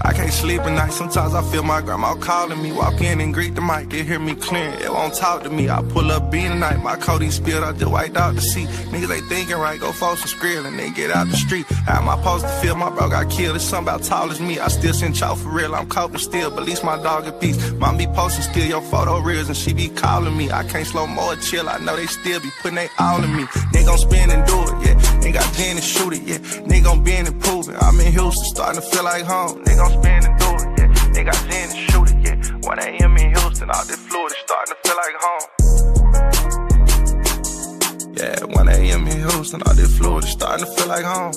I can't sleep at night, sometimes I feel my grandma calling me. Walk in and greet the mic, it hear me clearing, it won't talk to me. I pull up bean tonight, my codeine spilled, I just wiped out the seat. Niggas ain't thinking right, go folks and skrill and then get out the street. How am I supposed to feel? My bro got killed, it's something about tall as me. I still send chalk for real, I'm coping still, but at least my dog at peace. Mom be posting still your photo reels and she be calling me. I can't slow more chill, I know they still be putting they all in me. Nigga gon' spin and do it, yeah. Nigga got pen and shoot it, yeah. Nigga gon' bend and prove it. I'm in Houston, starting to feel like home. Nigga gon' spin and do it, yeah. Nigga got pen and shoot it, yeah. 1 a.m. in Houston, all this Florida, starting to feel like home. Yeah, 1 a.m. in Houston, all this Florida, starting to feel like home.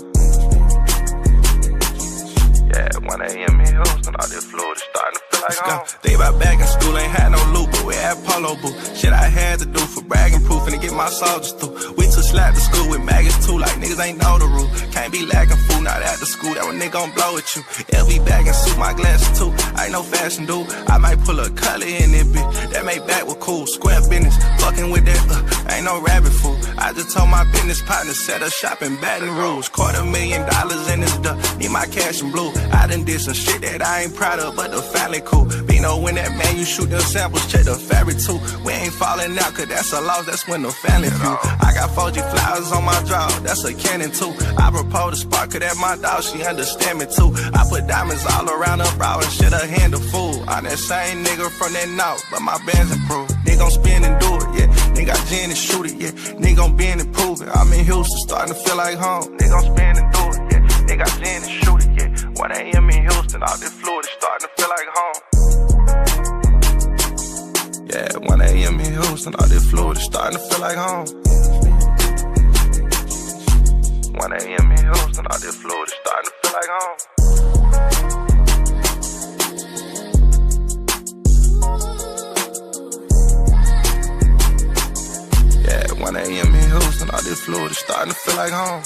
Yeah, 1 a.m. in Houston, all this Florida, starting to feel like home. Think about back in school, ain't had no loot, but we had polo boot. Shit I had to do for bragging proof and to get my soldiers through. We took slap to school with maggots too, like niggas ain't know the rule. Can't be lacking food, not at the school, that one nigga gon' blow at you. LV bag and suit, my glasses too. I ain't no fashion dude, I might pull a color in it, bitch. That make back with cool, square business. Fucking with that, ain't no rabbit fool. I just told my business partner, set up shop in Baton Rouge. $250,000 in this duck, need my cash in blue. I done did some shit that I ain't proud of, but the family cool. Be know when that man, you shoot them samples, check the fabric too. We ain't falling out, cause that's a loss, that's when the family feud. I got 4G flowers on my draw, that's a cannon too. I propose to spark her, that my dog, she understand me too. I put diamonds all around her brow and shit, her hand a fool. I'm that same nigga from that north, but my band's improved. Nigga gon' spin and do it, yeah. Nigga got gin and shoot it, yeah. Nigga gon' bend and prove it. I'm in Houston, starting to feel like home. Nigga gon' spin and do it, yeah. Nigga got gin and shoot it, yeah. 1 a.m. in Houston, all this Florida, starting to feel like home. Yeah, 1 a.m. in Houston, all this Florida, starting to feel like home. 1 a.m. in Houston, all this Florida, starting to feel like home. Yeah, 1 a.m. in Houston, all this Florida, starting to feel like home.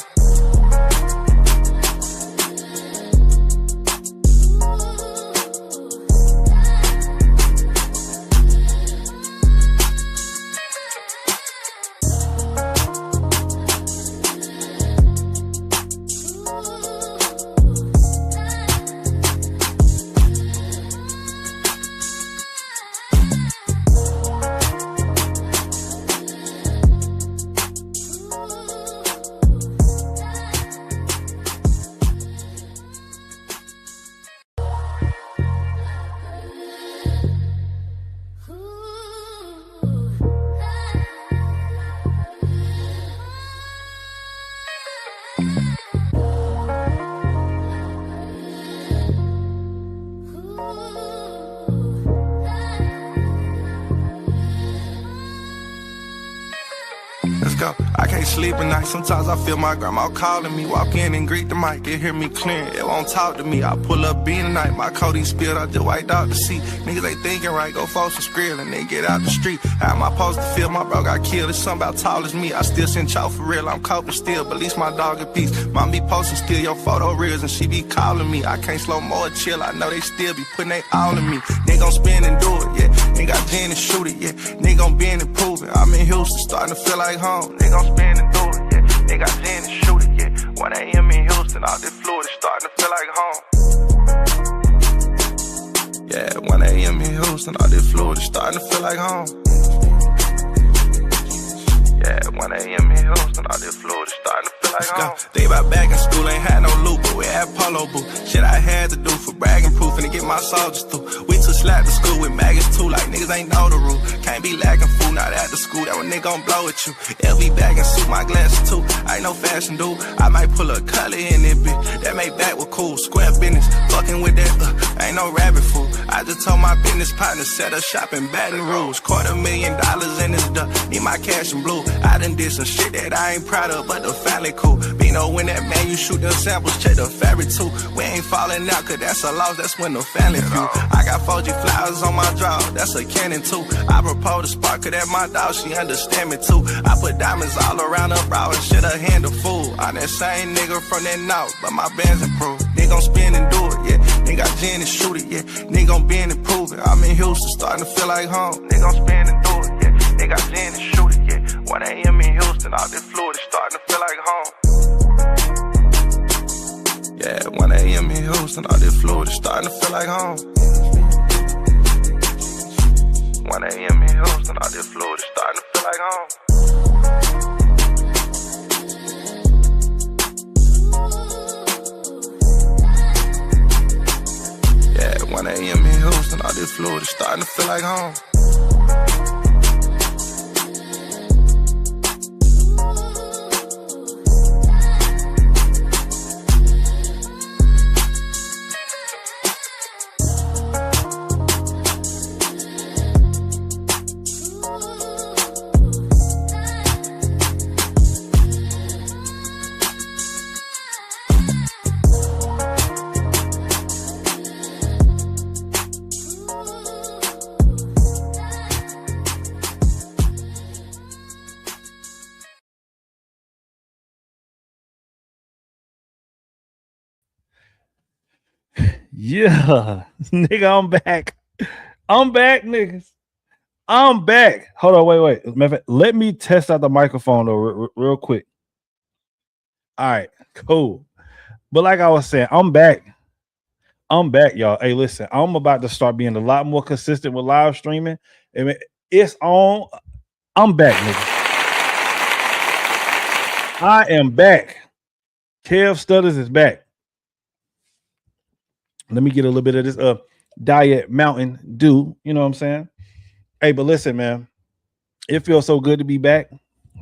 I can't sleep at night, sometimes I feel my grandma calling me. Walk in and greet the mic, it hear me clearing, it won't talk to me. I pull up bean tonight, my codeine spilled, I just wiped out the seat. Niggas ain't thinking right, go folks and skrill and then get out the street. How am I supposed to feel? My bro got killed, it's something about tall as me. I still send chalk for real, I'm coping still, but at least my dog at peace. Mom be posting still your photo reels and she be calling me. I can't slow more chill, I know they still be putting they all in me. Nigga gon' spin and do it, yeah. Nigga got pen and shoot it, yeah. Nigga gon' bend and prove it. I'm in Houston, starting to feel like home. Nigga gon' spin and do it, yeah. Nigga got pen and shoot it, yeah. 1 a.m. in Houston, all this Florida, starting to feel like home. Yeah, 1 a.m. in Houston, all this Florida, starting to feel like home. Yeah, 1 a.m. in Houston, all this Florida, starting to feel like home. Think about back in school, ain't had no loot, but we had polo boot. Shit I had to do for bragging proof and to get my soldiers through. We took slap to school with maggots too, like niggas ain't know the rule. Can't be lacking food, not at the school, that one nigga gon' blow at you. LV bag and suit, my glasses too. I ain't no fashion dude, I might pull a color in it, bitch. That make back with cool, square business. Fucking with that, ain't no rabbit fool. I just told my business partner, set up shop in Baton Rouge. $250,000 in this duck, need my cash in blue. I done did some shit that I ain't proud of, but the family cool. Be know when that man, you shoot them samples, check the fabric too. We ain't falling out, cause that's a loss, that's when the family feud. I got 4G flowers on my draw, that's a cannon too. I propose to spark her, that my dog, she understand me too. I put diamonds all around her brow and shit, her hand a fool. I'm that same nigga from that north, but my band's improved. Nigga gon' spin and do it, yeah. Nigga got gin and shoot it, yeah. Nigga gon' bend and prove it. I'm in Houston, starting to feel like home. Nigga gon' spin and do it, yeah. Nigga got gin and shoot it, yeah. 1 a.m. in Houston, all this Florida, starting to feel like home. Yeah, 1 a.m. in Houston. Houston, all this Florida starting to feel like home. 1 a.m. in Houston, all this Florida starting to feel like home. Yeah, 1 a.m. in Houston, all this Florida starting to feel like home. Yeah, nigga, I'm back. I'm back, niggas. I'm back. Hold on, wait. Let me test out the microphone though, real quick. All right, cool. But like I was saying, I'm back. I'm back, y'all. Hey, listen, I'm about to start being a lot more consistent with live streaming. I mean, it's on. I'm back, nigga. I am back. Kev Stutters is back. Let me get a little bit of this Diet Mountain Dew. You know what I'm saying? Hey, but listen, man, it feels so good to be back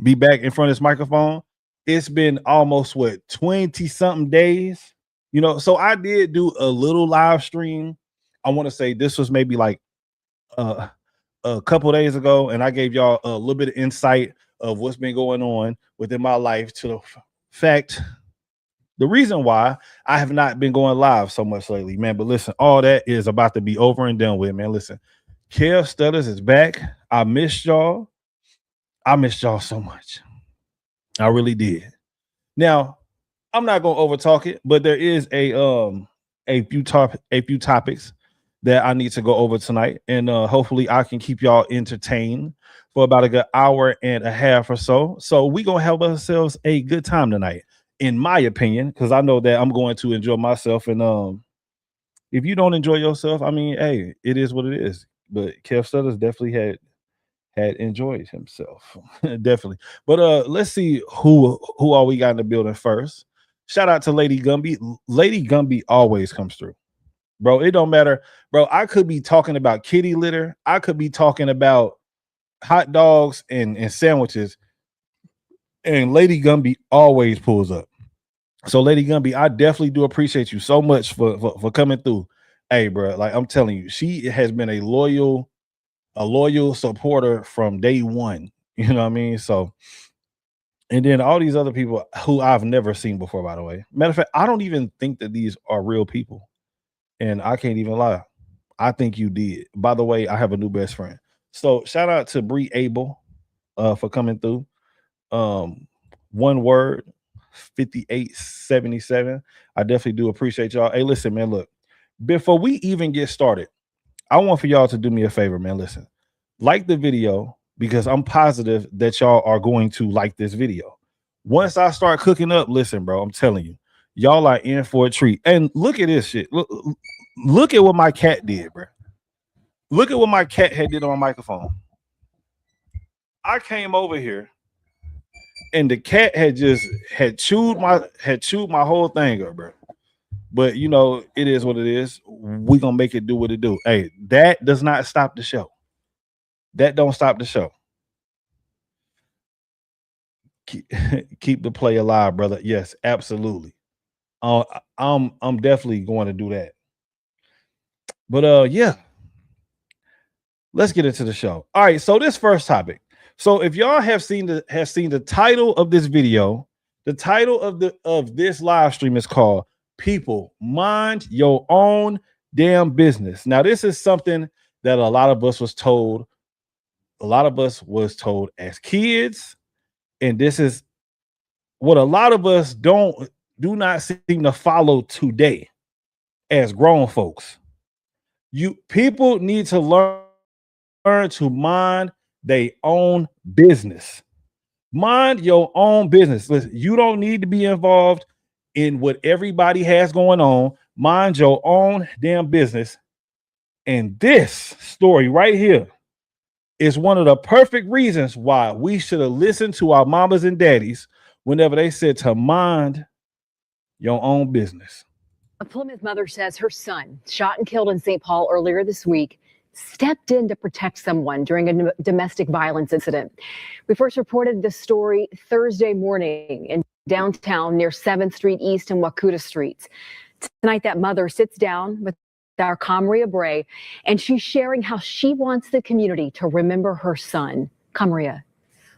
in front of this microphone. It's been almost 20 something days, you know. So I did do a little live stream. I want to say this was maybe like a couple days ago, and I gave y'all a little bit of insight of what's been going on within my life. To the fact, the reason why I have not been going live so much lately, man. But listen, all that is about to be over and done with, man. Listen, Kev Stutters is back. I missed y'all. I missed y'all so much. I really did. Now, I'm not gonna overtalk it, but there is a few topics that I need to go over tonight, and hopefully I can keep y'all entertained for about a good hour and a half or so. So we gonna have ourselves a good time tonight, in my opinion, because I know that I'm going to enjoy myself. And if you don't enjoy yourself, I mean, hey, it is what it is. But Kev Stutters definitely had enjoyed himself. Definitely. But let's see who all we got in the building first. Shout out to Lady Gumby. Lady Gumby always comes through. Bro, it don't matter. Bro, I could be talking about kitty litter. I could be talking about hot dogs and sandwiches. And Lady Gumby always pulls up. So Lady Gumby, I definitely do appreciate you so much for coming through. Hey, bro, like I'm telling you, she has been a loyal supporter from day one. You know what I mean? So, and then all these other people who I've never seen before, by the way. Matter of fact, I don't even think that these are real people. And I can't even lie. I think you did. By the way, I have a new best friend. So shout out to Bree Abel for coming through. One word, 5877. I definitely do appreciate y'all. Hey, listen, man, look. Before we even get started, I want for y'all to do me a favor, man. Listen, like the video, because I'm positive that y'all are going to like this video. Once I start cooking up, listen, bro, I'm telling you, y'all are in for a treat. And look at this shit. Look at what my cat did, bro. Look at what my cat had did on my microphone. I came over here and the cat had chewed my whole thing up, bro. But you know, it is what it is. We gonna make it do what it do. Hey, that does not stop the show. That don't stop the show. Keep the play alive, brother. Yes, absolutely. I'm definitely going to do that. But yeah. Let's get into the show. All right, so this first topic. So if y'all have seen the title of this video, the title of this live stream is called "People Mind Your Own Damn Business." Now, this is something that a lot of us was told as kids, and this is what a lot of us do not seem to follow today as grown folks. People need to learn to mind their own business. Mind your own business. Listen, you don't need to be involved in what everybody has going on. Mind your own damn business. And this story right here is one of the perfect reasons why we should have listened to our mamas and daddies whenever they said to mind your own business. A Plymouth mother says her son, shot and killed in St. Paul earlier this week, stepped in to protect someone during a domestic violence incident. We first reported this story Thursday morning in downtown near 7th Street East and Wakuta Streets. Tonight, that mother sits down with our Kamria Bray, and she's sharing how she wants the community to remember her son. Kamria.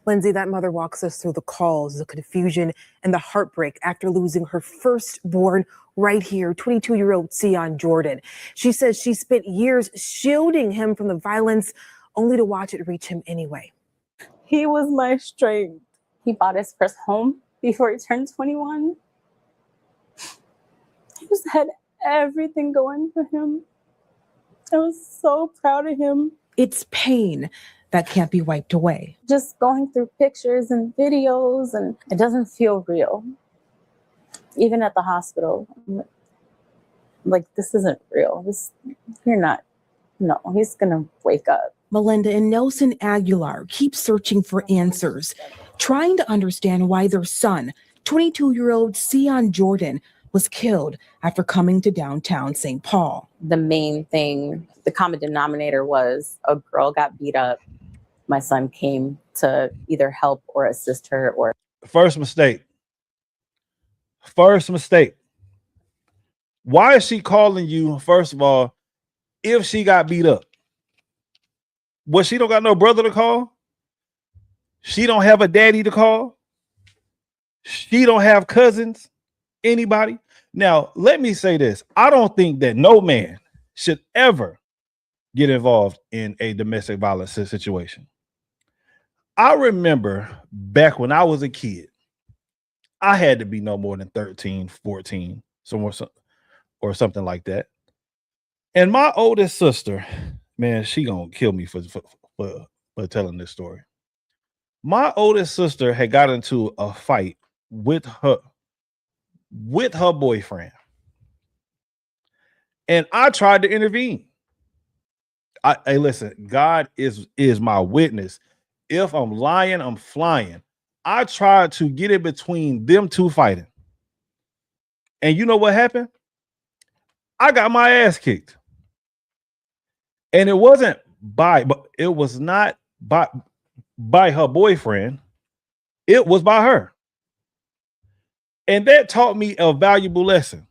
Lindsay, that mother walks us through the calls, the confusion, and the heartbreak after losing her firstborn right here, 22-year-old Sion Jordan. She says she spent years shielding him from the violence, only to watch it reach him anyway. He was my strength. He bought his first home before he turned 21. He just had everything going for him. I was so proud of him. It's pain that can't be wiped away. Just going through pictures and videos, and it doesn't feel real. Even at the hospital, I'm like, this isn't real. He's gonna wake up. Melinda and Nelson Aguilar keep searching for answers, trying to understand why their son, 22-year-old Sion Jordan, was killed after coming to downtown St. Paul. The main thing, the common denominator was a girl got beat up. My son came to either help or assist her. Or First mistake. Why is she calling you, first of all, if she got beat up? Well, she don't got no brother to call. She don't have a daddy to call. She don't have cousins, anybody. Now, let me say this. I don't think that no man should ever get involved in a domestic violence situation. I remember back when I was a kid, I had to be no more than 13, 14, somewhere or something like that. And my oldest sister, man, she gonna kill me for telling this story. My oldest sister had got into a fight with her boyfriend. And I tried to intervene. Hey, listen, God is my witness. If I'm lying, I'm flying. I tried to get it between them two fighting. And you know what happened? I got my ass kicked. And it was not by her boyfriend. It was by her. And that taught me a valuable lesson.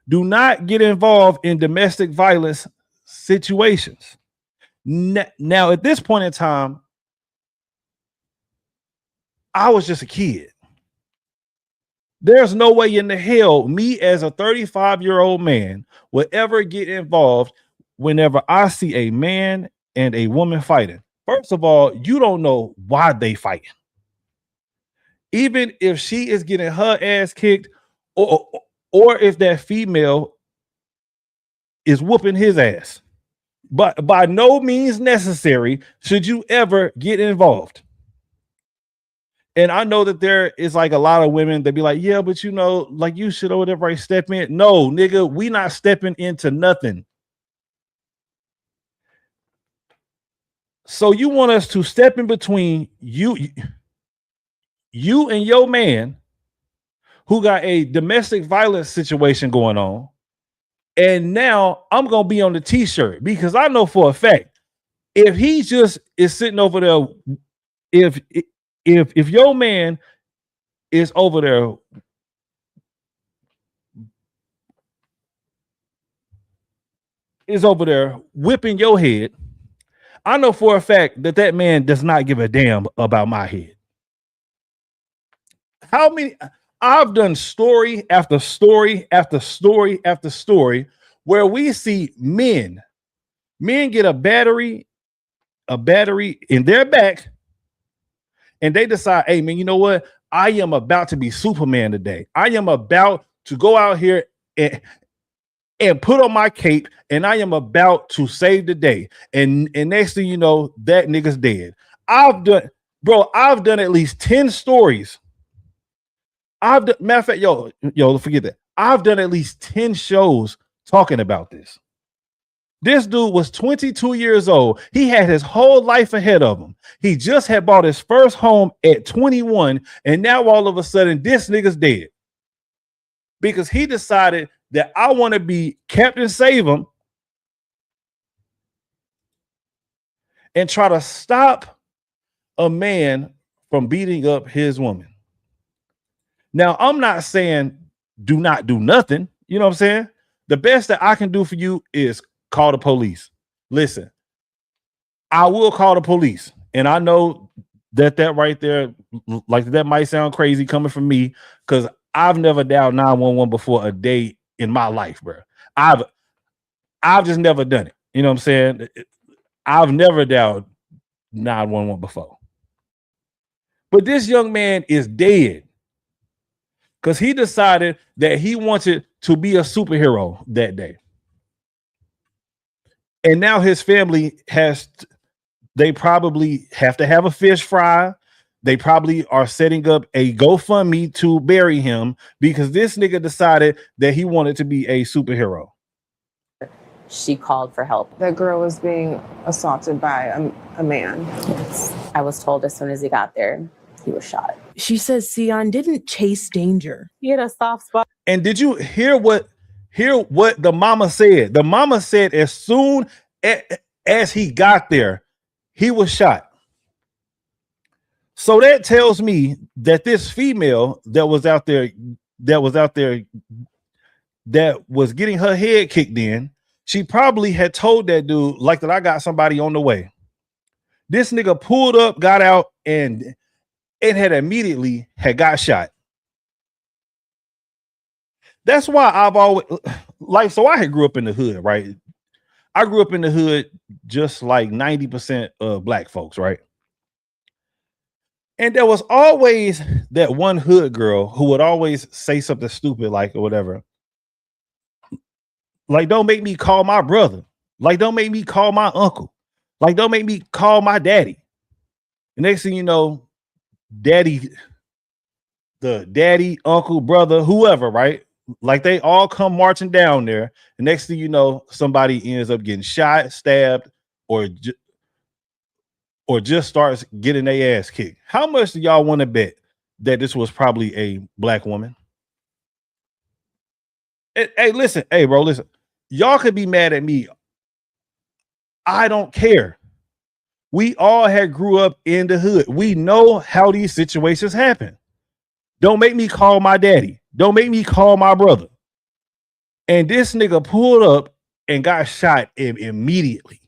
Do not get involved in domestic violence situations. Now, at this point in time, I was just a kid. There's no way in the hell me as a 35-year-old man would ever get involved whenever I see a man and a woman fighting. First of all, you don't know why they fight. Even if she is getting her ass kicked, or if that female is whooping his ass. But by no means necessary should you ever get involved. And I know that there is like a lot of women that be like, yeah, but you know, like you should or whatever, right, step in. No, nigga, we not stepping into nothing. So you want us to step in between you and your man who got a domestic violence situation going on. And now I'm going to be on the t-shirt because I know for a fact, if he just is sitting over there, if your man is over there whipping your head, I know for a fact that that man does not give a damn about my head. How many? I've done story after story after story after story where we see men get a battery in their back, and they decide, hey man, you know what? I am about to be Superman today. I am about to go out here and put on my cape, and I am about to save the day. And next thing you know, that nigga's dead. I've done at least 10 stories. Matter of fact, yo, forget that. I've done at least 10 shows talking about this. This dude was 22 years old. He had his whole life ahead of him. He just had bought his first home at 21, and now all of a sudden this nigga's dead because he decided that I want to be Captain Save him and try to stop a man from beating up his woman. Now, I'm not saying do not do nothing. You know what I'm saying? The best that I can do for you is call the police. Listen, I will call the police. And I know that right there, like that might sound crazy coming from me because I've never dialed 911 before a day in my life, bro. I've just never done it. You know what I'm saying? I've never dialed 911 before. But this young man is dead because he decided that he wanted to be a superhero that day. And now his family they probably have to have a fish fry. They probably are setting up a GoFundMe to bury him because this nigga decided that he wanted to be a superhero. She called for help. That girl was being assaulted by a man. Yes. I was told as soon as he got there, he was shot. She says Sion didn't chase danger. He had a soft spot. And did you hear what the mama said? The mama said as soon as he got there, he was shot. So that tells me that this female that was out there that was getting her head kicked in, she probably had told that dude like that I got somebody on the way. This nigga pulled up, got out, and it had immediately got shot. That's why I've always so I had grew up in the hood, right? I grew up in the hood just like 90% of black folks, right? And there was always that one hood girl who would always say something stupid like or whatever. Like, don't make me call my brother. Like, don't make me call my uncle. Like, don't make me call my daddy. The next thing you know, the daddy, uncle, brother, whoever, right? Like they all come marching down there. The next thing you know, somebody ends up getting shot, stabbed, or just starts getting their ass kicked. How much do y'all want to bet that this was probably a black woman? Hey, listen. Hey, bro, listen. Y'all could be mad at me. I don't care. We all had grew up in the hood. We know how these situations happen. Don't make me call my daddy. Don't make me call my brother. And this nigga pulled up and got shot immediately.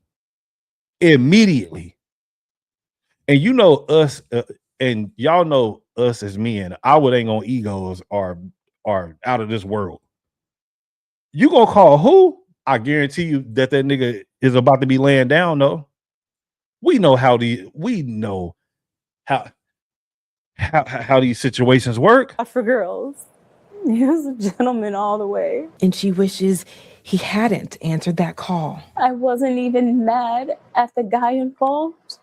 Immediately. And you know us, and y'all know us as men, our ain't gonna egos are out of this world. You gonna call who? I guarantee you that nigga is about to be laying down though. We know how these situations work. For girls. He was a gentleman all the way. And she wishes he hadn't answered that call. I wasn't even mad at the guy involved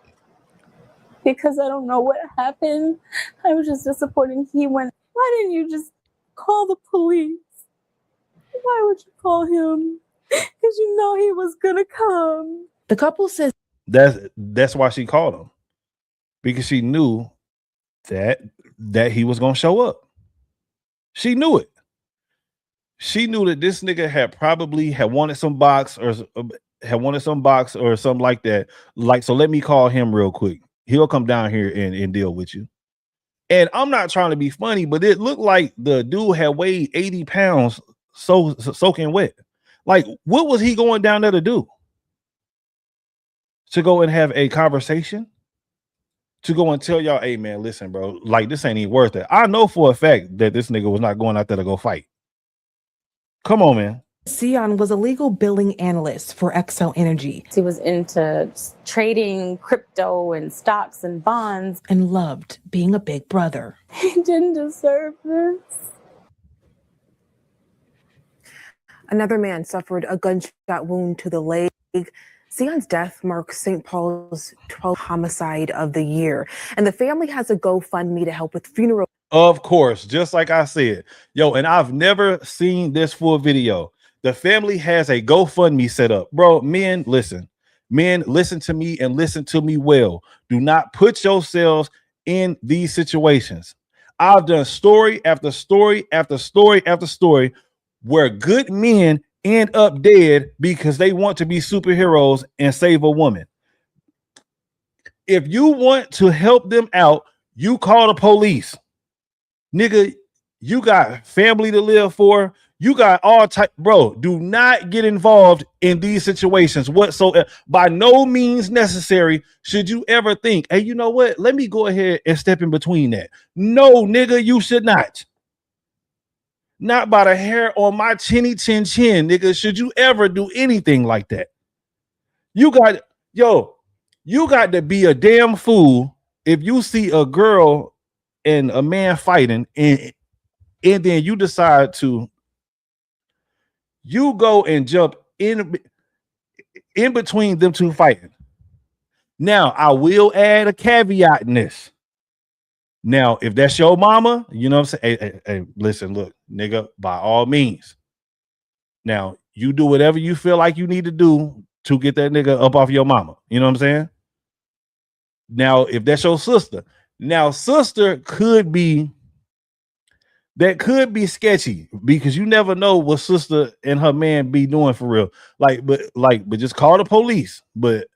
because I don't know what happened. I was just disappointed. He went, why didn't you just call the police? Why would you call him? Because you know he was gonna come. The couple says that's why she called him, because she knew that he was gonna show up. She knew it. She knew that this nigga had wanted some box or something like that. Like, so let me call him real quick. He'll come down here and deal with you. And I'm not trying to be funny, but it looked like the dude had weighed 80 pounds soaking wet. Like, what was he going down there to do? To go and have a conversation? To go and tell y'all, hey man, listen, bro, like this ain't even worth it. I know for a fact that this nigga was not going out there to go fight. Come on, man. Sion was a legal billing analyst for Xcel Energy. He was into trading crypto and stocks and bonds. And loved being a big brother. He didn't deserve this. Another man suffered a gunshot wound to the leg. Sion's death marks St. Paul's 12th homicide of the year, and the family has a GoFundMe to help with funeral. Of course, just like I said, yo, and I've never seen this full video. The family has a GoFundMe set up, bro. Men, listen to me and listen to me well. Do not put yourselves in these situations. I've done story after story after story after story where good men end up dead because they want to be superheroes and save a woman. If you want to help them out, you call the police. Nigga, you got family to live for. You got all type, bro. Do not get involved in these situations whatsoever. By no means necessary should you ever think, hey, you know what? Let me go ahead and step in between that. No, nigga, you should not. Not by the hair on my chinny chin chin, nigga. Should you ever do anything like that? You got to be a damn fool if you see a girl and a man fighting and then you decide to go and jump in between them two fighting. Now, I will add a caveat in this. Now, if that's your mama, you know what I'm saying? Hey, listen, look, nigga, by all means. Now, you do whatever you feel like you need to do to get that nigga up off your mama. You know what I'm saying? Now, if that's your sister, now sister could be sketchy because you never know what sister and her man be doing for real. But just call the police. But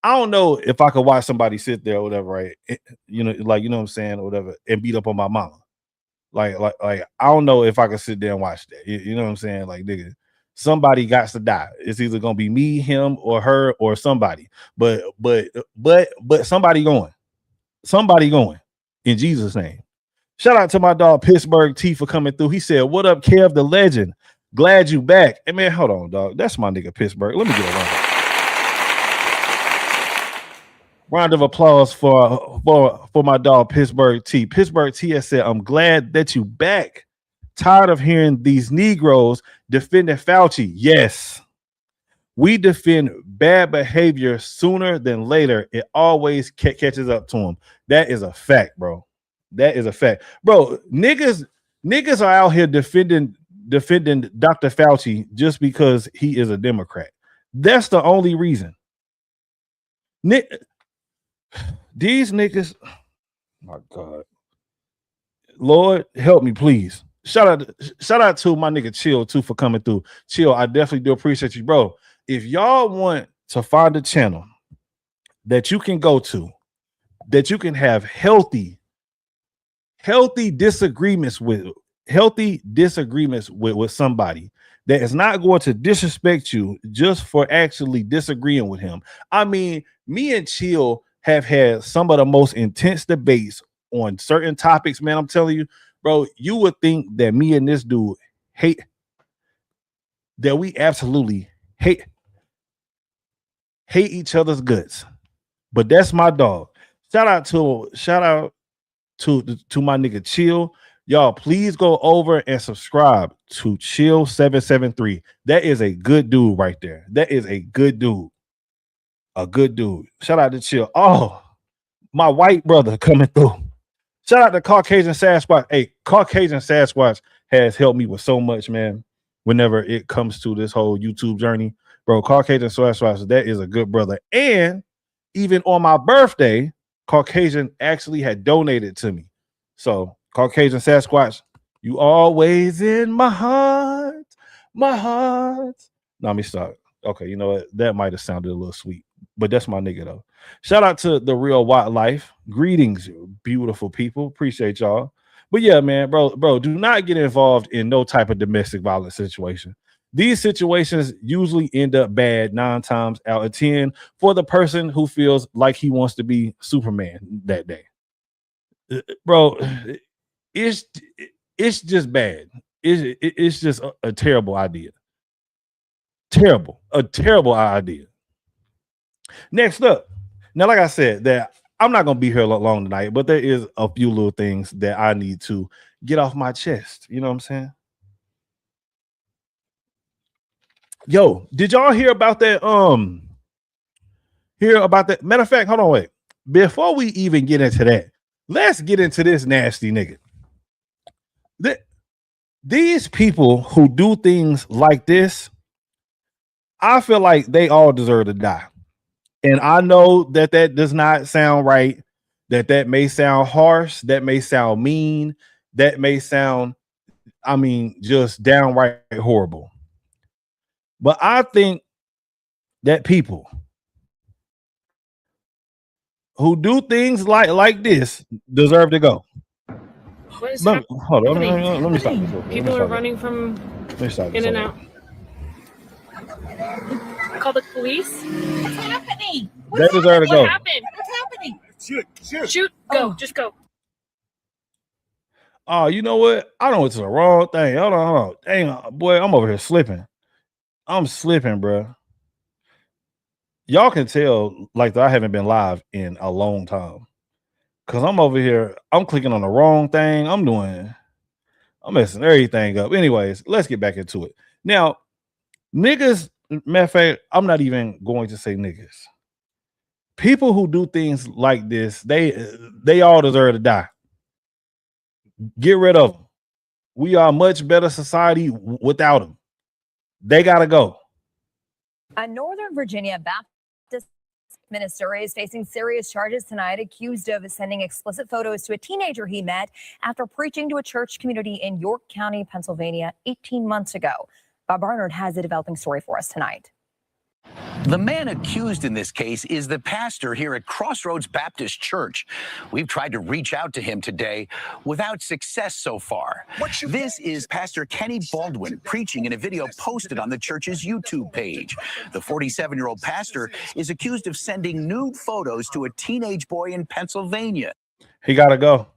I don't know if I could watch somebody sit there or whatever, right? You know what I'm saying, or whatever, and beat up on my mama. Like I don't know if I could sit there and watch that. You know what I'm saying? Like, nigga, somebody got to die. It's either gonna be me, him, or her, or somebody. But somebody going in Jesus' name. Shout out to my dog Pittsburgh T for coming through. He said, "What up, Kev the legend? Glad you back." Hey man, hold on, dog. That's my nigga Pittsburgh. Let me get a round of applause for my dog Pittsburgh T. Pittsburgh T has said, "I'm glad that you back. Tired of hearing these Negroes defending Fauci." Yes, we defend bad behavior sooner than later. It always catches up to them. That is a fact, bro. That is a fact, bro. Niggas are out here defending Dr. Fauci just because he is a Democrat. That's the only reason. These niggas, my God, Lord help me, please. Shout out to my nigga Chill too for coming through. Chill, I definitely do appreciate you, bro. If y'all want to find a channel that you can go to, that you can have healthy disagreements with somebody that is not going to disrespect you just for actually disagreeing with him. I mean, me and Chill have had some of the most intense debates on certain topics, man. I'm telling you, bro, you would think that me and this dude we absolutely hate each other's guts. But that's my dog. Shout out to my nigga Chill. Y'all, please go over and subscribe to Chill 773. That is a good dude right there. That is a good dude. A good dude. Shout out to Chill. Oh, my white brother coming through. Shout out to Caucasian Sasquatch. Hey, Caucasian Sasquatch has helped me with so much, man. Whenever it comes to this whole YouTube journey, bro, Caucasian Sasquatch, that is a good brother. And even on my birthday, Caucasian actually had donated to me. So Caucasian Sasquatch, you always in my heart, my heart. No, let me stop. Okay, you know what? That might have sounded a little sweet, but that's my nigga though. Shout out to the Real Wildlife. Greetings, beautiful people. Appreciate y'all. But yeah, man, bro, do not get involved in no type of domestic violence situation. These situations usually end up bad 9 times out of 10 for the person who feels like he wants to be Superman that day. Bro, it's just bad. It's just a terrible idea. A terrible idea. Next up, now, like I said, that I'm not gonna be here long tonight, but there is a few little things that I need to get off my chest. You know what I'm saying? Yo, did y'all hear about that? Matter of fact, hold on, wait. Before we even get into that, let's get into this nasty nigga. These people who do things like this, I feel like they all deserve to die. And I know that does not sound right, that may sound harsh, that may sound mean, that may sound, I mean, just downright horrible. But I think that people who do things like this deserve to go. What is Hold on, let me stop this. People are running from in and out. Call the police. What's happening? They deserve to go. What happened? What's happening? Shoot. Go. Just go. Oh, you know what? I don't went to the wrong thing. Hold on. Dang, boy, I'm over here slipping. I'm slipping, bro. Y'all can tell like I haven't been live in a long time. Cause I'm over here, I'm clicking on the wrong thing. I'm messing everything up. Anyways, let's get back into it. Now, niggas, matter of fact, I'm not even going to say niggas. People who do things like this, they all deserve to die. Get rid of them. We are a much better society without them. They gotta go. A Northern Virginia Baptist minister is facing serious charges tonight, accused of sending explicit photos to a teenager he met after preaching to a church community in York County, Pennsylvania, 18 months ago. Bob Barnard has a developing story for us tonight. The man accused in this case is the pastor here at Crossroads Baptist Church. We've tried to reach out to him today without success so far. This is Pastor Kenny Baldwin preaching in a video posted on the church's YouTube page. The 47-year-old pastor is accused of sending nude photos to a teenage boy in Pennsylvania. He gotta go.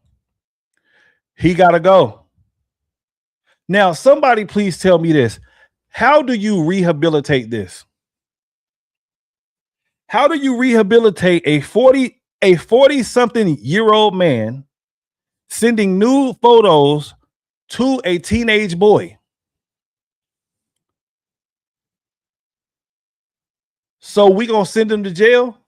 He gotta go. Now, somebody please tell me this. How do you rehabilitate this? How do you rehabilitate a 40-something-year-old man sending nude photos to a teenage boy? So we gonna send him to jail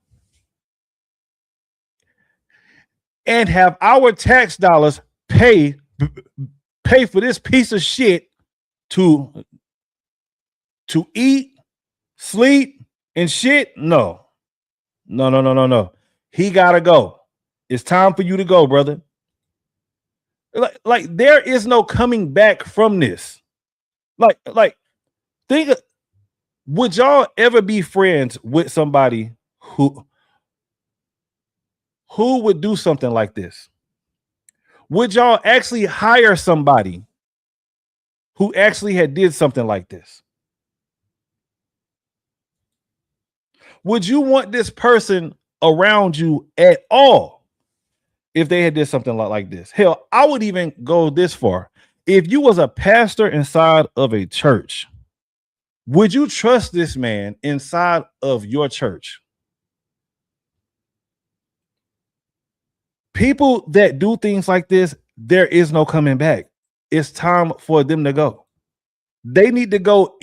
and have our tax dollars pay for this piece of shit to eat, sleep, and shit? No. He gotta go. It's time for you to go, brother. Like there is no coming back from this. Like think, would y'all ever be friends with somebody who would do something like this? Would y'all actually hire somebody who actually had did something like this? Would you want this person around you at all if they had did something like this? Hell, I would even go this far. If you was a pastor inside of a church, would you trust this man inside of your church? People that do things like this, there is no coming back. It's time for them to go. They need to go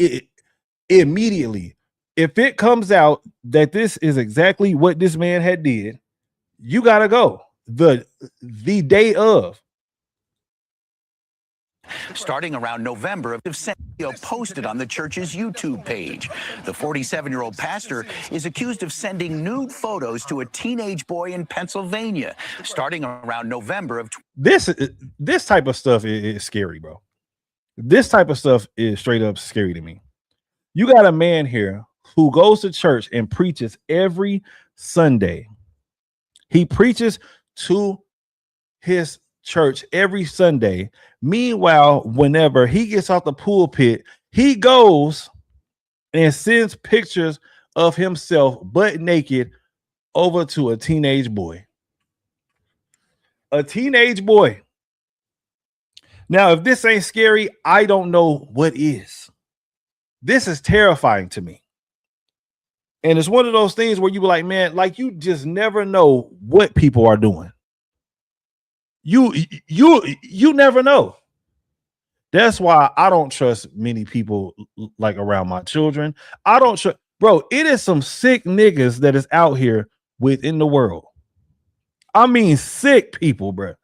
immediately. If it comes out that this is exactly what this man had did, you gotta go the day of. Starting around November of video posted on the church's YouTube page. The 47-year-old pastor is accused of sending nude photos to a teenage boy in Pennsylvania. Starting around November of this type of stuff is scary, bro. This type of stuff is straight up scary to me. You got a man here who goes to church and preaches every Sunday. He preaches to his church every Sunday. Meanwhile, whenever he gets off the pulpit, he goes and sends pictures of himself butt naked over to a teenage boy. A teenage boy. Now, if this ain't scary, I don't know what is. This is terrifying to me. And it's one of those things where you be like, man, like you just never know what people are doing. You never know. That's why I don't trust many people like around my children. I don't trust, bro. It is some sick niggas that is out here within the world. I mean, sick people, bro.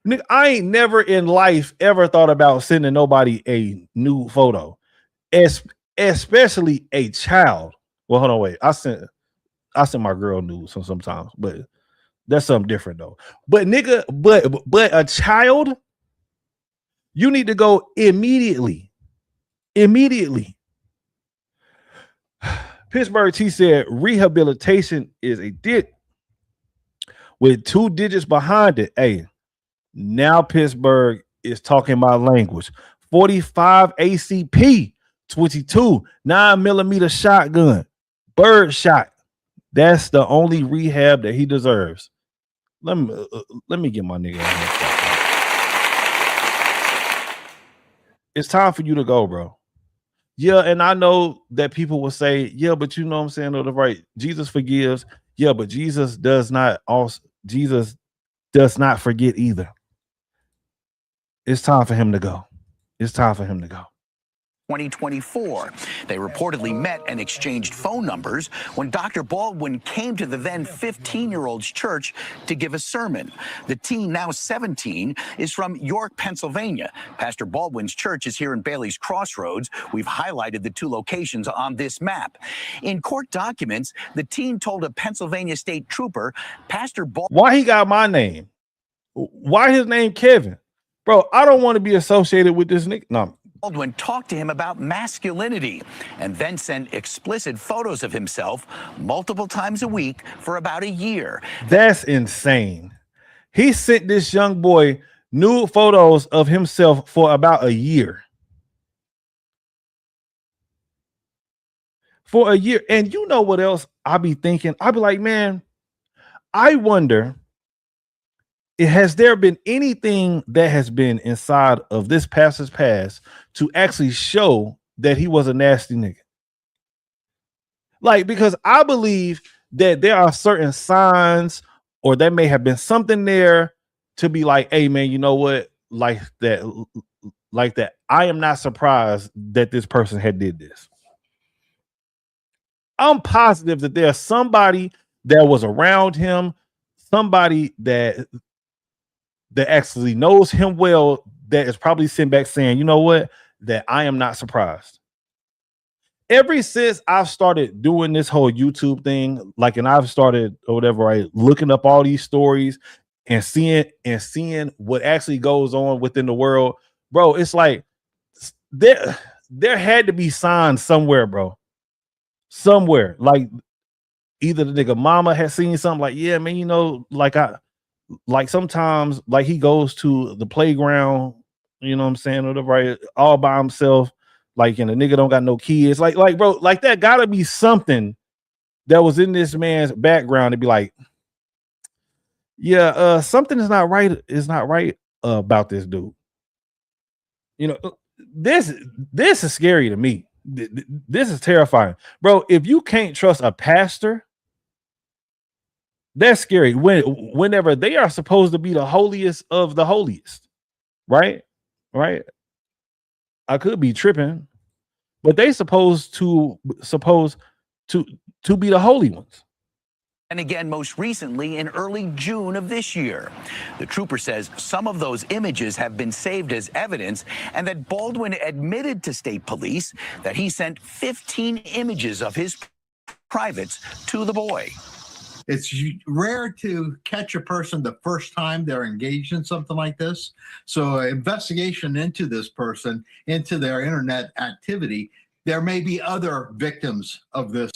Nigga, I ain't never in life ever thought about sending nobody a nude photo, especially a child. Well, hold on, wait. I sent my girl nudes sometimes, but that's something different though. But nigga, but a child, you need to go immediately. Pittsburgh T said rehabilitation is a dick with 2 digits behind it. Hey, now Pittsburgh is talking my language. 45 ACP, 22, 9mm shotgun, bird shot. That's the only rehab that he deserves. Let me get my nigga out here. It's time for you to go, bro. Yeah, and I know that people will say, yeah, but you know what I'm saying, the right. Jesus forgives. Yeah, but Jesus does not forget either. It's time for him to go. 2024. They reportedly met and exchanged phone numbers when Dr. Baldwin came to the then 15-year-old's church to give a sermon. The teen, now 17, is from York, Pennsylvania. Pastor Baldwin's church is here in Bailey's Crossroads. We've highlighted the 2 locations on this map. In court documents, the teen told a Pennsylvania state trooper, Pastor Baldwin... Why he got my name? Why his name Kevin? Bro, I don't want to be associated with this nigga. No. Baldwin talked to him about masculinity and then sent explicit photos of himself multiple times a week for about a year. That's insane. He sent this young boy nude photos of himself for about a year. For a year. And you know what else I be thinking? I be like, man, I wonder, has there been anything that has been inside of this pastor's past to actually show that he was a nasty nigga? Like, because I believe that there are certain signs, or there may have been something there to be like, hey man, you know what? Like that. I am not surprised that this person had did this. I'm positive that there's somebody that was around him, somebody that actually knows him well, that is probably sitting back saying, you know what, that I am not surprised. Ever since I've started doing this whole YouTube thing, like, and I've started or whatever, right, looking up all these stories and seeing what actually goes on within the world, bro, it's like there had to be signs somewhere, bro. Somewhere, like either the nigga mama has seen something, like, yeah, man, you know, like sometimes, like he goes to the playground, you know what I'm saying, or the right, all by himself, like, and the nigga don't got no kids, like bro, like that gotta be something that was in this man's background to be like, yeah, something is not right about this dude. You know, this is scary to me. This is terrifying, bro. If you can't trust a pastor, that's scary. Whenever they are supposed to be the holiest of the holiest, right? I could be tripping, but they supposed to be the holy ones. And again, most recently in early June of this year. The trooper says some of those images have been saved as evidence, and that Baldwin admitted to state police that he sent 15 images of his privates to the boy. It's rare to catch a person the first time they're engaged in something like this. So investigation into this person, into their internet activity, there may be other victims of this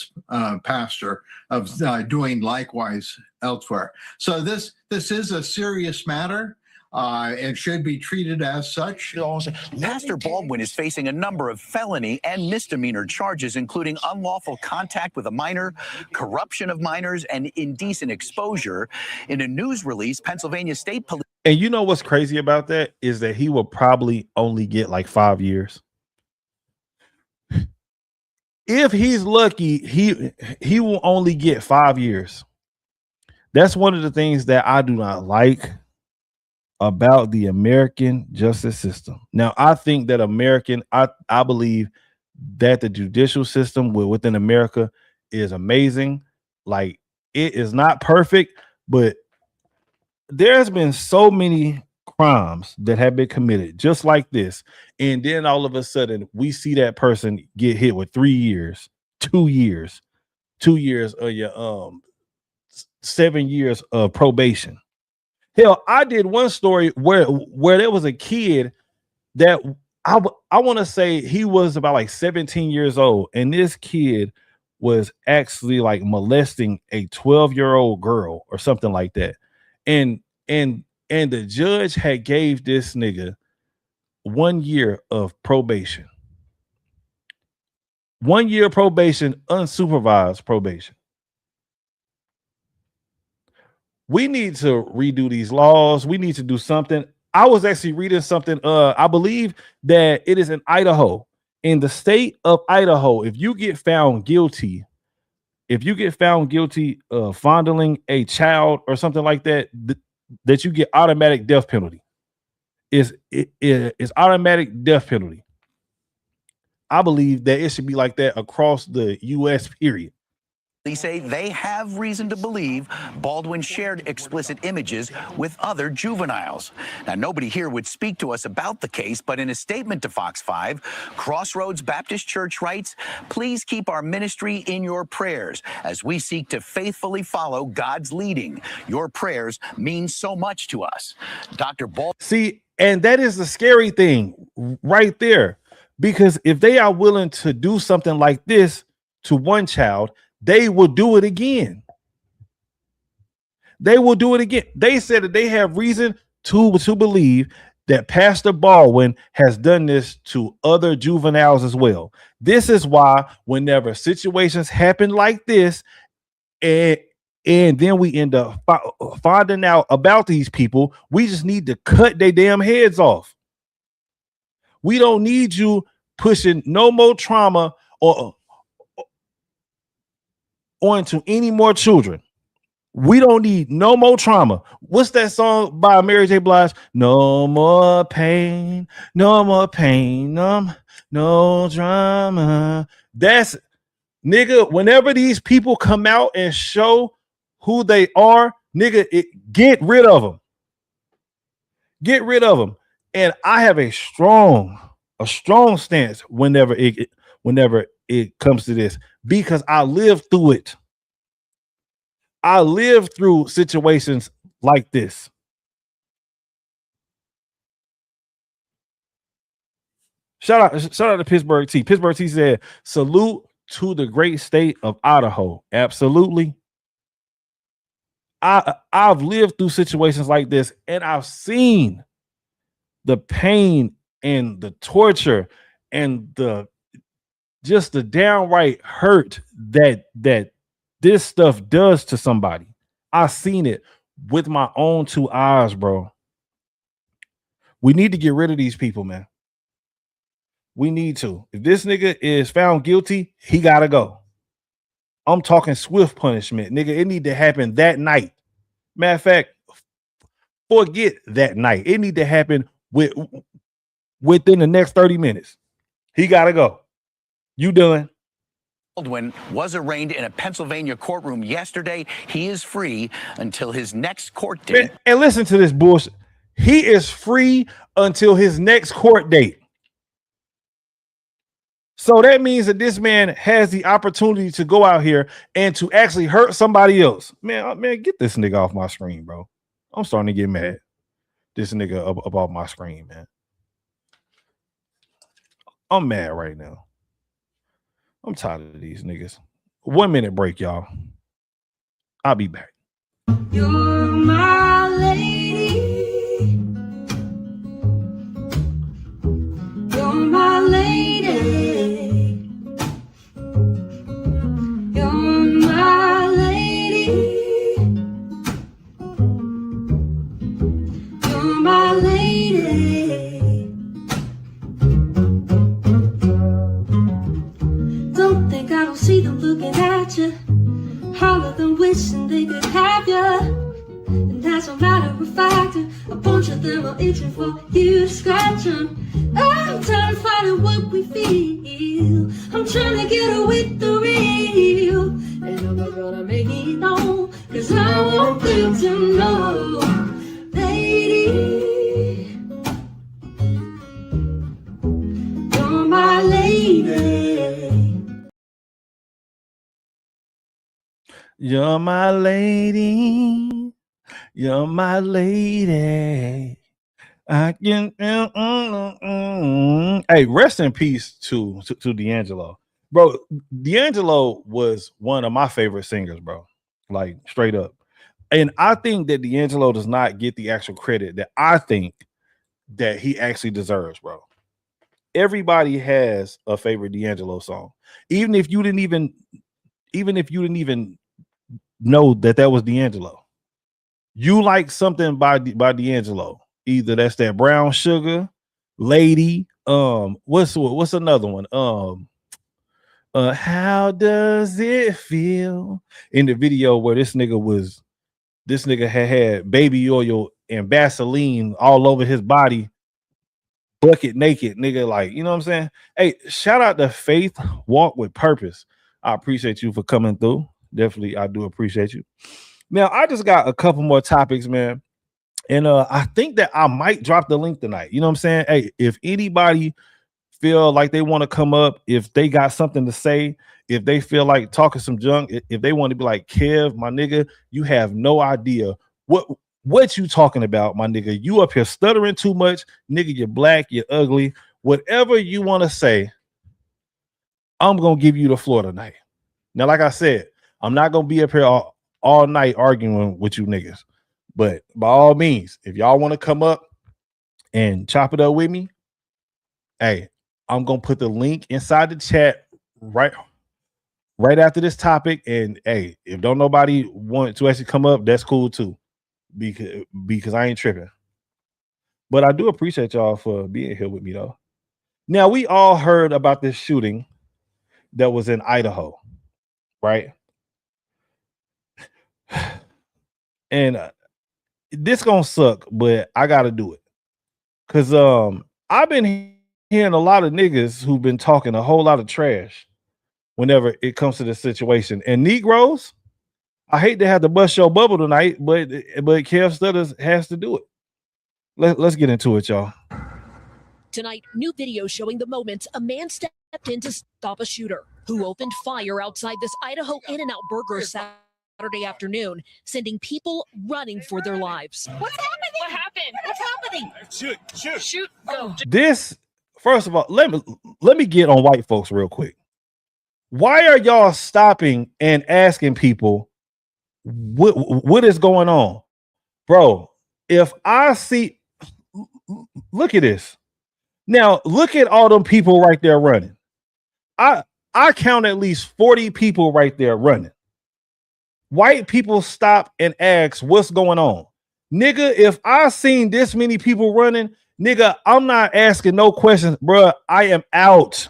pastor of doing likewise elsewhere. So this is a serious matter. And should be treated as such. Pastor Baldwin is facing a number of felony and misdemeanor charges, including unlawful contact with a minor, corruption of minors, and indecent exposure. In a news release, Pennsylvania State Police. And you know what's crazy about that is that he will probably only get like 5 years. If he's lucky, he will only get 5 years. That's one of the things that I do not like about the American justice system. Now, I think that I believe that the judicial system within America is amazing. Like, it is not perfect, but there's been so many crimes that have been committed just like this, and then all of a sudden we see that person get hit with 3 years, 2 years, 2 years of your 7 years of probation. Hell, I did one story where there was a kid that I want to say he was about like 17 years old, and this kid was actually like molesting a 12-year-old girl or something like that. And the judge had gave this nigga 1 year of probation. 1 year probation, unsupervised probation. We need to redo these laws. We need to do something. I was actually reading something. I believe that it is in Idaho. In the state of Idaho, if you get found guilty of fondling a child or something like that, that you get automatic death penalty. It's automatic death penalty. I believe that it should be like that across the U.S. period. They say they have reason to believe Baldwin shared explicit images with other juveniles. Now, nobody here would speak to us about the case, but in a statement to Fox 5, Crossroads Baptist Church writes, "Please keep our ministry in your prayers as we seek to faithfully follow God's leading. Your prayers mean so much to us." Dr. Baldwin. See, and that is the scary thing right there, because if they are willing to do something like this to one child, they will do it again. They will do it again. They said that they have reason to believe that Pastor Baldwin has done this to other juveniles as well. This is why whenever situations happen like this, and then we end up finding out about these people, we just need to cut their damn heads off. We don't need you pushing no more trauma or onto any more children. We don't need no more trauma. What's that song by Mary J. Blige? No more pain, no more pain, no drama. That's, nigga, whenever these people come out and show who they are, nigga, get rid of them. Get rid of them. And I have a strong stance whenever it comes to this, because I lived through it. I lived through situations like this. Shout out to Pittsburgh T. Pittsburgh T said, "Salute to the great state of Idaho." Absolutely. I've lived through situations like this, and I've seen the pain and the torture and the downright hurt that this stuff does to somebody. I've seen it with my own two eyes, bro. We need to get rid of these people, man. We need to. If this nigga is found guilty, he gotta go. I'm talking swift punishment, nigga. It need to happen that night. Matter of fact, forget that night. It need to happen within the next 30 minutes. He gotta go. You done. Baldwin was arraigned in a Pennsylvania courtroom yesterday. He is free until his next court date. And listen to this bullshit. He is free until his next court date. So that means that this man has the opportunity to go out here and to actually hurt somebody else. Man, get this nigga off my screen, bro. I'm starting to get mad. This nigga up off my screen, man. I'm mad right now. I'm tired of these niggas. 1 minute break, y'all. I'll be back. You're my lady. You're my lady. You're my lady. You're my lady. Don't think I don't see them looking at you. All of them wishing they could have you. And as a matter of fact, a bunch of them are itching for you to scratch them. I'm trying to find out what we feel. I'm trying to get away with the real. And I'm not gonna make it known, 'cause I want them to know. Lady, You're my lady. You're my lady. I can. Hey, rest in peace to D'Angelo, bro. D'Angelo was one of my favorite singers, bro. Like straight up. And I think that D'Angelo does not get the actual credit that I think that he actually deserves, bro. Everybody has a favorite D'Angelo song, even if you didn't even know that was D'Angelo. You like something by D'Angelo. Either that's that Brown Sugar, Lady. What's another one? How does it feel? In the video where this nigga had baby oil and Vaseline all over his body, bucket naked, nigga. Like, you know what I'm saying? Hey, shout out to Faith Walk with Purpose. I appreciate you for coming through. Definitely, I do appreciate you. Now, I just got a couple more topics, man. And I think that I might drop the link tonight. You know what I'm saying? Hey, if anybody feel like they want to come up, if they got something to say, if they feel like talking some junk, if they want to be like, Kev, my nigga, you have no idea what you talking about, my nigga. You up here stuttering too much, nigga. You're black, you're ugly. Whatever you want to say, I'm gonna give you the floor tonight. Now, like I said, I'm not gonna be up here all night arguing with you niggas. But by all means, if y'all want to come up and chop it up with me, hey, I'm gonna put the link inside the chat right after this topic. And hey, if don't nobody want to actually come up, that's cool too, because I ain't tripping. But I do appreciate y'all for being here with me though. Now, we all heard about this shooting that was in Idaho, right? And this gonna suck, but I gotta do it. Cause I've been hearing a lot of niggas who've been talking a whole lot of trash whenever it comes to this situation. And Negroes, I hate to have to bust your bubble tonight, but Kev Stutters has to do it. Let's get into it, y'all. Tonight, new video showing the moment a man stepped in to stop a shooter who opened fire outside this Idaho In-N-Out Burger Saturday afternoon, sending people running for their lives. What's happening? What happened? What's happening? Shoot. Go. This, first of all, let me get on white folks real quick. Why are y'all stopping and asking people what is going on? Bro, if I see, look at this. Now, look at all them people right there running. I count at least 40 people right there running. White people stop and ask what's going on. Nigga, if I seen this many people running, nigga, I'm not asking no questions, bro. I am out.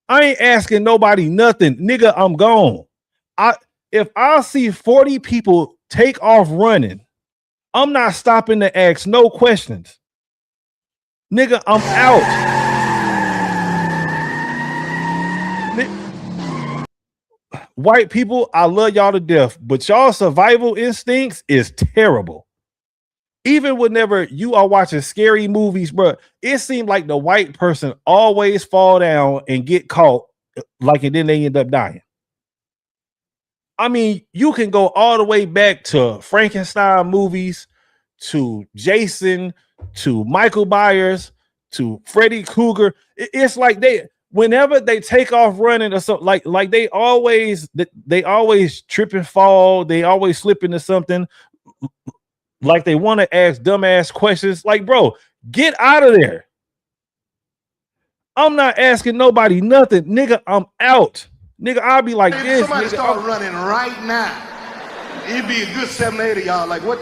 I ain't asking nobody nothing. Nigga, I'm gone. If I see 40 people take off running, I'm not stopping to ask no questions. Nigga, I'm out. White people, I love y'all to death, but y'all survival instincts is terrible. Even whenever you are watching scary movies, bro, it seemed like the white person always fall down and get caught, like, and then they end up dying. I mean, you can go all the way back to Frankenstein movies, to Jason, to Michael Myers, to Freddy Krueger. It's like whenever they take off running or something, like they always trip and fall. They always slip into something. Like they want to ask dumbass questions. Like, bro, get out of there. I'm not asking nobody nothing, nigga. I'm out, nigga. I'll be like this. Somebody start running right now. It'd be a good 7 or 8 of y'all. Like, what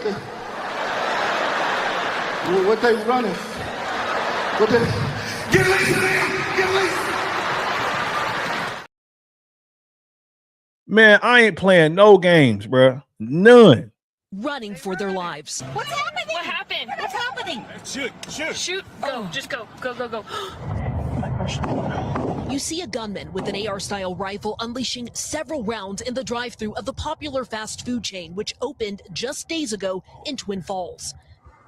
they running? Get lazy there. Get lazy. Man, I ain't playing no games, bro. None. Running for their lives. What's happening? What happened? What's happening? Shoot. Go. Just go. Go. You see a gunman with an AR-style rifle unleashing several rounds in the drive-thru of the popular fast food chain, which opened just days ago in Twin Falls.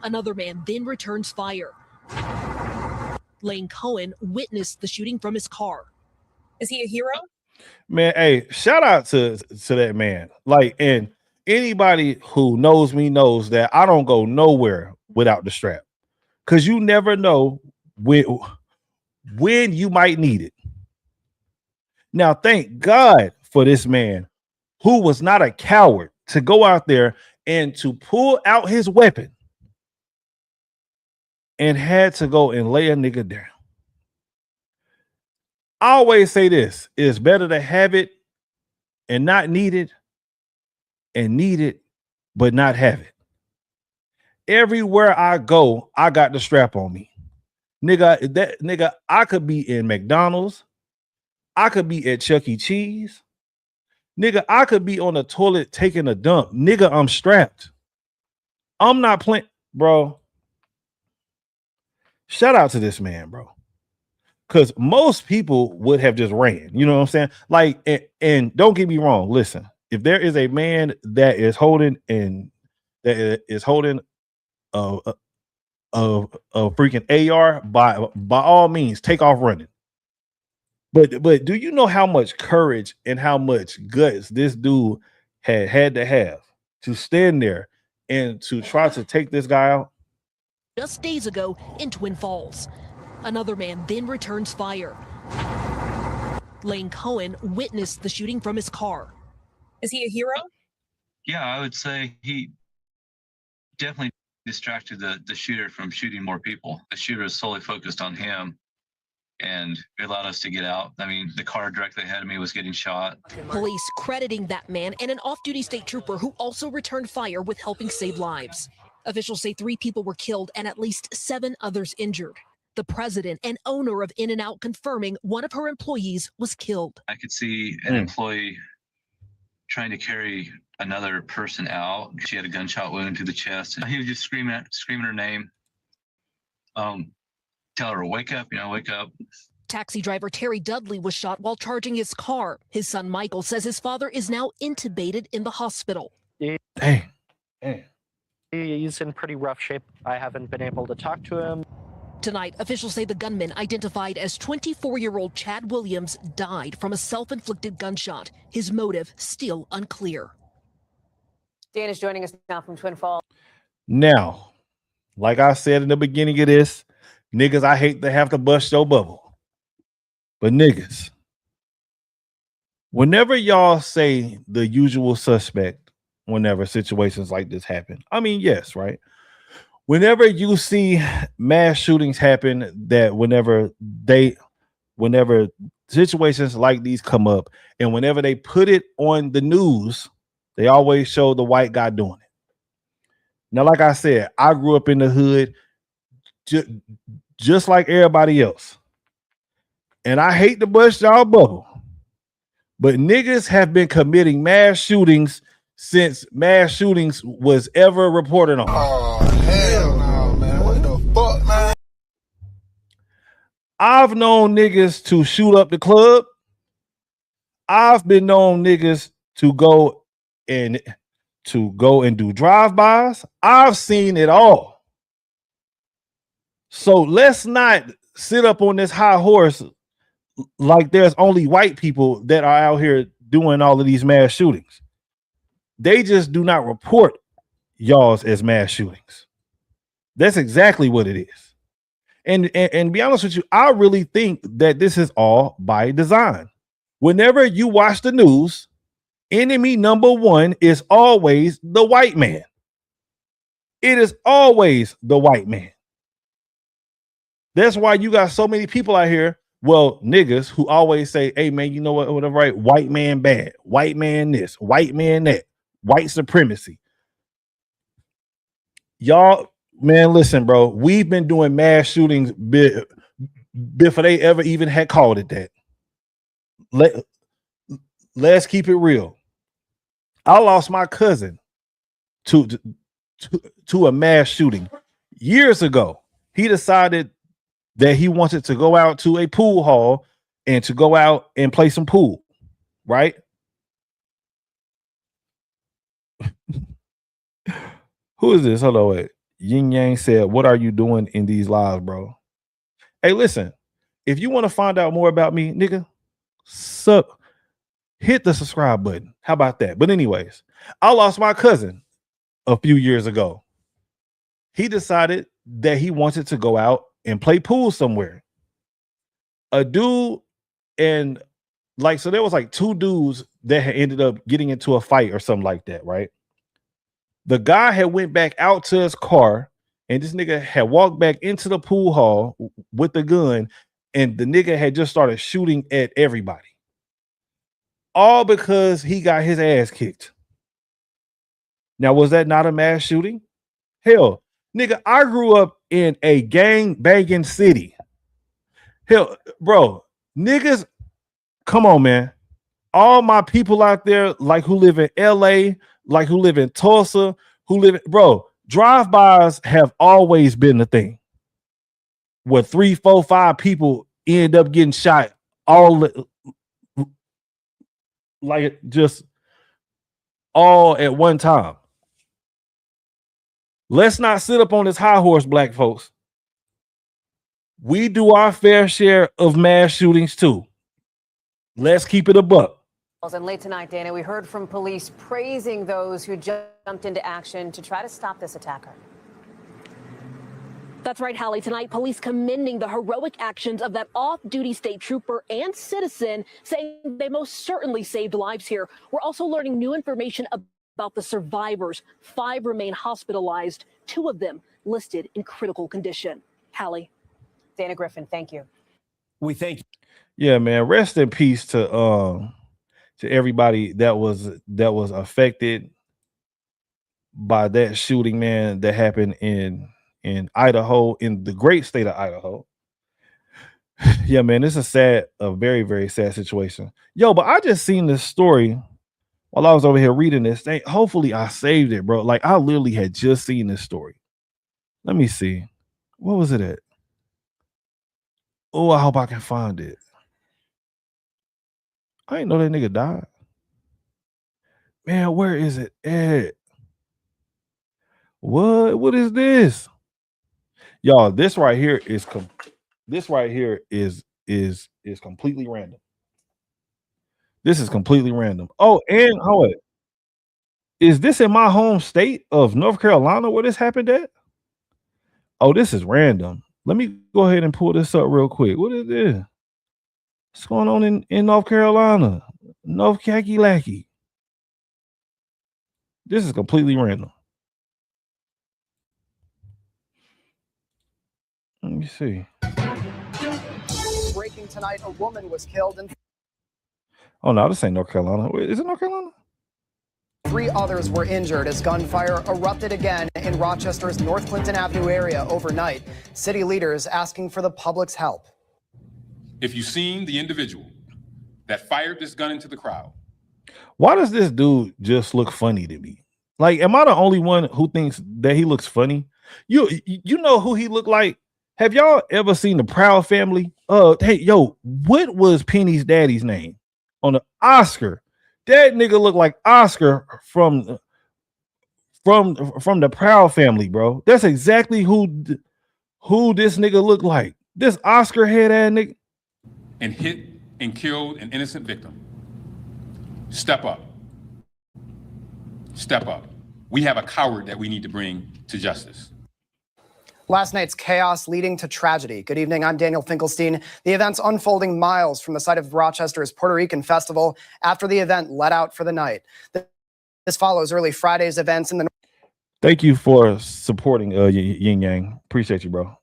Another man then returns fire. Lane Cohen witnessed the shooting from his car. Is he a hero? Man, hey, shout out to that man. Like, and anybody who knows me knows that I don't go nowhere without the strap. Because you never know when you might need it. Now, thank God for this man who was not a coward to go out there and to pull out his weapon and had to go and lay a nigga down. I always say this: it's better to have it and not need it, and need it but not have it. Everywhere I go, I got the strap on me. Nigga, I could be in McDonald's, I could be at Chuck E. Cheese. Nigga, I could be on the toilet taking a dump. Nigga, I'm strapped. I'm not playing, bro. Shout out to this man, bro. Because most people would have just ran. You know what I'm saying? Like, and don't get me wrong. Listen, if there is a man that is holding a freaking AR, by all means, take off running. But do you know how much courage and how much guts this dude had to have to stand there and to try to take this guy out? Just days ago in Twin Falls, another man then returns fire. Lane Cohen witnessed the shooting from his car. Is he a hero? Yeah, I would say he definitely distracted the shooter from shooting more people. The shooter is solely focused on him, and it allowed us to get out. I mean, the car directly ahead of me was getting shot. Police crediting that man and an off-duty state trooper who also returned fire with helping save lives. Officials say 3 people were killed and at least 7 others injured. The president and owner of In-N-Out confirming one of her employees was killed. I could see an employee trying to carry another person out. She had a gunshot wound to the chest. And he was just screaming her name. Tell her to wake up, wake up. Taxi driver Terry Dudley was shot while charging his car. His son Michael says his father is now intubated in the hospital. Dang. He's in pretty rough shape. I haven't been able to talk to him. Tonight, officials say the gunman, identified as 24-year-old Chad Williams, died from a self-inflicted gunshot. His motive still unclear. Dan is joining us now from Twin Falls. Now, like I said in the beginning of this, niggas, I hate to have to bust your bubble. But niggas, whenever y'all say the usual suspect, whenever situations like this happen, I mean, yes, right? Whenever you see mass shootings happen, that whenever situations like these come up, and whenever they put it on the news, they always show the white guy doing it. Now, like I said, I grew up in the hood just like everybody else. And I hate to bust y'all bubble, but niggas have been committing mass shootings since mass shootings was ever reported on. Oh, hell no, man. What the fuck, man? I've known niggas to shoot up the club. I've been known niggas to go and do drive-bys. I've seen it all. So let's not sit up on this high horse like there's only white people that are out here doing all of these mass shootings. They just do not report y'all's as mass shootings. That's exactly what it is. And to be honest with you, I really think that this is all by design. Whenever you watch the news, enemy number one is always the white man. It is always the white man. That's why you got so many people out here, well, niggas, who always say, hey, man, you know what, whatever, right? White man bad, white man this, white man that, white supremacy. Y'all, man, listen, bro, we've been doing mass shootings before they ever even had called it that. Let's keep it real. I lost my cousin to a mass shooting years ago. He decided that he wanted to go out to a pool hall and to go out and play some pool, right? Who is this? Hold on, wait. Yin Yang said, what are you doing in these lives, bro? Hey, listen, if you want to find out more about me, nigga, hit the subscribe button. How about that? But anyways, I lost my cousin a few years ago. He decided that he wanted to go out and play pool somewhere. A dude and like, so there was like two dudes that had ended up getting into a fight or something like that, right? The guy had went back out to his car, and this nigga had walked back into the pool hall with the gun, and the nigga had just started shooting at everybody. All because he got his ass kicked. Now, was that not a mass shooting? Hell, nigga, I grew up in a gang banging city. Hell, bro, niggas, come on, man. All my people out there, like who live in LA, like who live in Tulsa, drive-bys have always been the thing. Where 3, 4, 5 people end up getting shot all like just all at one time. Let's not sit up on this high horse, black folks. We do our fair share of mass shootings too. Let's keep it a buck. And late tonight, Dana, we heard from police praising those who jumped into action to try to stop this attacker. That's right, Hallie. Tonight, police commending the heroic actions of that off-duty state trooper and citizen, saying they most certainly saved lives here. We're also learning new information about the survivors. 5 remain hospitalized, 2 of them listed in critical condition. Hallie. Dana Griffin, thank you. We thank you. Yeah, man. Rest in peace to everybody that was affected by that shooting, man, that happened in Idaho, in the great state of Idaho. Yeah, man, this is a very, very sad situation. Yo, but I just seen this story while I was over here reading this thing. Hopefully I saved it, bro. Like, I literally had just seen this story. Let me see. What was it at? Oh, I hope I can find it. I didn't know that nigga died. Man, where is it at? What is this? Y'all, this right here is completely random. This is completely random. Oh, and hold it. Is this in my home state of North Carolina where this happened at? Oh, this is random. Let me go ahead and pull this up real quick. What is this? What's going on in North Carolina? North Kakalaki. This is completely random. Let me see. Breaking tonight, a woman was killed and Oh no, this ain't North Carolina. Wait, is it North Carolina? 3 others were injured as gunfire erupted again in Rochester's North Clinton Avenue area overnight. City leaders asking for the public's help. If you've seen the individual that fired this gun into the crowd. Why does this dude just look funny to me? Like, am I the only one who thinks that he looks funny? You know who he looked like? Have y'all ever seen the Proud Family? Hey, yo, what was Penny's daddy's name on the Oscar? That nigga looked like Oscar from the Proud Family, bro. That's exactly who this nigga looked like. This Oscar head ass nigga. And hit and killed an innocent victim. Step up. Step up. We have a coward that we need to bring to justice. Last night's chaos leading to tragedy. Good evening, I'm Daniel Finkelstein. The event's unfolding miles from the site of Rochester's Puerto Rican festival after the event let out for the night. This follows early Friday's events in the Thank you for supporting Yin Yang. Appreciate you, bro.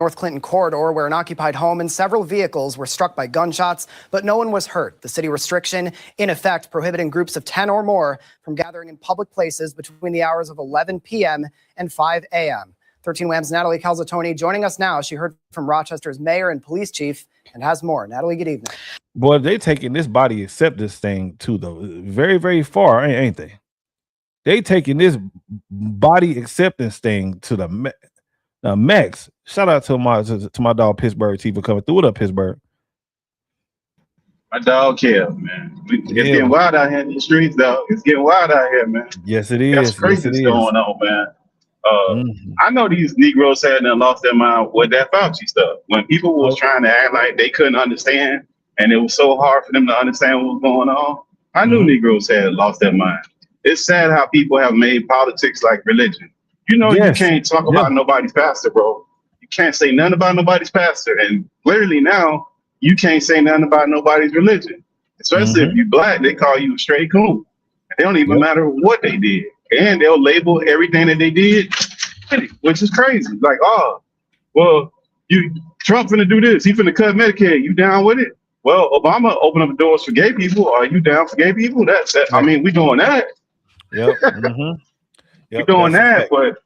North Clinton corridor, where an occupied home and several vehicles were struck by gunshots, but no one was hurt. The city restriction in effect prohibiting groups of 10 or more from gathering in public places between the hours of 11 p.m. and 5 a.m. 13 Wham's Natalie Calzatoni joining us now. She heard from Rochester's mayor and police chief and has more. Natalie, good evening. Boy, they taking this body acceptance thing too, though. Very, very far, ain't they? They taking this body acceptance thing to the max. Shout out to my dog Pittsburgh T for coming through. What up, Pittsburgh? My dog Kev, man. It's getting wild out here in the streets, though. It's getting wild out here, man. Yes, it is. That's crazy yes, going on, man. I know these Negroes had lost their mind with that Fauci stuff. When people was trying to act like they couldn't understand, and it was so hard for them to understand what was going on, I knew Negroes had lost their mind. It's sad how people have made politics like religion. You know, Yes. you can't talk about nobody's pastor, bro. You can't say nothing about nobody's pastor. And clearly now, you can't say nothing about nobody's religion. Especially if you're black, they call you a straight coon. It don't even matter what they did. And they'll label everything that they did, which is crazy. Like, oh, well, Trump finna do this. He finna cut Medicaid. You down with it? Well, Obama opened up the doors for gay people. Are you down for gay people? I mean, we doing that. Yep. We're doing that, but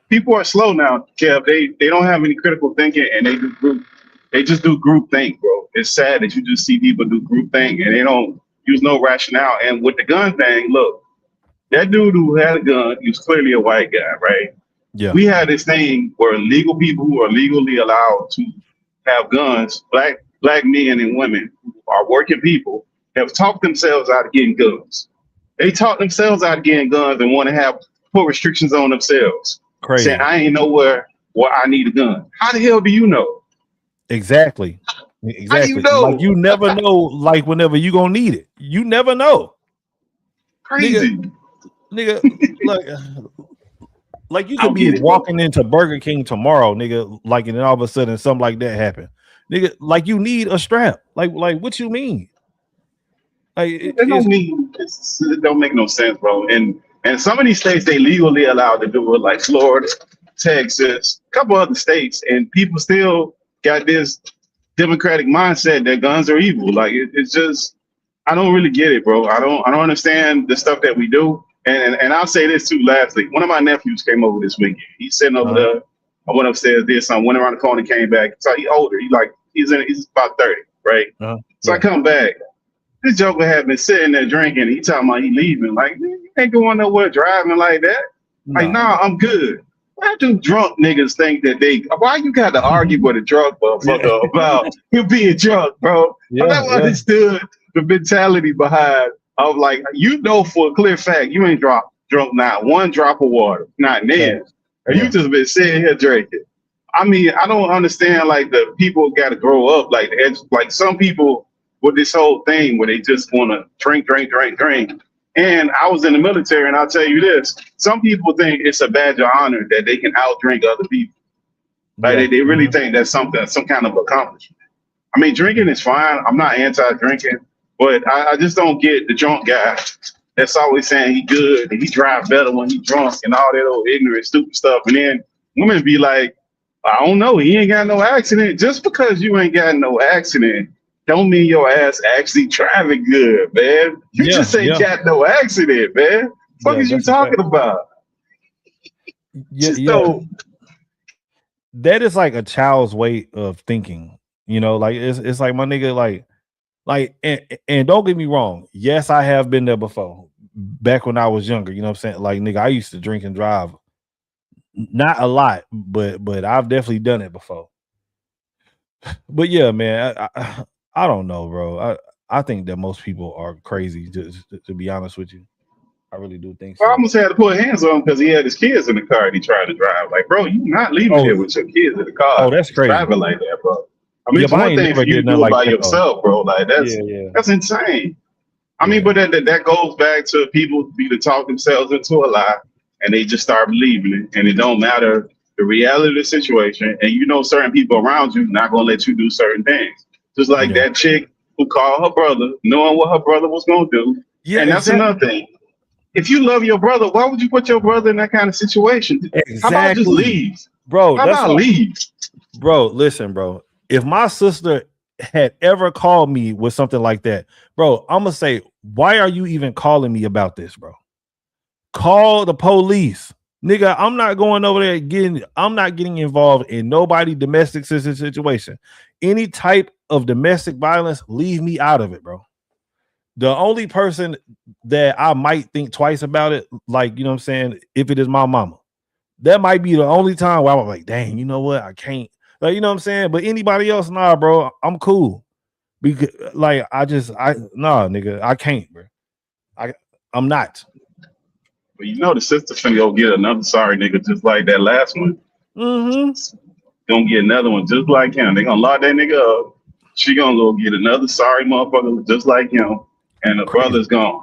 people are slow now, Kev. They don't have any critical thinking, and they just do group think, bro. It's sad that you just see people do group think, and they don't use no rationale. And with the gun thing, look, that dude who had a gun, he was clearly a white guy, right? Yeah. We had this thing where legal people who are legally allowed to have guns, black men and women who are working people, have talked themselves out of getting guns. They talk themselves out of getting guns and want to put restrictions on themselves. Crazy. Saying, I ain't nowhere where I need a gun. How the hell do you know? Exactly. How do you know? Like, you never know, like, whenever you gonna need it. You never know. Crazy. Nigga, like you could be walking into Burger King tomorrow, nigga, like, and then all of a sudden something like that happen. Nigga, like, you need a strap. Like what you mean? Like, it don't make no sense, bro. And some of these states, they legally allowed to do it, like Florida, Texas, a couple other states, and people still got this democratic mindset that guns are evil. Like, it's just, I don't really get it, bro. I don't understand the stuff that we do. And I'll say this too. Lastly, one of my nephews came over this weekend. He's sitting over there. I went upstairs, did something, went around the corner, came back. So he's older. He's about 30, right? So I come back. This joker had been sitting there drinking. He talking about he leaving. Like, you ain't going nowhere driving like that. Like, nah, I'm good. Why do drunk niggas think that why you got to argue with a drunk motherfucker about him being drunk, bro? I never understood the mentality behind of, like, you know, for a clear fact, you ain't drunk not one drop of water, not then. And you just been sitting here drinking. I mean, I don't understand, like, the people got to grow up. Like some people with this whole thing where they just want to drink. And I was in the military, and I'll tell you this: some people think it's a badge of honor that they can outdrink other people. Like, they really think that's some kind of accomplishment. I mean, drinking is fine. I'm not anti-drinking, but I just don't get the drunk guy that's always saying he good and he drive better when he drunk and all that old ignorant, stupid stuff. And then women be like, I don't know, he ain't got no accident. Just because you ain't got no accident don't mean your ass actually driving good, man. You just ain't got no accident, man. What is you talking about? That is like a child's way of thinking, you know. Like, it's like, my nigga, like, and don't get me wrong. Yes, I have been there before, back when I was younger. You know what I'm saying? Like, nigga, I used to drink and drive, not a lot, but I've definitely done it before. But yeah, man, I don't know, bro. I think that most people are crazy, to be honest with you. I really do think so. I almost had to put hands on him because he had his kids in the car and he tried to drive. Like, bro, you not leaving here with your kids in the car. Oh, that's crazy. Driving like that, bro. I mean, it's one thing for you to do it by yourself, bro. Like, that's insane. I mean, but that goes back to people to talk themselves into a lie, and they just start believing it, and it don't matter the reality of the situation. And you know, certain people around you not gonna let you do certain things. Just like that chick who called her brother, knowing what her brother was gonna do. Yeah, and that's another thing. If you love your brother, why would you put your brother in that kind of situation? Exactly. How about just leave, bro? How about leave, bro? Listen, bro. If my sister had ever called me with something like that, bro, I'm gonna say, why are you even calling me about this, bro? Call the police, nigga. I'm not going over there I'm not getting involved in nobody domestic situation. Any type of domestic violence, leave me out of it, bro. The only person that I might think twice about it, like, you know what I'm saying, if it is my mama, that might be the only time where I'm like, dang, you know what, I can't, like, you know what I'm saying. But anybody else, nah, bro, I'm cool. Because, like, nah, nigga, I can't, bro. I'm not. But you know, the sister finna go get another sorry nigga just like that last one. Gonna get another one just like him. They gonna lock that nigga up. She gonna go get another sorry motherfucker just like him. and the brother's gone.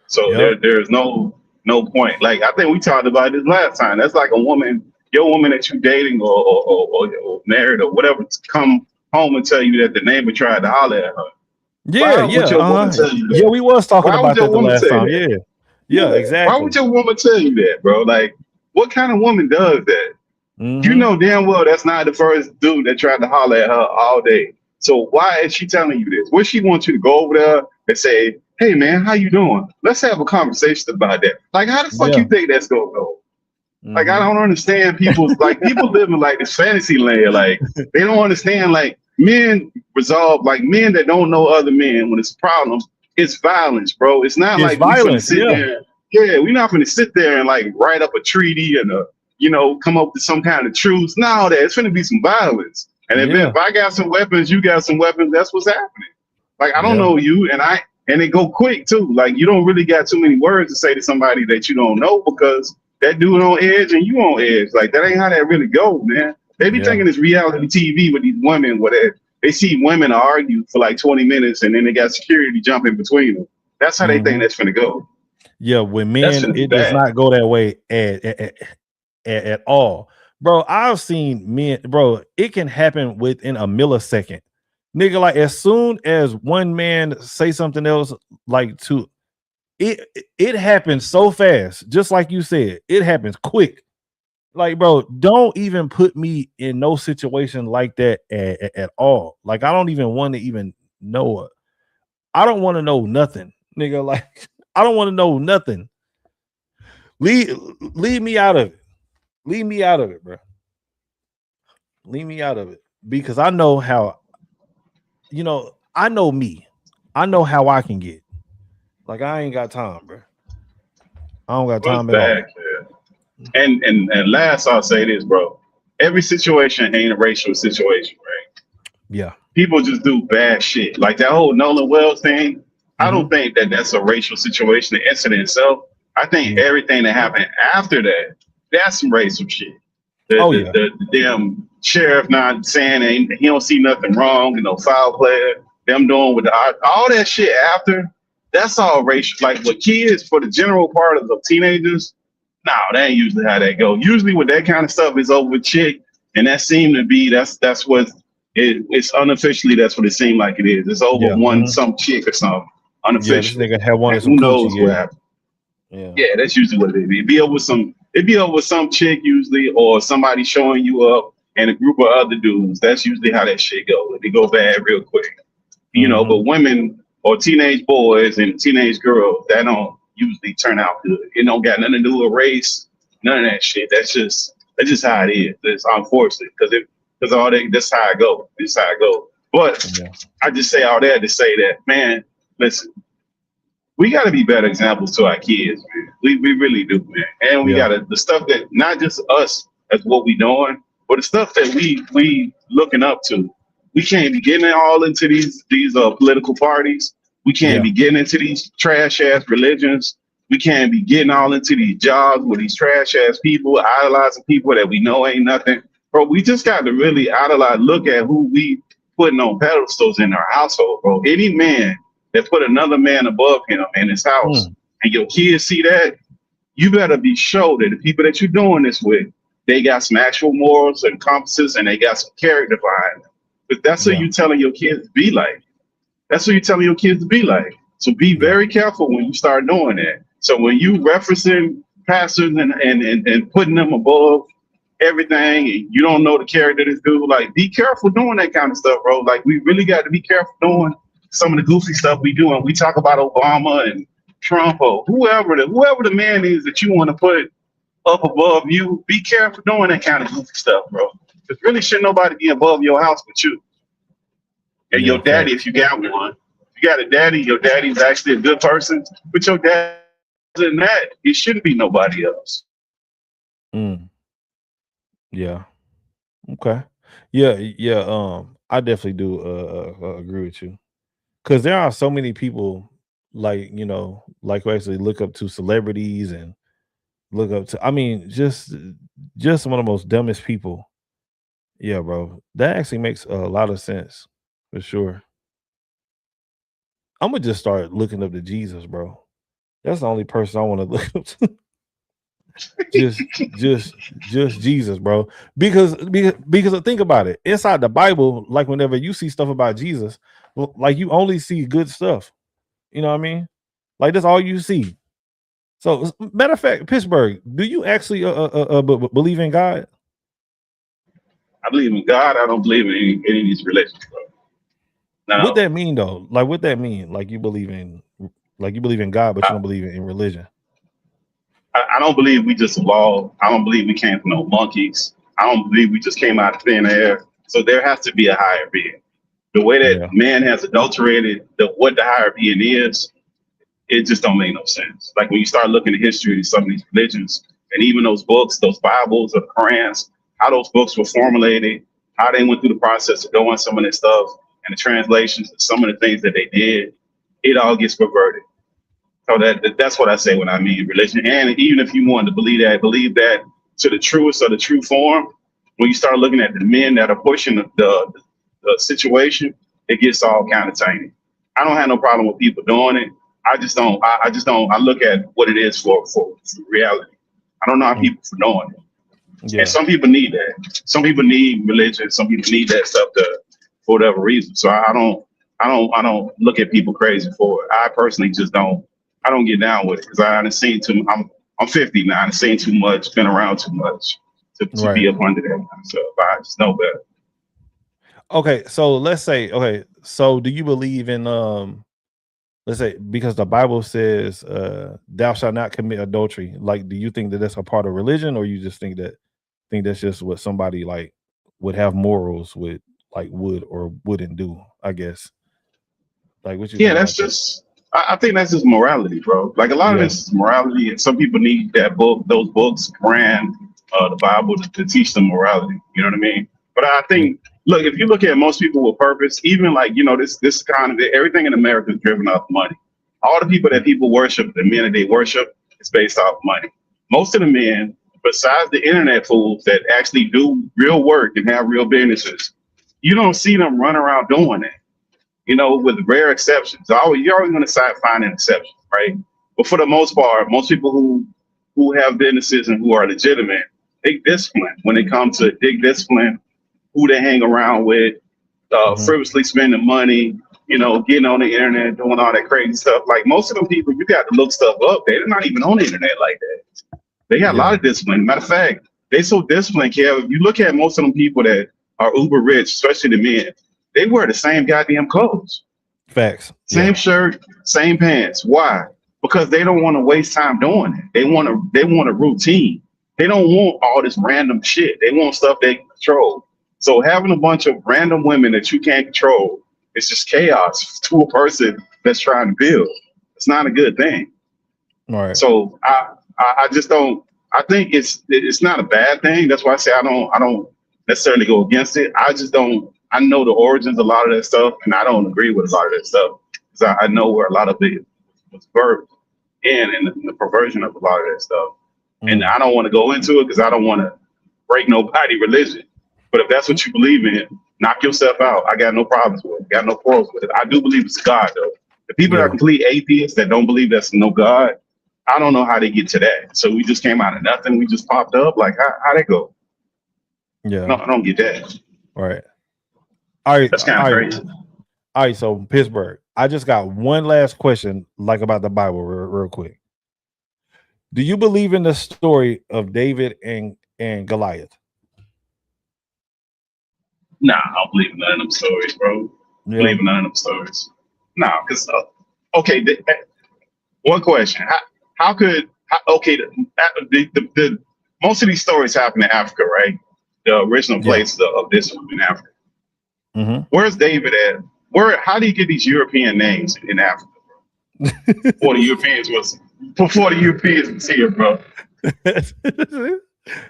So there's no point. Like, I think we talked about this last time. That's like a woman, your woman that you dating or married or whatever, to come home and tell you that the neighbor tried to holler at her. Yeah, yeah, we was talking about that the last time. Yeah, exactly. Why would your woman tell you that, bro? Like, what kind of woman does that? You know damn well that's not the first dude that tried to holler at her all day. So why is she telling you this? What she wants you to go over there and say, hey man, how you doing? Let's have a conversation about that. Like, how the fuck you think that's gonna go? Like, I don't understand people's like people living like this fantasy land. Like, they don't understand, like, men resolve, like, men that don't know other men when it's problems, it's violence, bro. It's not like violence. We're not gonna sit there and like write up a treaty and come up with some kind of truce. No, it's gonna be some violence. And if I got some weapons, you got some weapons, that's what's happening. Like, I don't know you, and it go quick too. Like, you don't really got too many words to say to somebody that you don't know, because that dude on edge and you on edge. Like, that ain't how that really goes, man. They be thinking it's reality TV with these women where they see women argue for like 20 minutes and then they got security jumping between them. That's how they think that's gonna go. Yeah, with men, it does not go that way at all. Bro, I've seen men, bro, it can happen within a millisecond. Nigga, like, as soon as one man say something else, like, to it happens so fast, just like you said, it happens quick. Like, bro, don't even put me in no situation like that at all. Like, I don't even want to even know it. I don't want to know nothing, nigga. Like, I don't want to know nothing. Leave me out of it. Leave me out of it, bro. Leave me out of it, because I know how, I know me. I know how I can get. Like, I ain't got time, bro. I don't got time at all. And last, I'll say this, bro. Every situation ain't a racial situation, right? Yeah. People just do bad shit. Like that whole Nolan Wells thing. I don't think that's a racial situation, the incident itself. I think everything that happened after that, that's some racial shit. The damn sheriff not saying he don't see nothing wrong, foul play, them doing with all that shit after, that's all racial. Like, with kids, for the general part of the teenagers, no, that ain't usually how that go. Usually with that kind of stuff, it's over with chick, and that seemed to be that's what it's unofficially, that's what it seemed like it is. It's over some chick or something unofficially. This nigga had one of some who knows coochie, what happened. Yeah, that's usually what it is. It'd be over some chick usually, or somebody showing you up and a group of other dudes. That's usually how that shit go. They go bad real quick. But women or teenage boys and teenage girls, that don't usually turn out good. It don't got nothing to do with race, none of that shit. That's just how it is. It's unfortunate because all that, that's how it go. This how it go. But I just say all that to say that, man, listen, we got to be better examples to our kids, man. We really do, man. And we got to, the stuff that not just us as what we doing, but the stuff that we looking up to. We can't be getting all into these political parties. We can't be getting into these trash ass religions. We can't be getting all into these jobs with these trash ass people, idolizing people that we know ain't nothing. Bro, we just got to really look at who we putting on pedestals in our household, bro. Any man that put another man above him in his house, and your kids see that, you better be sure that the people that you're doing this with, they got some actual morals and compasses, and they got some character behind them. But that's what you telling your kids to be like. That's what you're telling your kids to be like. So be very careful when you start doing that. So when you referencing pastors and putting them above everything, and you don't know the character of this dude, like, be careful doing that kind of stuff, bro. Like, we really got to be careful doing some of the goofy stuff we do. And we talk about Obama and Trump or whoever the man is that you want to put up above you. Be careful doing that kind of goofy stuff, bro. Because really should nobody be above your house but you. And your daddy, if you got one. If you got a daddy, your daddy's actually a good person. But your dad isn't that. It shouldn't be nobody else. Yeah. Okay. Yeah. I definitely do agree with you. Because there are so many people like who actually look up to celebrities and look up to, I mean, just one of the most dumbest people. Yeah, bro. That actually makes a lot of sense for sure. I'm gonna just start looking up to Jesus, bro. That's the only person I want to look up to. just Jesus, bro. Because think about it. Inside the Bible, like whenever you see stuff about Jesus, like you only see good stuff. You know what I mean? Like that's all you see. So, matter of fact, Pittsburgh, do you actually believe in God? I believe in God. I don't believe in any of these religions, bro. No. What that mean though? Like what that mean? Like you believe in God, but you don't believe in religion. I don't believe we just evolved. I don't believe we came from no monkeys. I don't believe we just came out of thin air. So there has to be a higher being. The way that man has adulterated what the higher being is, it just don't make no sense. Like when you start looking at history of some of these religions, and even those books, those Bibles or Qurans, how those books were formulated, how they went through the process of doing some of this stuff, and the translations of some of the things that they did, it all gets perverted. So that's what I say when I mean religion. And even if you wanted to believe that to the truest of the true form, when you start looking at the men that are pushing the situation, it gets all kind of tiny. I don't have no problem with people doing it. I just don't. I look at what it is for reality. I don't know how people for doing it. And some people need that. Some people need religion. Some people need that stuff for whatever reason. So I don't look at people crazy for it. I personally just don't. I don't get down with it because I haven't seen too. I'm 50 now. I've seen too much. Been around too much to be up under that. So I just know better. Okay, so let's say. Okay, so do you believe in let's say because the Bible says thou shalt not commit adultery. Like, do you think that that's a part of religion, or you just think that's just what somebody like would have morals with, like would or wouldn't do? I guess. Like what you? Yeah, that's just. I think that's just morality, bro. Like a lot of this is morality, and some people need that book, those books, Quran, the Bible, to teach them morality. You know what I mean? But I think, look, if you look at most people with purpose, even like this kind of everything in America is driven off money. All the people that people worship, the men that they worship, is based off money. Most of the men, besides the internet fools that actually do real work and have real businesses, you don't see them run around doing it. With rare exceptions. You're always going to find an exception, right? But for the most part, most people who have businesses and who are legitimate, they discipline when it comes to discipline, who they hang around with, frivolously spending money, getting on the internet, doing all that crazy stuff. Like most of them people, you got to look stuff up. They're not even on the internet like that. They got a lot of discipline. Matter of fact, they so disciplined, Kev. If you look at most of them people that are uber rich, especially the men, they wear the same goddamn clothes. Facts. Same shirt, same pants. Why? Because they don't want to waste time doing it. They want a routine. They don't want all this random shit. They want stuff they can control. So having a bunch of random women that you can't control, it's just chaos to a person that's trying to build. It's not a good thing. All right. So I just don't. I think it's not a bad thing. That's why I say I don't necessarily go against it. I just don't. I know the origins of a lot of that stuff, and I don't agree with a lot of that stuff because I know where a lot of it was birthed and the perversion of a lot of that stuff. And I don't want to go into it because I don't want to break nobody's religion. But if that's what you believe in, knock yourself out. I got no problems with it. Got no quarrels with it. I do believe it's God, though. The people that are complete atheists that don't believe there's no God, I don't know how they get to that. So we just came out of nothing. We just popped up. Like, how'd that go? Yeah. No, I don't get that. All right. All right. That's kind of crazy. All right. So Pittsburgh, I just got one last question, like about the Bible, real quick. Do you believe in the story of David and Goliath? Nah, I don't believe in none of them stories, bro. Yeah. Believe in none of them stories. Nah, because okay. One question: the most of these stories happen in Africa, right? The original place of this one in Africa. Mm-hmm. Where's David at? How do you get these European names in Africa, bro? Before the Europeans was here, bro.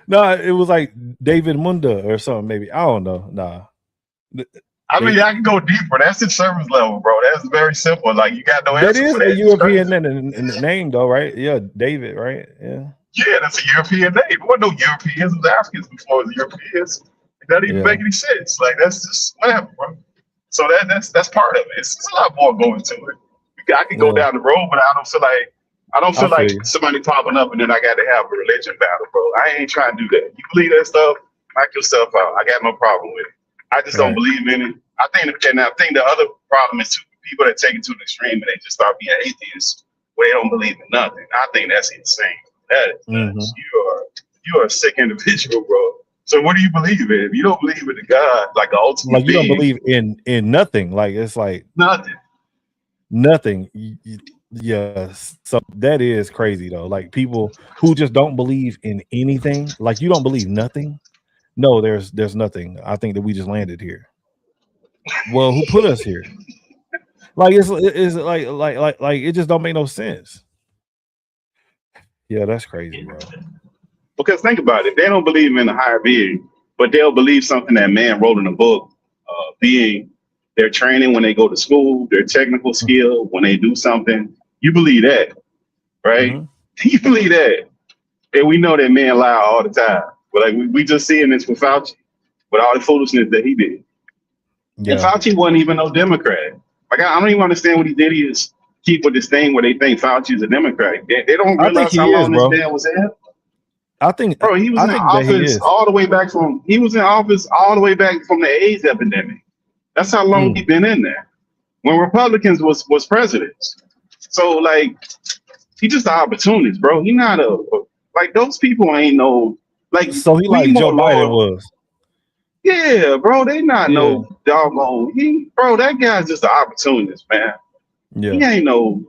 No, it was like David Munda or something, maybe. I don't know. Nah. I mean, I can go deeper. That's the service level, bro. That's very simple. Like, you got no That answer is for that. a European in the name, though, right? Yeah, David, right? Yeah. Yeah, that's a European name. There weren't no Europeans. It was Africans before it was Europeans. It doesn't even make any sense. Like, that's just whatever, bro. So that's part of it. It's a lot more going to it. I can go down the road, but I don't feel like feel you. somebody popping up and then I got to have a religion battle, bro. I ain't trying to do that. You believe that stuff? Knock yourself out. I got no problem with it. I just don't believe in it. I think the other problem is too, people that take it to the extreme and they just start being atheists where they don't believe in nothing. I think that's insane. That is nuts. You are a sick individual, bro. So what do you believe in? If you don't believe in the God, like the ultimate Like you don't being, believe in nothing. Like it's like nothing. Yes. So that is crazy though. Like people who just don't believe in anything. Like you don't believe nothing. No, there's nothing. I think that we just landed here. Well, who put us here? Like it's like it just don't make no sense. Yeah, that's crazy, bro. because think about it. They don't believe in a higher being, but they'll believe something that man wrote in a book, being their training when they go to school, their technical skill when they do something. You believe that, right? You believe that. And we know that man lie all the time. But like we just seeing this with Fauci, with all the foolishness that he did. Yeah. And Fauci wasn't even no Democrat. Like I don't even understand what he did. He is keep with this thing where they think Fauci is a Democrat. They don't realize how long this man was in. I think, bro, he was in office all the way back from. He was in office all the way back from the AIDS epidemic. That's how long he been in there. When Republicans was presidents. So like, he just an opportunist, bro. He not like those people ain't no like. So he like Joe Biden was. Yeah, bro. They not no doggone. Bro, that guy's just an opportunist, man. Yeah. He ain't no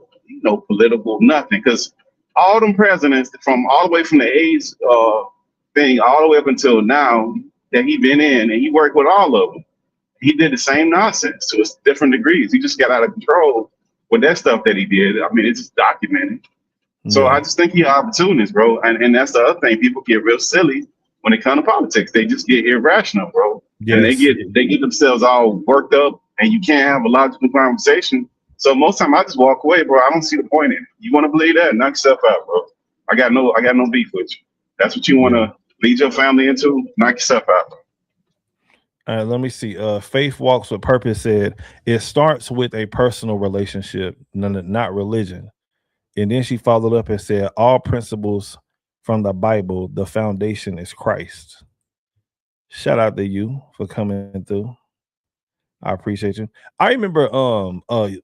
political nothing. Because all them presidents from all the way from the AIDS thing all the way up until now that he been in, and he worked with all of them. He did the same nonsense to different degrees. He just got out of control with that stuff that he did. I mean, it's just documented. So I just think he's an opportunist, bro. And that's the other thing. People get real silly when it comes to politics. They just get irrational, bro. Yes. And they get themselves all worked up, and you can't have a logical conversation. So most time I just walk away, bro. I don't see the point in it. You want to believe that? Knock yourself out, bro. I got no beef with you. That's what you want to lead your family into. Knock yourself out, bro. All right, let me see. Faith Walks with Purpose said it starts with a personal relationship, not religion. And then she followed up and said, all principles from the Bible, the foundation is Christ. Shout out to you for coming through. I appreciate you. I remember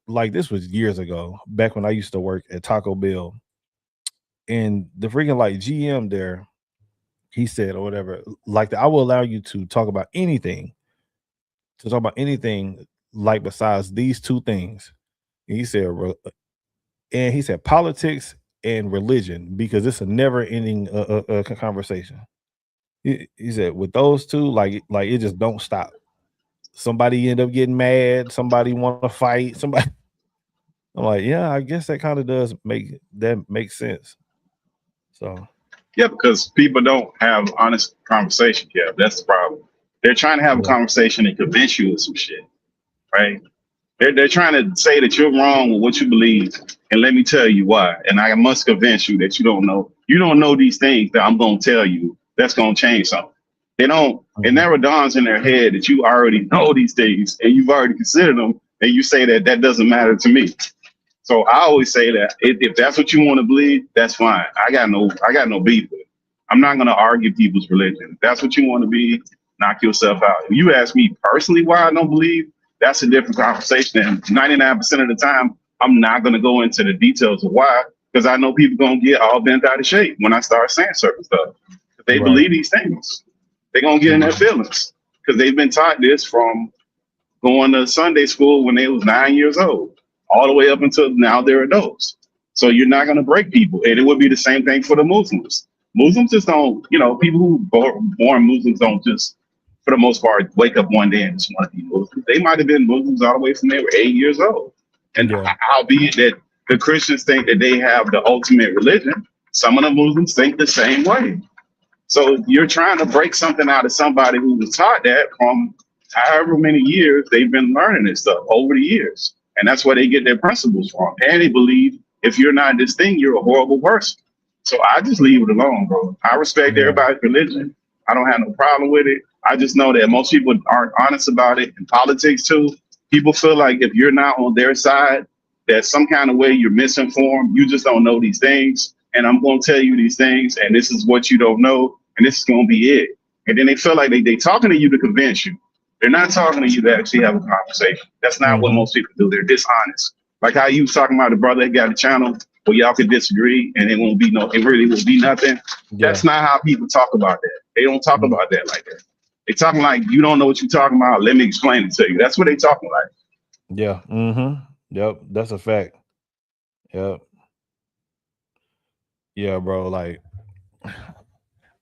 like this was years ago, back when I used to work at Taco Bell, and the freaking like GM there, he said or whatever, like I will allow you to talk about anything, like besides these two things. And he said politics and religion, because it's a never ending conversation. He said with those two, like it just don't stop. Somebody end up getting mad, somebody want to fight, somebody. I'm like, yeah, I guess that kind of does make sense. So yeah, because people don't have honest conversation. Yeah, that's the problem. They're trying to have a conversation and convince you of some shit, right? They're trying to say that you're wrong with what you believe, and let me tell you why. And I must convince you that you don't know these things that I'm gonna tell you that's gonna change something. They don't. It never dawns in their head that you already know these things and you've already considered them, and you say that doesn't matter to me. So I always say that if that's what you want to believe, that's fine. I got no beef with it. I'm not gonna argue people's religion. If that's what you want to be, knock yourself out. If you ask me personally why I don't believe, that's a different conversation. And 99% of the time, I'm not gonna go into the details of why, because I know people gonna get all bent out of shape when I start saying certain stuff. If they believe these things, they're gonna get in their feelings because they've been taught this from going to Sunday school when they was 9 years old, all the way up until now they're adults. So you're not gonna break people. And it would be the same thing for the Muslims. Muslims just don't, people who born Muslims don't just, for the most part, wake up one day and just want to be Muslims. They might have been Muslims all the way from they were 8 years old. And albeit that the Christians think that they have the ultimate religion, some of the Muslims think the same way. So you're trying to break something out of somebody who was taught that from however many years they've been learning this stuff over the years. And that's where they get their principles from. And they believe if you're not this thing, you're a horrible person. So I just leave it alone, bro. I respect everybody's religion. I don't have no problem with it. I just know that most people aren't honest about it. In politics too, people feel like if you're not on their side, that some kind of way you're misinformed. You just don't know these things. And I'm going to tell you these things. And this is what you don't know. And this is going to be it. And then they feel like they talking to you to convince you. They're not talking to you to actually have a conversation. That's not what most people do. They're dishonest. Like how you was talking about the brother that got a channel where y'all could disagree and it really will be nothing. Yeah. That's not how people talk about that. They don't talk about that like that. They talking like, you don't know what you're talking about. Let me explain it to you. That's what they talking like. Yeah. Yep. That's a fact. Yep. Yeah, bro. Like,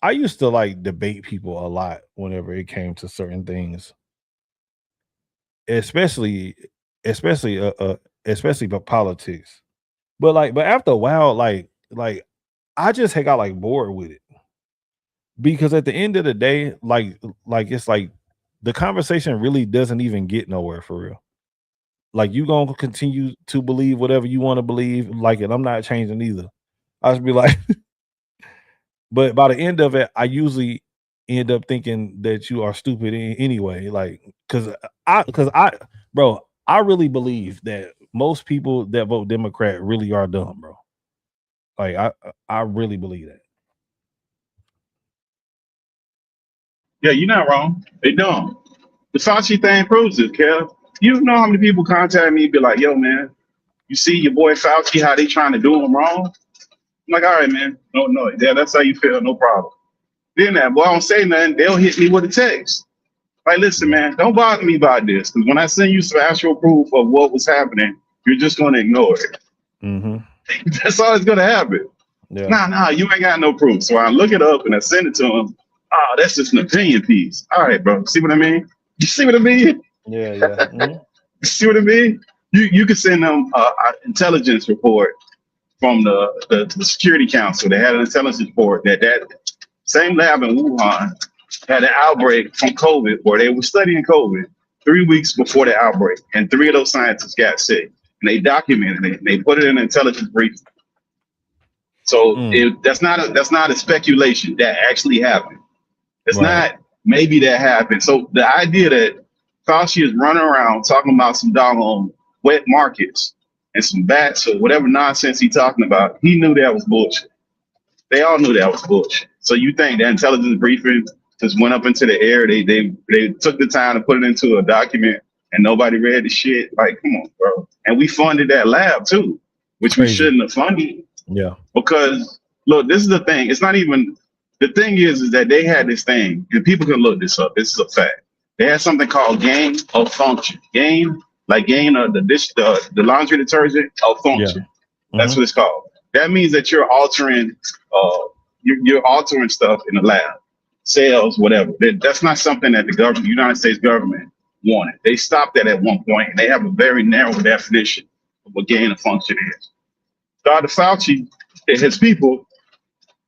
I used to like debate people a lot whenever it came to certain things, especially for politics. But after a while, like I just got like bored with it, because at the end of the day, like it's like the conversation really doesn't even get nowhere for real. Like, you gonna continue to believe whatever you want to believe, like, and I'm not changing either. I just be like, but by the end of it, I usually end up thinking that you are stupid anyway. Like, cause I really believe that most people that vote Democrat really are dumb, bro. Like, I really believe that. Yeah, you're not wrong. They dumb. The Fauci thing proves it, Kev. You know how many people contact me and be like, yo, man, you see your boy Fauci, how they trying to do him wrong? I'm like, all right, man. No. Yeah, that's how you feel. No problem. Then that boy, I don't say nothing. They'll hit me with a text. Like, listen, man, don't bother me about this. Because when I send you some actual proof of what was happening, you're just going to ignore it. That's all that's going to happen. Yeah. Nah, you ain't got no proof. So I look it up and I send it to him. Oh, that's just an opinion piece. All right, bro. See what I mean? You see what I mean? Yeah. Mm-hmm. See what I mean? You can send them an intelligence report from the Security Council. They had an intelligence report that same lab in Wuhan had an outbreak from COVID, where they were studying COVID 3 weeks before the outbreak, and 3 of those scientists got sick. And they documented it. They put it in an intelligence briefing. So that's not a speculation. That actually happened. It's not maybe that happened. So the idea that Fauci is running around talking about some doggone wet markets and some bats or whatever nonsense he's talking about, he knew that was bullshit. They all knew that was bullshit. So you think that intelligence briefing just went up into the air? They took the time to put it into a document and nobody read the shit? Like, come on, bro. And we funded that lab too, which we shouldn't have funded. Yeah. Because look, this is the thing. It's not even, the thing is that they had this thing, and people can look this up. This is a fact. They had something called gain of function. Gain of the laundry detergent of function. Yeah. That's what it's called. That means that you're altering you're altering stuff in the lab, cells, whatever. That's not something that the United States government wanted. They stopped that at one point, and they have a very narrow definition of what gain of function is. Dr. Fauci and his people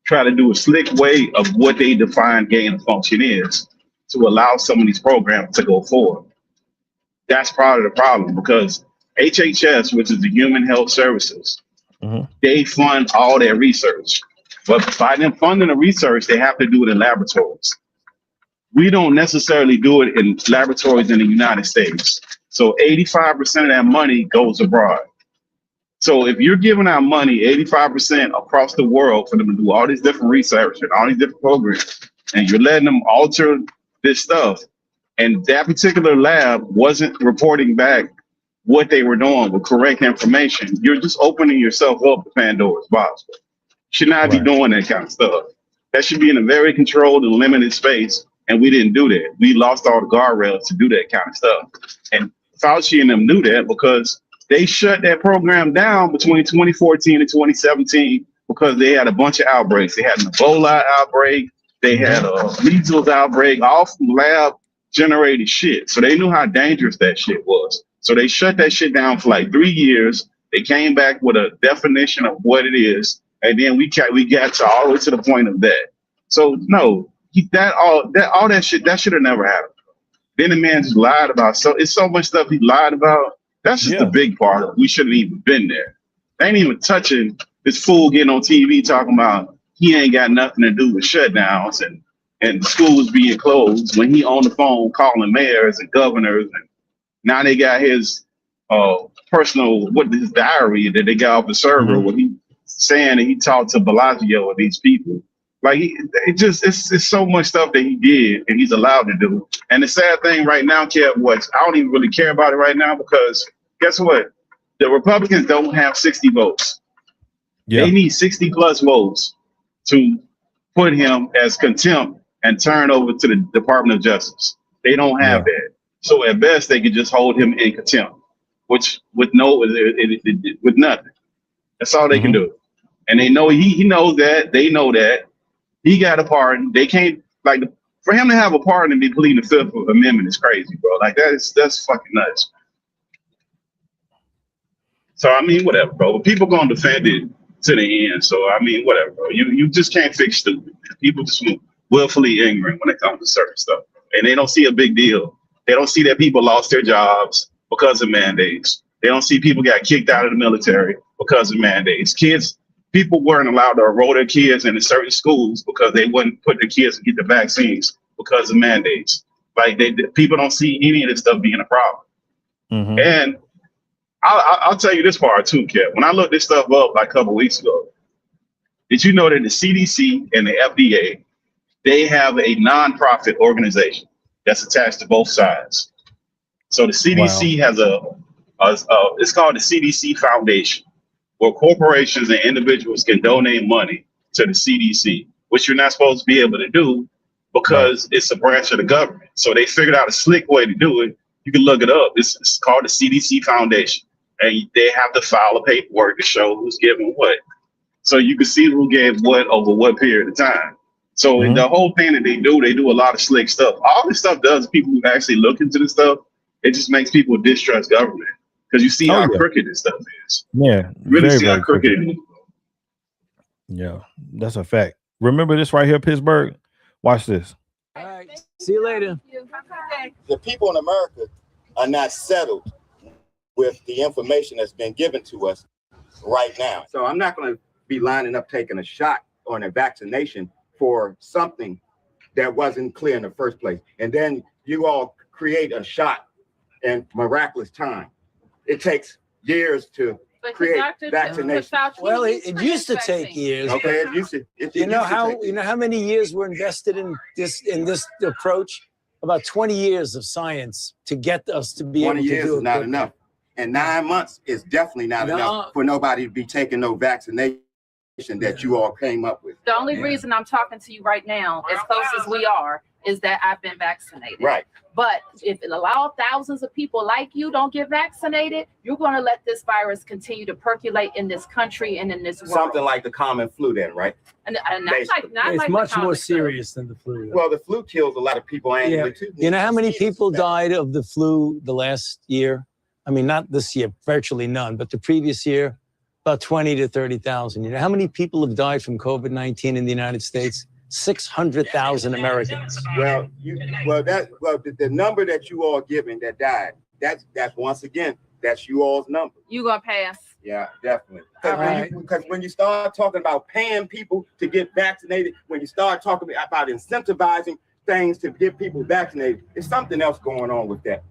try to do a slick way of what they define gain of function is to allow some of these programs to go forward. That's part of the problem, because HHS, which is the Human Health Services, they fund all their research. But by them funding the research, they have to do it in laboratories. We don't necessarily do it in laboratories in the United States. So 85% of that money goes abroad. So if you're giving out money, 85% across the world, for them to do all these different research and all these different programs, and you're letting them alter this stuff, and that particular lab wasn't reporting back what they were doing with correct information, you're just opening yourself up to Pandora's box. Should not be doing that kind of stuff. That should be in a very controlled and limited space, and we didn't do that. We lost all the guardrails to do that kind of stuff. And Fauci and them knew that, because they shut that program down between 2014 and 2017 because they had a bunch of outbreaks. They had an Ebola outbreak. They had a measles outbreak, all from lab generated shit. So they knew how dangerous that shit was. So they shut that shit down for like 3 years. They came back with a definition of what it is. And then we got to all the way to the point of that. So no, all that shit, that should have never happened. Then the man just lied about, so it's so much stuff he lied about. That's just the big part of it. We shouldn't even been there. They ain't even touching this fool getting on TV talking about he ain't got nothing to do with shutdowns and schools being closed, when he on the phone calling mayors and governors, and now they got his personal his diary that they got off the server where he saying that he talked to Bellagio and these people. Like it's so much stuff that he did and he's allowed to do. And the sad thing right now, Kev, I don't even really care about it right now because guess what? The Republicans don't have 60 votes. Yeah. They need 60 plus votes to put him as contempt and turn over to the Department of Justice. They don't have that. So at best, they could just hold him in contempt, which with nothing. That's all they can do. And they know he knows that. They know that. He got a pardon. They can't for him to have a pardon and be pleading the Fifth Amendment is crazy, bro. Like that's fucking nuts. So I mean, whatever, bro. People gonna defend it to the end. So I mean, whatever, bro. You just can't fix stupid. People just willfully ignorant when it comes to certain stuff, and they don't see a big deal. They don't see that people lost their jobs because of mandates. They don't see people got kicked out of the military because of mandates. People weren't allowed to enroll their kids in certain schools because they wouldn't put their kids to get the vaccines because of mandates. Like people don't see any of this stuff being a problem. And I'll tell you this part too, Kev. When I looked this stuff up like a couple weeks ago, did you know that the CDC and the FDA, they have a nonprofit organization that's attached to both sides. So the CDC has it's called the CDC Foundation, where corporations and individuals can donate money to the CDC, which you're not supposed to be able to do because it's a branch of the government. So they figured out a slick way to do it. You can look it up. It's called the CDC Foundation. And they have to file a paperwork to show who's giving what. So you can see who gave what over what period of time. So the whole thing that they do a lot of slick stuff. All this stuff does people who actually look into this stuff, it just makes people distrust government. Because you see how crooked this stuff is. Yeah. Really see how crooked it is. Yeah, that's a fact. Remember this right here, Pittsburgh? Watch this. All right. See you later. The people in America are not settled with the information that's been given to us right now. So I'm not going to be lining up taking a shot or a vaccination for something that wasn't clear in the first place. And then you all create a shot in miraculous time. It takes years to create vaccination. Well, it used to take years. Okay, it used to. You know how many years were invested in this approach? About 20 years of science to get us to be able to do it. 20 years is not enough. And 9 months is definitely not enough for nobody to be taking no vaccination that you all came up with. The only reason I'm talking to you right now, as close as we are, is that I've been vaccinated. Right. But if it allows thousands of people like you don't get vaccinated, you're going to let this virus continue to percolate in this country and in this world. Something like the common flu then, right? And not it's like much more flu. serious than the flu. Well, the flu kills a lot of people annually too. You know how many people died of the flu the last year? I mean, not this year, virtually none, but the previous year, about 20 to 30,000. You know how many people have died from COVID-19 in the United States? 600,000 Americans. Well, the number that you all given that died, that's once again, that's you all's number. You gonna pass? Yeah, definitely. Because when you start talking about paying people to get vaccinated, when you start talking about incentivizing things to get people vaccinated, there's something else going on with that.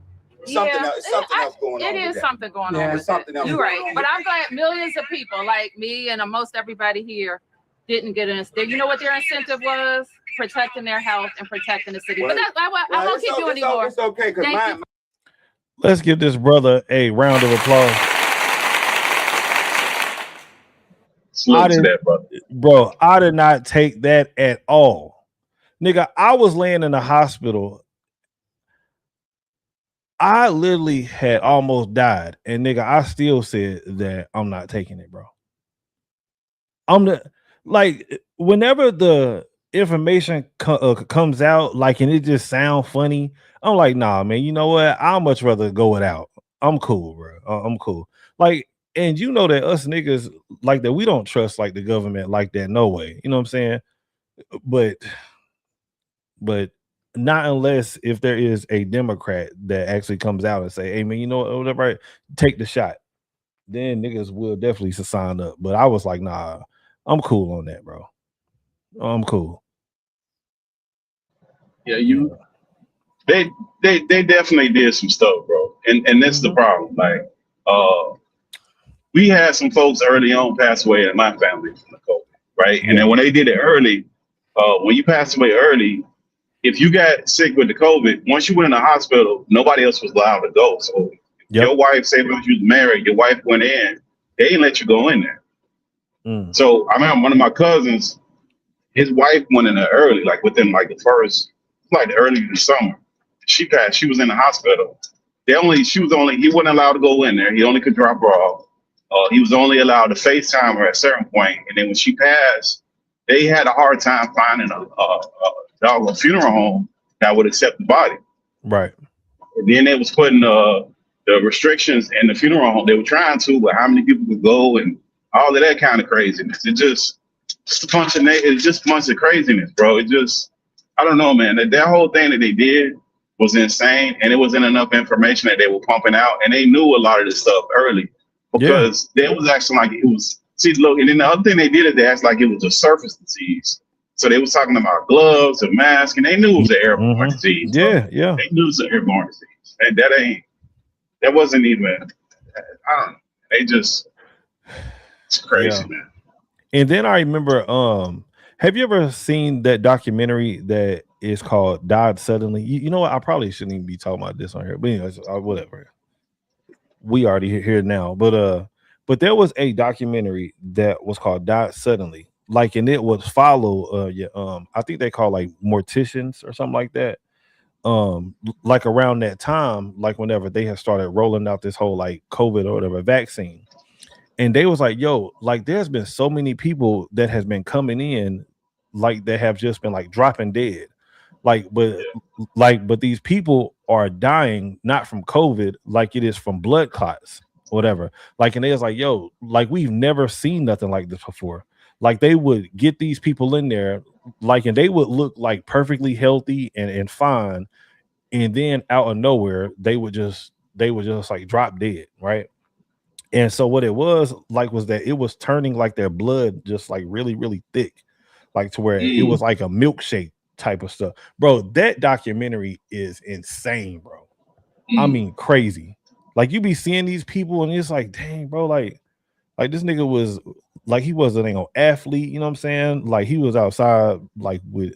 Something else going on. It is something going on with something that. else. You're right. But I'm glad millions of people like me and most everybody here didn't get an incentive. You know what their incentive was? Protecting their health and protecting the city. But that's I won't keep you anymore. It's okay, because Let's give this brother a round of applause. Bro, I did not take that at all. Nigga, I was laying in the hospital. I literally had almost died. And nigga, I still said that I'm not taking it, bro. Whenever the information comes out, and it just sounds funny, I'm like, nah, man, you know what? I'd much rather go without. I'm cool, bro. I'm cool. And you know that us niggas like that, we don't trust the government like that, no way. You know what I'm saying? But not unless if there is a Democrat that actually comes out and say, hey man, you know what, whatever, take the shot. Then niggas will definitely sign up. But I was like, nah, I'm cool on that, bro. I'm cool. Yeah, they definitely did some stuff, bro. And that's the problem. we had some folks early on pass away in my family from the COVID, right? And then when they did it early, when you passed away early, if you got sick with the COVID, once you went in the hospital, nobody else was allowed to go. So your wife, say if you was married, your wife went in, they didn't let you go in there. So I remember one of my cousins, his wife went in there early, like within like the first, like early in the summer. She passed. She was in the hospital. He wasn't allowed to go in there. He only could drop her off. He was only allowed to FaceTime her at a certain point. And then when she passed, they had a hard time finding a funeral home that would accept the body. Right. And then they was putting the restrictions in the funeral home. They were trying to, but how many people could go and all of that kind of craziness. It's a bunch of craziness, bro. I don't know, man. That whole thing that they did was insane, and it wasn't enough information that they were pumping out, and they knew a lot of this stuff early because they was acting like it was. See, look, and then the other thing they did is they acted like it was a surface disease. So they was talking about gloves and masks, and they knew it was an airborne disease. Yeah. They knew it was an airborne disease, and that wasn't even. I don't know. It's crazy, man. And then I remember, have you ever seen that documentary that is called "Died Suddenly"? You know what? I probably shouldn't even be talking about this on here, but anyways, whatever. We already here now, but there was a documentary that was called "Died Suddenly," like, and it would follow, I think they call like morticians or something like that. Like around that time, like whenever they had started rolling out this whole like COVID or whatever vaccine. And they was like, yo, like there's been so many people that has been coming in, like that have just been like dropping dead. But these people are dying not from COVID, like it is from blood clots, whatever. Like, and they was like, yo, like we've never seen nothing like this before. Like they would get these people in there, like, and they would look like perfectly healthy and fine. And then out of nowhere, they would just like drop dead, right? And so what it was like was that it was turning like their blood just like really, really thick, like to where it was like a milkshake type of stuff. Bro, that documentary is insane, bro. I mean, crazy. Like you be seeing these people and it's like, dang, bro, like this nigga was like, he wasn't an athlete, you know what I'm saying? Like he was outside like with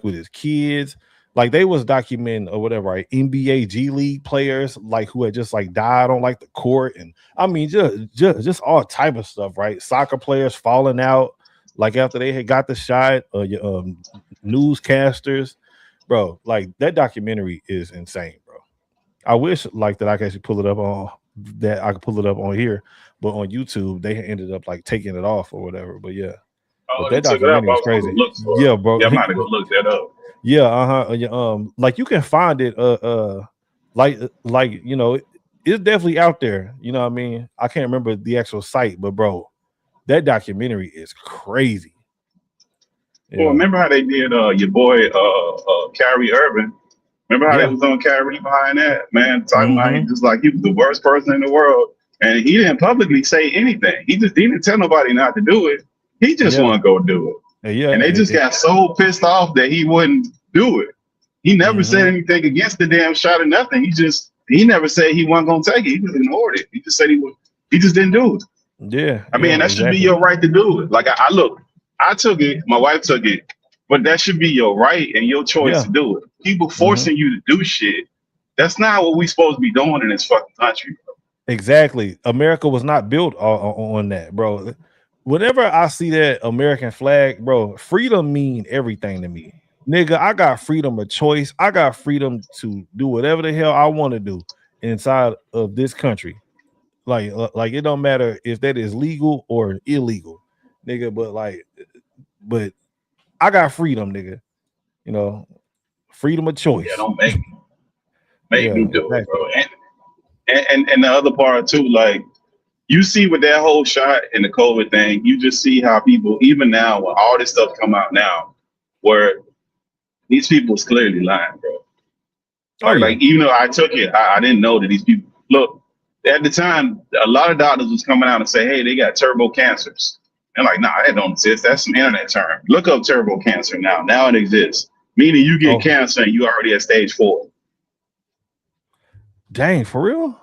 his kids. Like they was documenting or whatever, right? NBA G League players like who had just like died on like the court, and I mean just all type of stuff, right? Soccer players falling out like after they had got the shot, newscasters, bro. Like that documentary is insane, bro. I wish like that I could actually pull it up on here, but on YouTube they ended up like taking it off or whatever. But yeah, but that documentary is crazy. Yeah, bro. Yeah, I'm about to go look that up. Yeah, like you can find it, like you know, it's definitely out there. You know what I mean? I can't remember the actual site, but bro, that documentary is crazy. Well, remember how they did your boy Kyrie Irving? Remember how they was on Kyrie behind that, man? Talking about just like he was the worst person in the world, and he didn't publicly say anything. He didn't tell nobody not to do it. He just want to go do it. And they just got so pissed off that he wouldn't do it. He never said anything against the damn shot or nothing. He never said he wasn't gonna take it. He just ignored it. He just said he just didn't do it. Yeah. I mean, that should be your right to do it. Like I took it, my wife took it, but that should be your right and your choice to do it. People forcing you to do shit. That's not what we supposed to be doing in this fucking country, bro. Exactly. America was not built on that, bro. Whenever I see that American flag, bro, freedom mean everything to me. Nigga, I got freedom of choice. I got freedom to do whatever the hell I want to do inside of this country. Like it don't matter if that is legal or illegal, nigga, but I got freedom, nigga. You know, freedom of choice. Yeah, don't make me do it, bro. And the other part too, like, you see with that whole shot and the COVID thing, you just see how people, even now, when all this stuff come out now, where these people is clearly lying, bro. Like, even though I took it, I didn't know that these people, look, at the time, a lot of doctors was coming out and say, hey, they got turbo cancers. And like, nah, that don't exist. That's some internet term. Look up turbo cancer now. Now it exists. Meaning you get cancer and you already at stage 4. Dang, for real?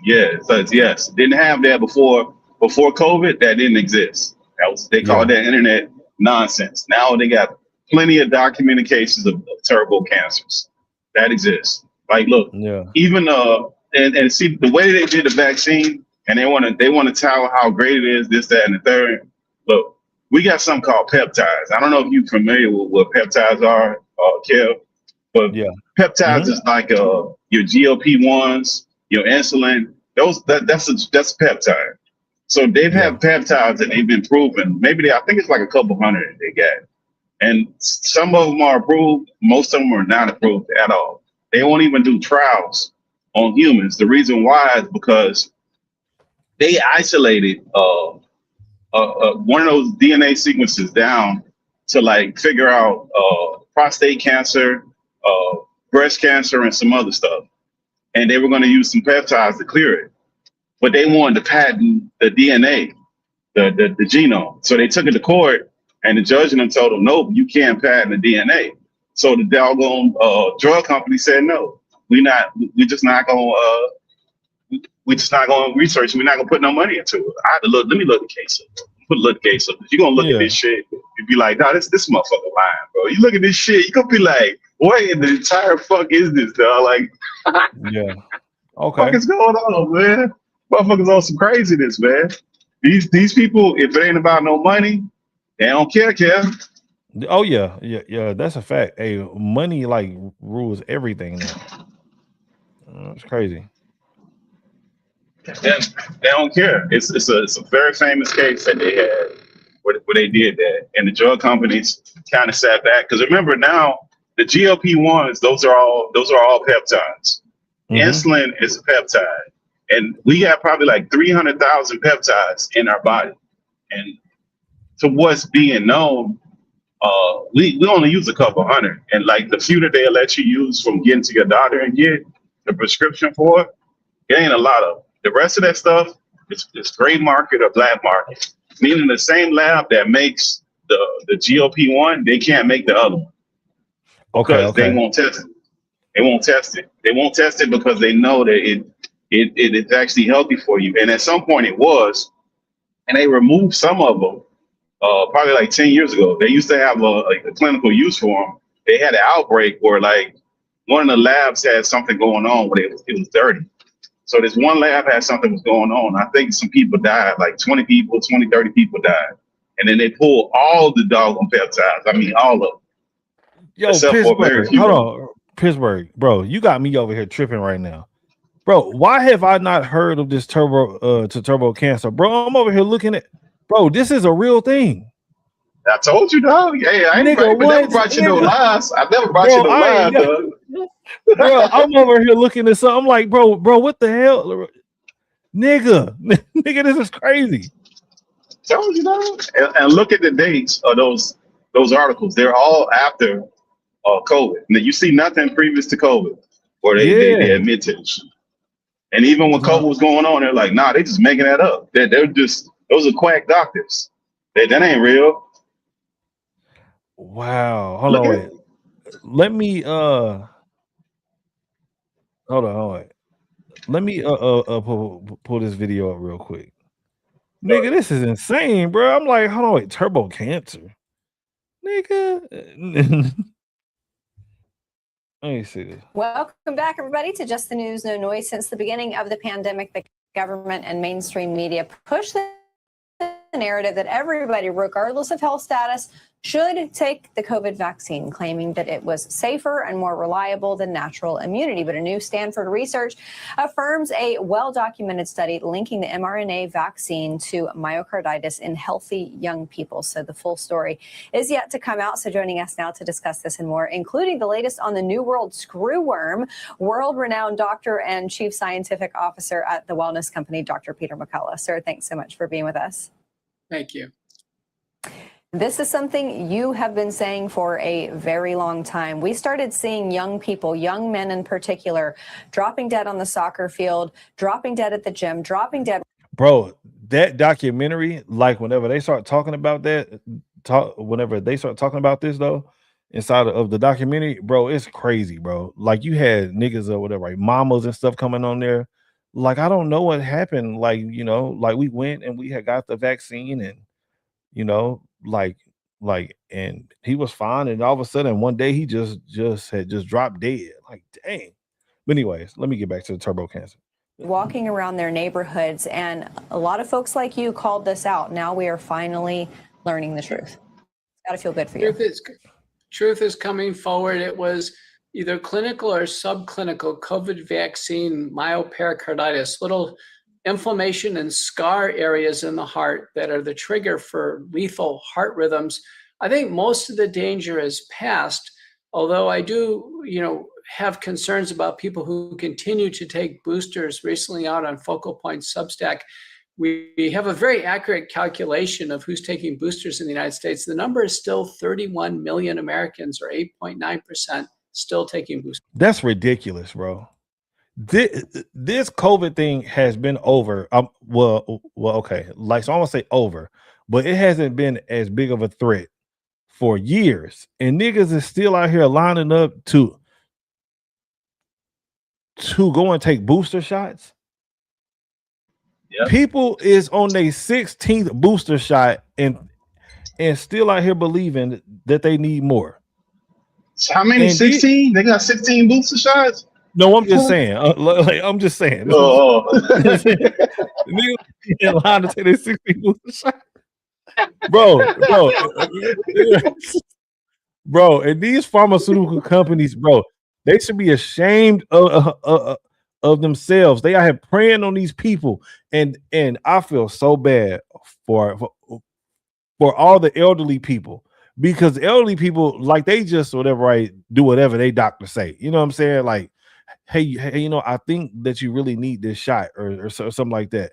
Yeah, so yes, didn't have that before COVID. That didn't exist. That was they called that internet nonsense. Now they got plenty of documented cases of turbo cancers that exists. Like, look, even and see the way they did the vaccine, and they want to tell how great it is, this, that, and the third. Look, we got something called peptides. I don't know if you're familiar with what peptides are, Kev, but peptides is like your GLP-1s, your insulin. That's a peptide. So they've had peptides and they've been proven. Maybe I think it's like a couple hundred they got, and some of them are approved. Most of them are not approved at all. They won't even do trials on humans. The reason why is because they isolated one of those DNA sequences down to like figure out prostate cancer, breast cancer, and some other stuff. And they were going to use some peptides to clear it, but they wanted to patent the DNA, the genome. So they took it to court, and the judge and them told them, no, you can't patent the DNA. So the doggone drug company said, no, we're just not going to research. We're not going to put no money into it. I had to look. Let me look the case up. Put look the case up. You're gonna look at this shit. You'd be like, nah, this motherfucker lying, bro. You look at this shit, you gonna be like, what in the entire fuck is this, dog? Like, okay, what is going on, man? Motherfuckers on some craziness, man. These people, if it ain't about no money, they don't care. Oh yeah, that's a fact. Hey, money like rules everything now. It's crazy. They don't care. It's a very famous case that they had where they did that, and the drug companies kind of sat back because remember now the GLP-1s, those are all peptides. Insulin is a peptide, and we got probably like 300,000 peptides in our body, and to what's being known, we only use a couple hundred, and like the few that they'll let you use from getting to your doctor and get the prescription for, it ain't a lot of. The rest of that stuff is gray market or black market. Meaning the same lab that makes the GLP-1, they can't make the other one. Because they won't test it. They won't test it. They won't test it because they know that it's actually healthy for you. And at some point it was, and they removed some of them probably like 10 years ago. They used to have a clinical use for them. They had an outbreak where like one of the labs had something going on where it was dirty. So this one lab had something was going on. I think some people died, like 20, 30 people died. And then they pulled all the doggone peptides. I mean, all of them. Yo, Pittsburgh, hold on. Pittsburgh, bro, you got me over here tripping right now. Bro, why have I not heard of this turbo cancer? Bro, I'm over here looking at, bro, this is a real thing. I told you, dog. Yeah, I never brought you no lies. I never brought you no lies, dog. Bro, I'm over here looking at something. I'm like, bro, what the hell, nigga, this is crazy. Told you, dog. And look at the dates of those articles. They're all after COVID. Now, you see nothing previous to COVID, where they admit to it. And even when COVID was going on, they're like, nah, they just making that up. They're just those are quack doctors. That ain't real. Wow. Hold on, wait. Let me hold on. Let me pull this video up real quick. Nigga, this is insane, bro. I'm like, hold on, wait, turbo cancer. Nigga. Let me see this. Welcome back, everybody, to Just the News, No Noise. Since the beginning of the pandemic, the government and mainstream media push the narrative that everybody, regardless of health status, should take the COVID vaccine, claiming that it was safer and more reliable than natural immunity. But a new Stanford research affirms a well-documented study linking the mRNA vaccine to myocarditis in healthy young people. So the full story is yet to come out. So joining us now to discuss this and more, including the latest on the New World screwworm, world-renowned doctor and chief scientific officer at the wellness company, Dr. Peter McCullough. Sir, thanks so much for being with us. Thank you. This is something you have been saying for a very long time. We started seeing young people, young men in particular, dropping dead on the soccer field, dropping dead at the gym, dropping dead. Bro, that documentary, like whenever they start talking about that, whenever they start talking about this though, inside of the documentary, bro, it's crazy, bro. Like you had niggas or whatever, like mamas and stuff coming on there. Like I don't know what happened. Like like we went and we had got the vaccine, and and he was fine, and all of a sudden one day he just had dropped dead. Like dang. But anyways, let me get back to the turbo cancer. Walking around their neighborhoods, and a lot of folks like you called this out. Now we are finally learning the truth. It's got to feel good for you. Truth is coming forward. It was either clinical or subclinical COVID vaccine myopericarditis, little inflammation and scar areas in the heart that are the trigger for lethal heart rhythms. I think most of the danger is past, although I do, have concerns about people who continue to take boosters. Recently out on Focal Point Substack, we have a very accurate calculation of who's taking boosters in the United States. The number is still 31 million Americans, or 8.9%, still taking boosters. That's ridiculous, bro. This COVID thing has been over. Well, okay. Like, so I won't say over, but it hasn't been as big of a threat for years. And niggas is still out here lining up to go and take booster shots. Yep. People is on their 16th booster shot and still out here believing that they need more. So how many? 16? They got 16 booster shots? No, I'm just saying. I'm just saying. Oh. Niggas in line to take their 16 booster shots. Bro, and these pharmaceutical companies, bro, they should be ashamed of themselves. They out here preying on these people, and I feel so bad for all the elderly people, because elderly people, like, they just whatever, right, do whatever they doctor say. You know what I'm saying? Like, hey, I think that you really need this shot or something like that.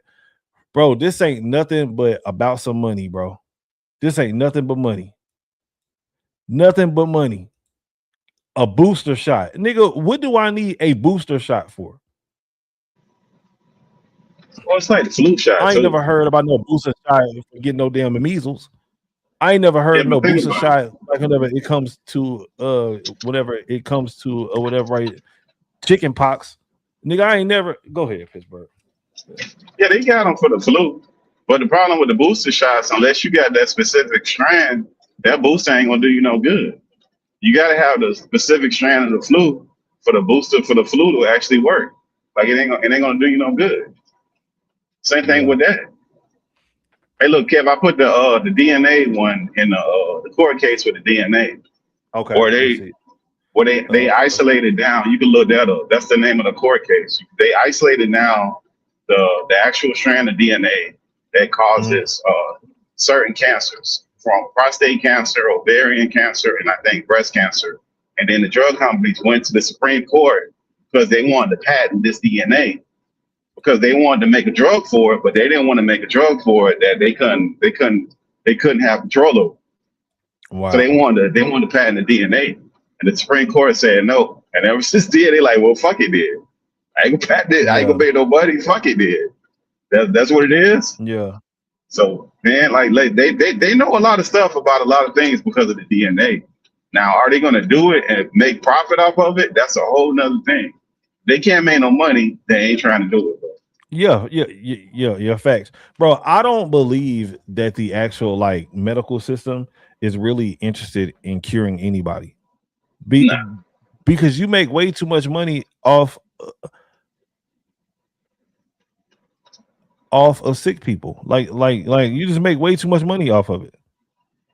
Bro, this ain't nothing but about some money, bro. This ain't nothing but money. Nothing but money. A booster shot. Nigga, what do I need a booster shot for? Well, it's like the flu shot. I ain't never heard about no booster shot for getting no damn measles. I ain't never heard of no booster shot like whenever it comes to right, chicken pox. Nigga, I ain't never. Go ahead, Pittsburgh. Yeah, they got them for the flu. But the problem with the booster shots, unless you got that specific strand, that booster ain't gonna do you no good. You gotta have the specific strand of the flu for the booster for the flu to actually work. Like it ain't gonna do you no good. Same thing with that. Hey, look, Kev, I put the DNA one in the court case with the DNA. Okay. Or they isolated down. You can look that up. That's the name of the court case. They isolated now the actual strand of DNA that causes certain cancers, from prostate cancer, ovarian cancer, and I think breast cancer. And then the drug companies went to the Supreme Court because they wanted to patent this DNA, because they wanted to make a drug for it, but they didn't want to make a drug for it that they couldn't have control over. Wow. So they wanted to patent the DNA, and the Supreme Court said no. And ever since then, they like, well, fuck it, did. I ain't gonna patent it. I ain't gonna pay nobody. Fuck it, did. That's what it is. Yeah. So man, like they know a lot of stuff about a lot of things because of the DNA. Now, are they gonna do it and make profit off of it? That's a whole nother thing. They can't make no money. They ain't trying to do it. Yeah. Facts, bro. I don't believe that the actual like medical system is really interested in curing anybody. Because you make way too much money off of sick people. Like you just make way too much money off of it.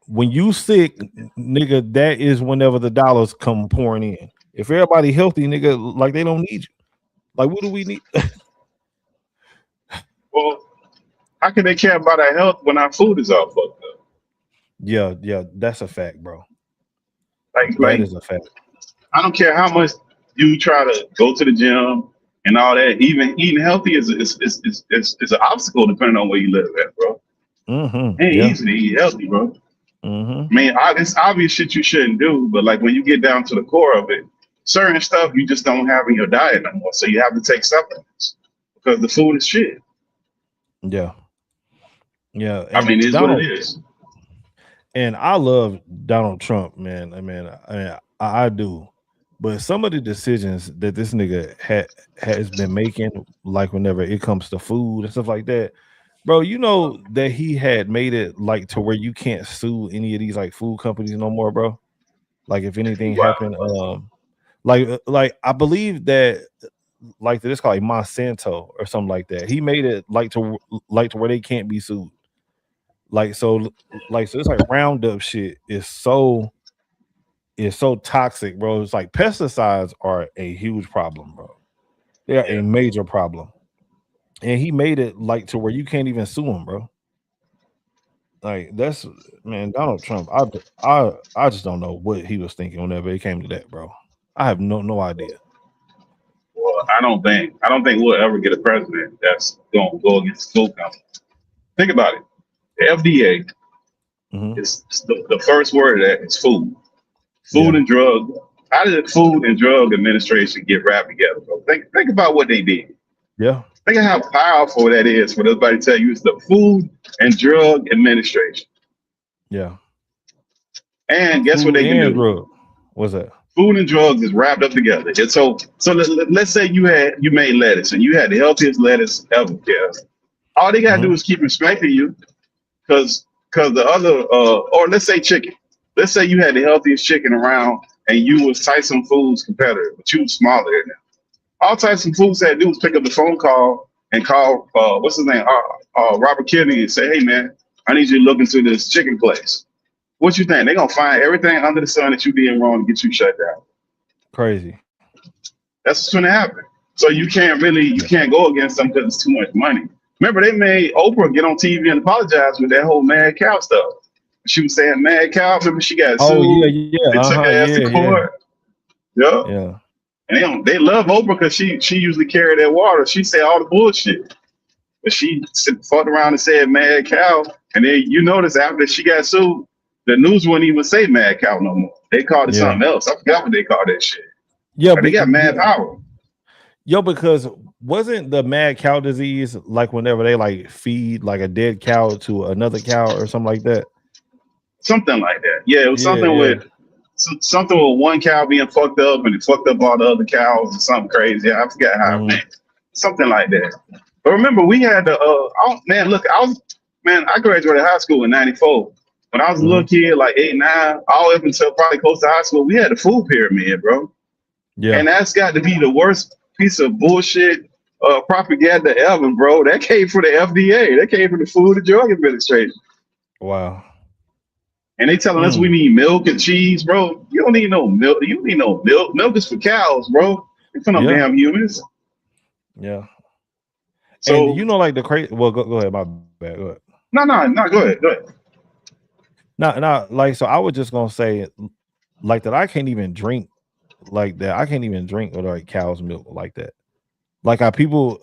When you sick, nigga, that is whenever the dollars come pouring in. If everybody healthy, nigga, like they don't need you. Like, what do we need? Well, how can they care about our health when our food is all fucked up? Yeah, that's a fact, bro. Like that is a fact. I don't care how much you try to go to the gym and all that. Even eating healthy is an obstacle depending on where you live at, bro. Mm-hmm. It ain't easy to eat healthy, bro. Mm-hmm. I mean, it's obvious shit you shouldn't do, but like when you get down to the core of it, certain stuff you just don't have in your diet no more. So you have to take supplements because the food is shit. Yeah. I mean, it's what it is. And I love Donald Trump, man. I do. But some of the decisions that this nigga has been making, like whenever it comes to food and stuff like that, bro, you know that he had made it like to where you can't sue any of these like food companies no more, bro. Like if anything happened, like I believe that like this called like Monsanto or something like that. He made it like to where they can't be sued. So it's like Roundup shit is so toxic, bro. It's like pesticides are a huge problem, bro. They are a major problem. And he made it like to where you can't even sue him, bro. Like that's man, Donald Trump. I just don't know what he was thinking whenever it came to that, bro. I have no idea. Well, I don't think we'll ever get a president that's gonna go against the food company. Think about it. The FDA is the first word of that is food. Food and drug. How did the Food and Drug Administration get wrapped together, bro? Think about what they did. Yeah. Think of how powerful that is for everybody to tell you it's the Food and Drug Administration. Yeah. And guess what they can do? Drug. What's that? Food and drugs is wrapped up together. And so let's say you made lettuce and you had the healthiest lettuce ever, Kev. All they gotta do is keep respecting you, because the other or let's say chicken. Let's say you had the healthiest chicken around and you was Tyson Foods competitor, but you was smaller than them. All Tyson Foods had to do was pick up the phone call and call what's his name, Robert Kennedy, and say, hey man, I need you to look into this chicken place. What you think? They're gonna find everything under the sun that you did wrong to get you shut down. Crazy. That's what's gonna happen. So you can't go against them because it's too much money. Remember, they made Oprah get on TV and apologize with that whole mad cow stuff. She was saying mad cow. Remember, she got sued. Oh yeah. They took her ass to court. Yeah. And they love Oprah because she usually carried that water. She said all the bullshit, but she fought around and said mad cow. And then you notice after she got sued, the news wouldn't even say mad cow no more. They called it something else. I forgot what they called that shit. Yeah, but they got mad power. Yo, because wasn't the mad cow disease like whenever they like feed like a dead cow to another cow or something like that? Something like that. Yeah, it was something with one cow being fucked up and it fucked up all the other cows or something crazy. I forgot how it went. Something like that. But remember, we had the I graduated high school in '94. When I was a little kid, like 8, 9, all up until probably close to high school, we had a food pyramid, bro. Yeah. And that's got to be the worst piece of bullshit propaganda ever, bro. That came from the FDA. That came from the Food and Drug Administration. Wow. And they telling us we need milk and cheese, bro. You don't need no milk. You don't need no milk. Milk is for cows, bro. It's for no damn humans. Yeah. So and you know, like the crazy. Well, go ahead. My bad. Go ahead. No. Go ahead. No. Like, so I was just gonna say, like that. I can't even drink like that. I can't even drink with like cow's milk like that. Like how people,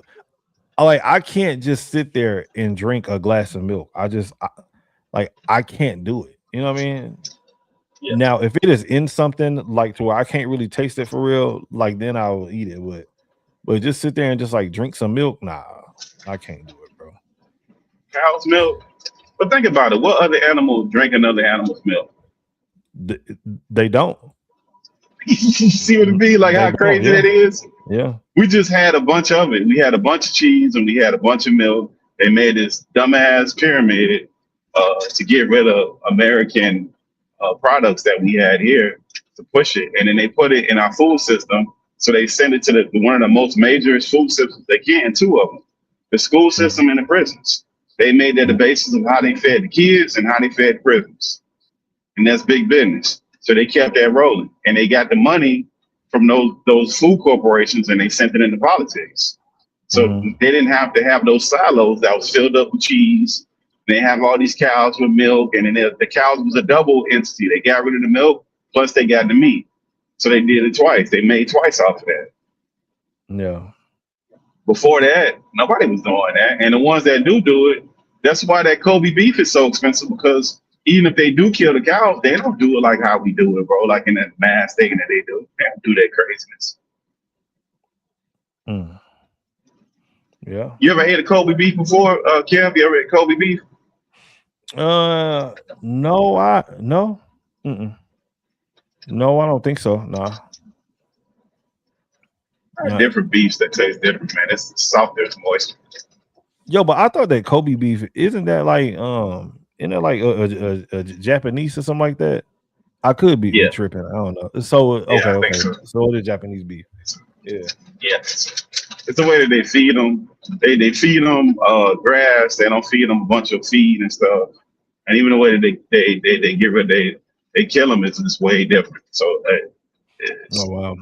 I can't just sit there and drink a glass of milk. I can't do it. You know what I mean? Yeah. Now, if it is in something like to where I can't really taste it for real, like then I'll eat it. But just sit there and just like drink some milk, nah, I can't do it, bro. Cow's milk. But think about it. What other animals drink another animal's milk? They don't. You see what it be? Like how crazy that is? Yeah. We just had a bunch of it. We had a bunch of cheese and we had a bunch of milk. They made this dumbass pyramid to get rid of American products that we had here to push it. And then they put it in our food system. So they send it to one of the most major food systems they can, 2 of them. The school system and the prisons. They made that the basis of how they fed the kids and how they fed prisons. And that's big business. So they kept that rolling. And they got the money from those food corporations and they sent it into politics. So they didn't have to have those silos that was filled up with cheese. They have all these cows with milk, and then the cows was a double entity. They got rid of the milk, plus they got the meat. So they did it twice. They made twice off of that. Yeah. Before that, nobody was doing that. And the ones that do it, that's why that Kobe beef is so expensive, because even if they do kill the cows, they don't do it like how we do it, bro. Like in that mass thing that they do. They don't do that craziness. Yeah. You ever ate a Kobe beef before, Kev? You ever ate Kobe beef? No, no. Mm-mm. No, I don't think so. Nah. Different beefs that taste different, man. It's softer, it's moist. Yo, but I thought that Kobe beef isn't that like isn't it like a Japanese or something like that? I could be tripping. I don't know. So okay, I okay. think so. So it is Japanese beef. Yeah. Yeah, it's the way that they feed them. They feed them grass. They don't feed them a bunch of feed and stuff. And even the way that they get rid, they kill them is just way different. So Oh wow.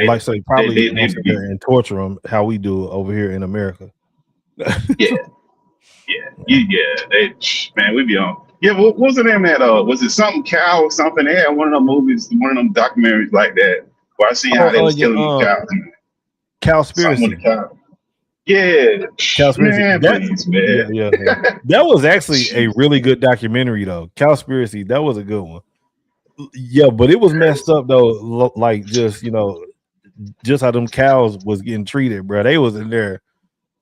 Like so probably they sit there and torture them how we do over here in America. Yeah. Man, we be on. Yeah, what was the name that? Was it something cow or something? They had one of them movies, one of them documentaries like that, where I see how they was killing the cows. Cowspiracy. Yeah, Cowspiracy. Man, please, man. Yeah. That was actually a really good documentary though. Cowspiracy. That was a good one. Yeah, but it was messed up though. Like just just how them cows was getting treated, bro. They was in there,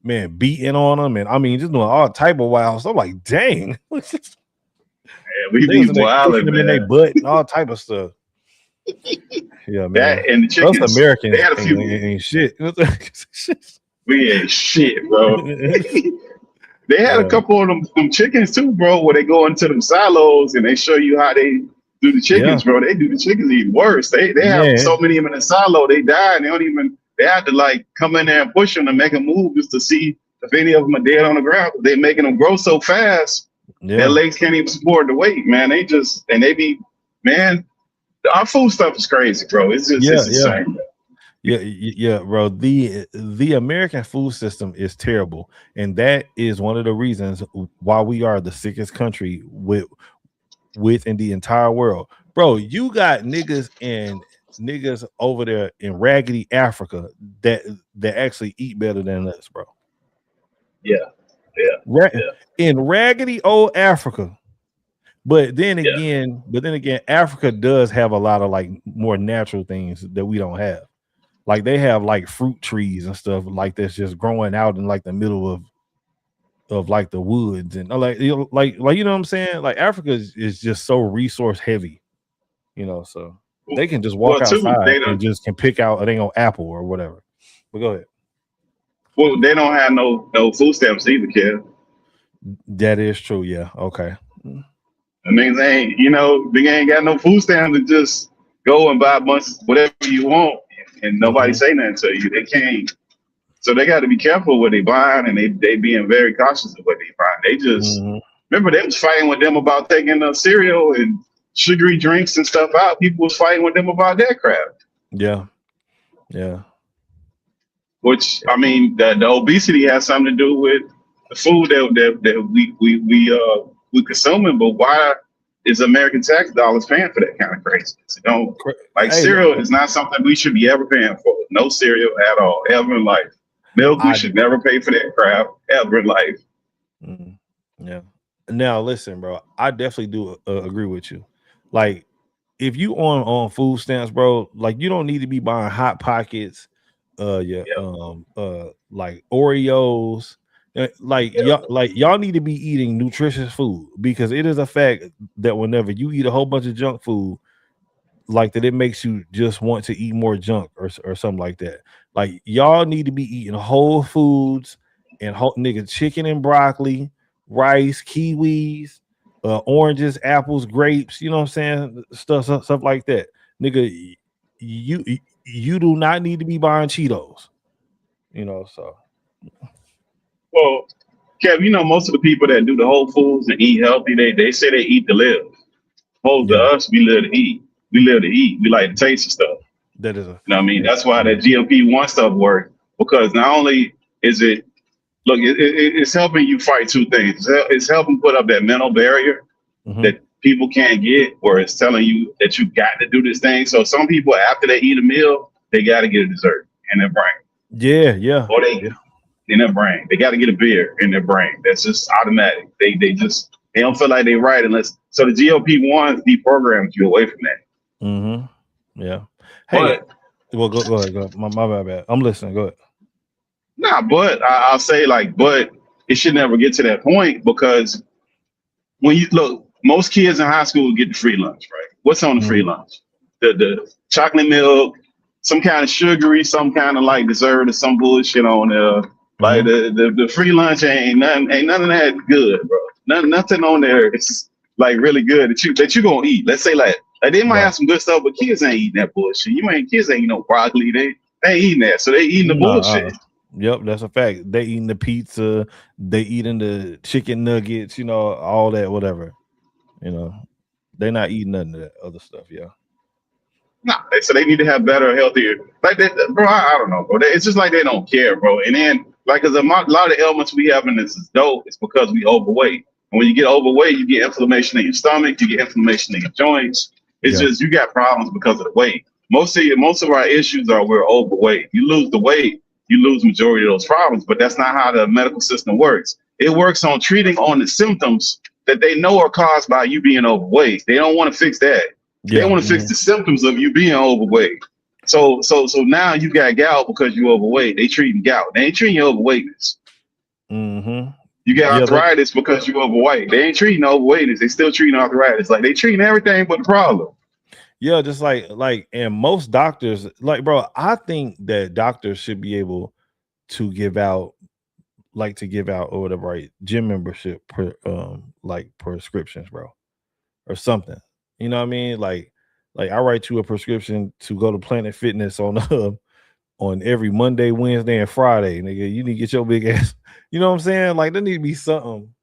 man, beating on them, and I mean just doing all type of wild stuff. Like, dang. We be wild them in their butt and all type of stuff. Yeah, man. That and the chickens. Us Americans They had a few. ain't shit. We ain't shit, bro. They had a couple of them chickens too, bro, where they go into them silos and they show you how they do the chickens, bro. They do the chickens even worse. They have so many of them in a silo, they die and they have to like come in there and push them to make them move just to see if any of them are dead on the ground. They're making them grow so fast, their legs can't even support the weight, man. Man, our food stuff is crazy, bro. It's just it's insane. Yeah, bro. The American food system is terrible, and that is one of the reasons why we are the sickest country within the entire world, bro. You got niggas over there in raggedy Africa that actually eat better than us, bro. In raggedy old Africa. But then again, Africa does have a lot of like more natural things that we don't have. Like they have like fruit trees and stuff like that's just growing out in like the middle of like the woods and like you know what I'm saying? Like Africa is just so resource heavy, so they can just walk outside and just can pick out an apple or whatever. But go ahead. Well, they don't have no food stamps either, kid. That is true. Yeah. Okay. I mean, they ain't got no food stamps to just go and buy a bunch of whatever you want and nobody say nothing to you. They can't. So they got to be careful what they buying and they being very cautious of what they buying. They just remember they was fighting with them about taking cereal and sugary drinks and stuff out. People was fighting with them about that crap. Yeah. Which I mean, the obesity has something to do with the food that we consuming, but why is American tax dollars paying for that kind of craziness? Cereal is not something we should be ever paying for. No cereal at all, ever in life. Milk, we should never pay for that crap ever in life. Yeah. Now listen, bro, I definitely do agree with you. Like, if you on food stamps, bro, like you don't need to be buying Hot Pockets, like Oreos. Y'all need to be eating nutritious food, because it is a fact that whenever you eat a whole bunch of junk food, like that, it makes you just want to eat more junk or something like that. Like y'all need to be eating whole foods and chicken and broccoli, rice, kiwis, oranges, apples, grapes. You know what I'm saying? Stuff like that, nigga. You do not need to be buying Cheetos. So. Well, Kev, most of the people that do the Whole Foods and eat healthy, they say they eat to live. Opposed to us, we live to eat. We live to eat. We like to taste of stuff. That is that's why that GLP-1 stuff works, because not only is it, it's helping you fight two things. It's helping put up that mental barrier that people can't get, where it's telling you that you got to do this thing. So some people, after they eat a meal, they got to get a dessert in their brain. Yeah. Or in their brain, they got to get a beer in their brain. That's just automatic. They don't feel like they're right unless. So the GLP-1 deprograms you away from that. Yeah. Hey, well, go ahead. My bad. I'm listening. Go ahead. Nah, but I'll say but it should never get to that point, because when you look, most kids in high school get the free lunch, right? What's on the free lunch? The chocolate milk, some kind of sugary, some kind of like dessert or some bullshit on there. Like the free lunch ain't none of that good, bro. Nothing on there is like really good that you gonna eat. Let's say like they might have some good stuff, but kids ain't eating that bullshit. Kids ain't eating no broccoli. They ain't eating that, so they eating the bullshit. Yep, that's a fact. They eating the pizza, they eating the chicken nuggets, all that, whatever. They're not eating none of that other stuff. Yeah. No, so they need to have better, healthier. Like that, bro. I don't know, bro. It's just like they don't care, bro. And then like, cause a lot of the ailments we have in this adult is because we overweight. And when you get overweight, you get inflammation in your stomach, you get inflammation in your joints. It's just you got problems because of the weight. Most of our issues are we're overweight. You lose the weight, you lose majority of those problems. But that's not how the medical system works. It works on treating on the symptoms that they know are caused by you being overweight. They don't want to fix that. They want to fix the symptoms of you being overweight. So now you got gout because you're overweight. They treating gout. They ain't treating your overweightness. You got arthritis because you're overweight. They ain't treating overweightness. They still treating arthritis. Like they treating everything but the problem. Yeah, just like and most doctors, like, bro, I think that doctors should be able to give out or whatever, right, gym membership like prescriptions, bro, or something. You know what I mean? Like I write you a prescription to go to Planet Fitness on every Monday, Wednesday, and Friday. Nigga, you need to get your big ass. You know what I'm saying? Like there need to be something.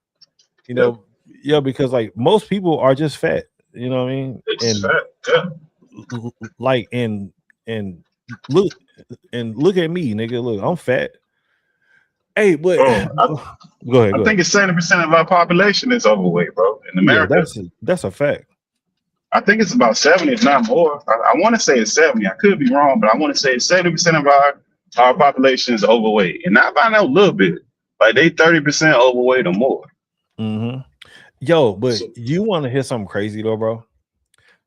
Yeah, because like most people are just fat. You know what I mean? Like and look at me, nigga. Look, I'm fat. Hey, but go ahead. I think it's 70% of our population is overweight, bro. In America, that's a fact. I think it's about 70, if not more. I want to say it's 70. I could be wrong, but I want to say 70% of our population is overweight, and not by a little bit. Like they 30% overweight or more. Yo, but you want to hear something crazy though, bro?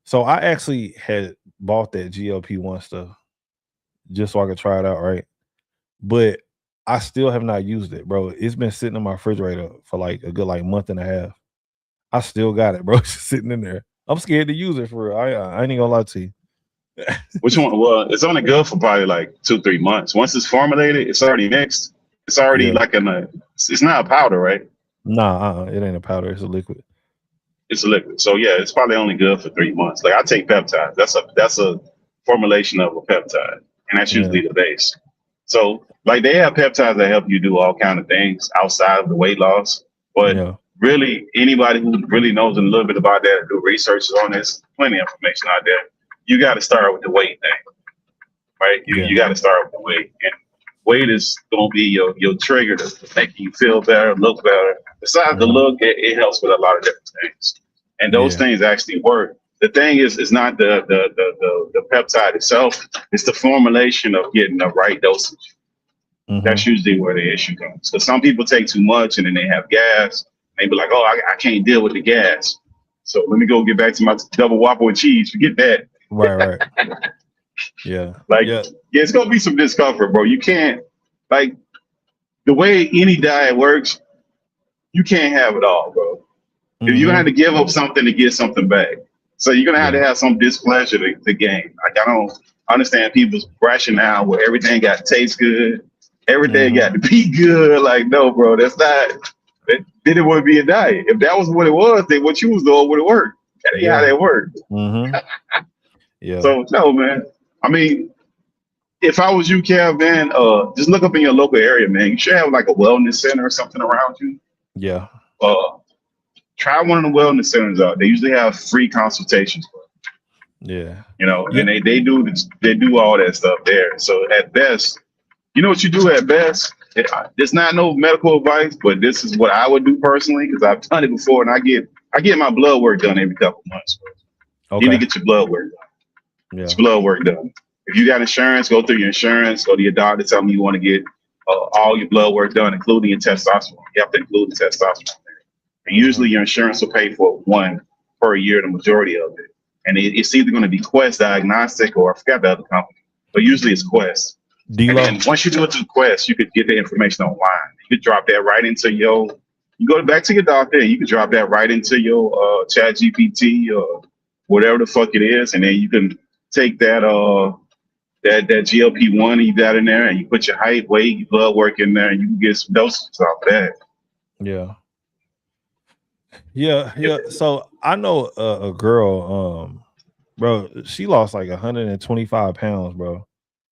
So I actually had bought that GLP-1 stuff just so I could try it out, right? But I still have not used it, bro. It's been sitting in my refrigerator for like a good month and a half. I still got it, bro. It's just sitting in there. I'm scared to use it for real. I ain't gonna lie to you. Which one? Well, it's only good for probably like 2-3 months. Once it's formulated, it's already mixed. It's already like it's not a powder, right? Nah, it ain't a powder. It's a liquid. It's a liquid. So yeah, it's probably only good for 3 months. Like I take peptides. That's a formulation of a peptide, and that's usually the base. So like they have peptides that help you do all kind of things outside of the weight loss. But really, anybody who really knows a little bit about that, do research on this, plenty of information out there. You got to start with the weight thing, right? You got to start with the weight, and weight is going to be your trigger to make you feel better, look better. Besides the look, it helps with a lot of different things, and those things actually work. The thing is not the peptide itself; it's the formulation of getting the right dosage. That's usually where the issue comes. So some people take too much, and then they have gas. They be like, "Oh, I can't deal with the gas, so let me go get back to my double Whopper with cheese." Forget that. Right. Yeah. It's gonna be some discomfort, bro. You can't, like, the way any diet works, you can't have it all, bro. If you're gonna have to give up something to get something back, so you're gonna have to have some displeasure to gain. Like I don't understand people's rationale where everything got to taste good, everything got to be good. Like, no, bro, that's not. Then it wouldn't be a diet. If that was what it was, then what you was doing would have worked. That ain't how that worked. Yeah. So no, man. I mean, if I was you, Kev, man, just look up in your local area, man. You should have like a wellness center or something around you. Yeah. Try one of the wellness centers out. They usually have free consultations. Yeah. And they do all that stuff there. So at best, you know what you do at best? It's not no medical advice, but this is what I would do personally because I've done it before, and I get my blood work done every couple months. You need to get your blood work done. Get your blood work done. If you got insurance, go through your insurance. Go to your doctor. Tell them you want to get all your blood work done, including your testosterone. You have to include the testosterone there. And usually your insurance will pay for one per year, the majority of it. And it's either going to be Quest Diagnostic or I forgot the other company, but usually it's Quest. And then once you do it through Quest, you could get the information online. You could drop that right into your You go back to your doctor, and you can drop that right into your Chat GPT or whatever the fuck it is, and then you can take that that GLP-1 you got in there, and you put your height, weight, your blood work in there, and you can get some doses off that. Yeah. So I know a girl, bro. She lost like 125 pounds, bro.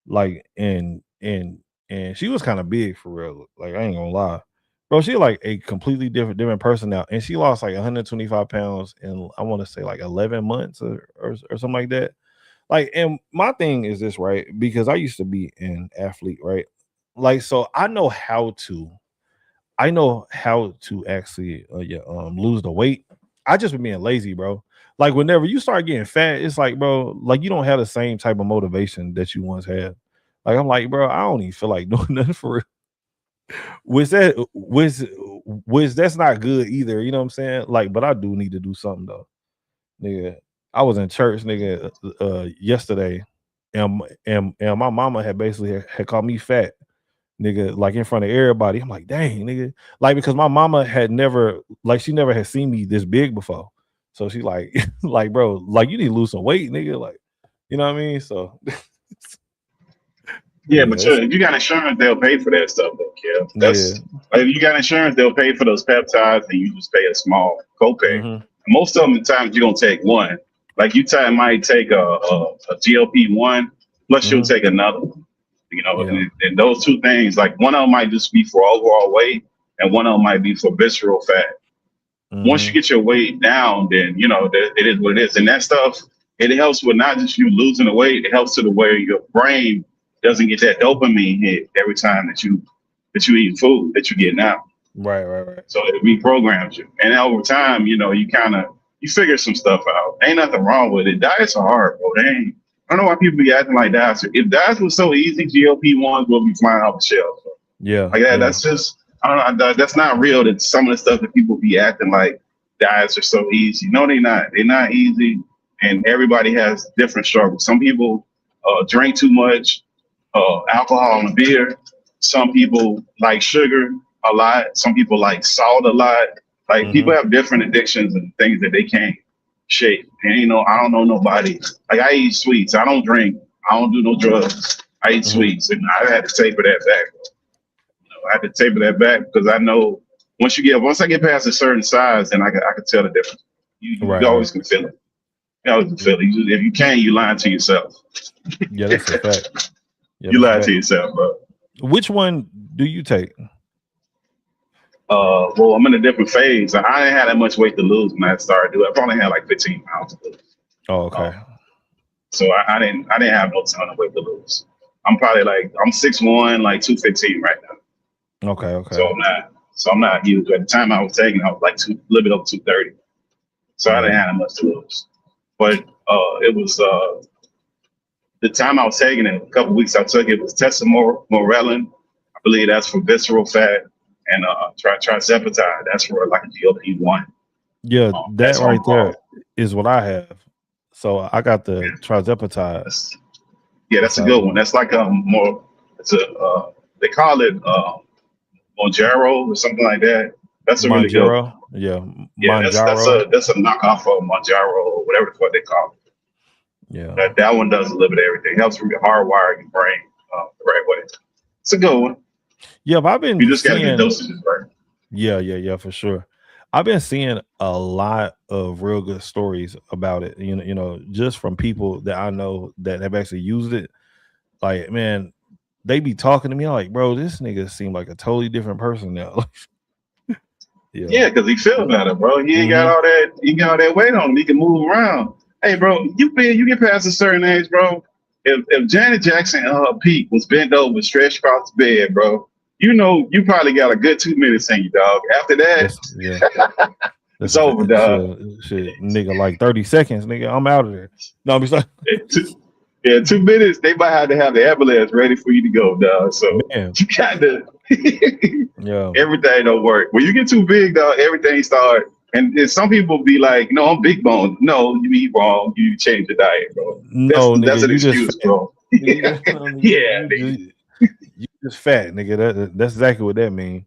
Like, and she was kind of big for real. Like, I ain't gonna lie, bro. She like a completely different person now, and she lost like 125 pounds in, I want to say, like 11 months or something like that. Like, and my thing is this, right? Because I used to be an athlete, right? Like, so I know how to actually lose the weight. I just been being lazy, bro. Like, whenever you start getting fat, it's like, bro, like you don't have the same type of motivation that you once had. Like, I'm like, bro, I don't even feel like doing nothing for real. Which that's not good either. You know what I'm saying? Like, but I do need to do something though, nigga. I was in church, nigga, yesterday, and my mama had basically had called me fat, nigga, like in front of everybody. I'm like, dang, nigga, like, because my mama had never, like, she never had seen me this big before, so she like, like, bro, like, you need to lose some weight, nigga, like, you know what I mean? So, yeah, but if you got insurance, they'll pay for that stuff, though, Kev. That's like, if you got insurance, they'll pay for those peptides, and you just pay a small copay. Most of the times, you're gonna take one. Like, you might take a GLP-1, plus you'll take another one. You know, and those two things, like, one of them might just be for overall weight, and one of them might be for visceral fat. Once you get your weight down, then, you know, it is what it is. And that stuff, it helps with not just you losing the weight, it helps to the way your brain doesn't get that dopamine hit every time that you eat food that you get now. Right. So it reprograms you. And over time, you know, you figure some stuff out. Ain't nothing wrong with it. Diets are hard, bro. I don't know why people be acting like diets. If diets was so easy, GLP-1s will be flying off the shelves. Yeah. Like that. That's just, I don't know. That's not real. That some of the stuff that people be acting like diets are so easy. No, they're not. They're not easy. And everybody has different struggles. Some people drink too much alcohol and beer. Some people like sugar a lot. Some people like salt a lot. Like, people have different addictions and things that they can't shake. And, you know, I don't know nobody. Like, I eat sweets. I don't drink. I don't do no drugs. I eat sweets. And I had to taper that back. You know, I had to taper that back because I know once I get past a certain size, then I can tell the difference. You always can feel it. You always can feel it. If you can't, you lying to yourself. Yeah, that's a fact. You lie to yourself, bro. Which one do you take? Well, I'm in a different phase. I didn't have that much weight to lose when I started doing it. I probably had like 15 pounds to lose. Oh, okay. So I didn't have no ton of weight to lose. I'm probably like, I'm 6'1", like 215 right now. Okay. So I'm not huge. At the time I was taking, I was like a little bit over 230. So I didn't have that much to lose. But it was the time I was taking it, a couple weeks I took it was tesamorelin. I believe that's for visceral fat. And trizepatide, that's for like a GLP-1. Yeah, that right there is what I have. So I got the trizepatide. Yeah, that's a good one. That's like they call it Mounjaro or something like that. That's a really good one. Yeah, that's a knockoff of Mounjaro or whatever the fuck they call it. Yeah, that one does a little bit of everything. Helps hardwire your brain the right way. It's a good one. Yeah, but I've been. You just gotta get dosages right. Yeah, for sure. I've been seeing a lot of real good stories about it. You know, just from people that I know that have actually used it. Like, man, they be talking to me. I'm like, bro, this nigga seemed like a totally different person now. Yeah, because he feel better, bro. He ain't got all that. He got all that weight on him. He can move around. Hey, bro, you get past a certain age, bro. If Janet Jackson and her peak was bent over, stretched across the bed, bro, you know you probably got a good 2 minutes in you, dog. After that, it's over, dog. Shit, nigga, like 30 seconds, nigga. I'm out of there. No, I'm like, 2 minutes. They might have to have the ambulance ready for you to go, dog. So you got to. Everything don't work. When you get too big, dog, everything start. And some people be like, "No, I'm big bone." No, you be wrong. You change the diet, bro. That's an excuse, bro. You just fat, nigga. That's exactly what that means.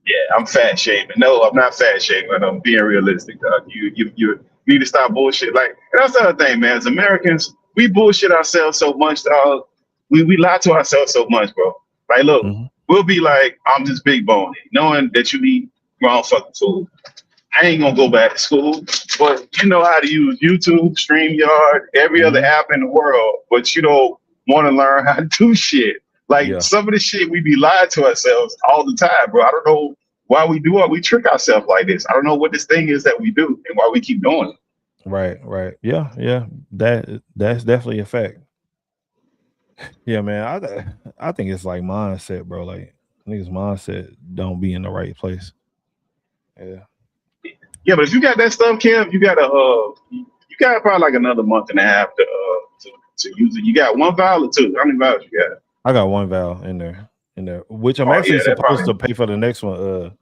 Yeah, I'm fat shaming. No, I'm not fat shaming. I'm being realistic, dog. You need to stop bullshit. Like, and that's the other thing, man. As Americans, we bullshit ourselves so much, dog. We lie to ourselves so much, bro. Like, look, we'll be like, I'm just big boned, knowing that you eat wrong fucking food. I ain't gonna go back to school, but you know how to use YouTube, StreamYard, every other app in the world, but you don't want to learn how to do shit. Like some of the shit we be lying to ourselves all the time, bro. I don't know why we do it. We trick ourselves like this. I don't know what this thing is that we do and why we keep doing it. Right. Yeah. That's definitely a fact. Yeah, man. I think it's like mindset, bro. Like niggas' mindset don't be in the right place. Yeah. Yeah, but if you got that stuff, Kev, you got probably like another month and a half to use it. You got 1 vial or 2? How many vials you got? I got 1 vial in there, which I'm actually supposed to pay for the next one.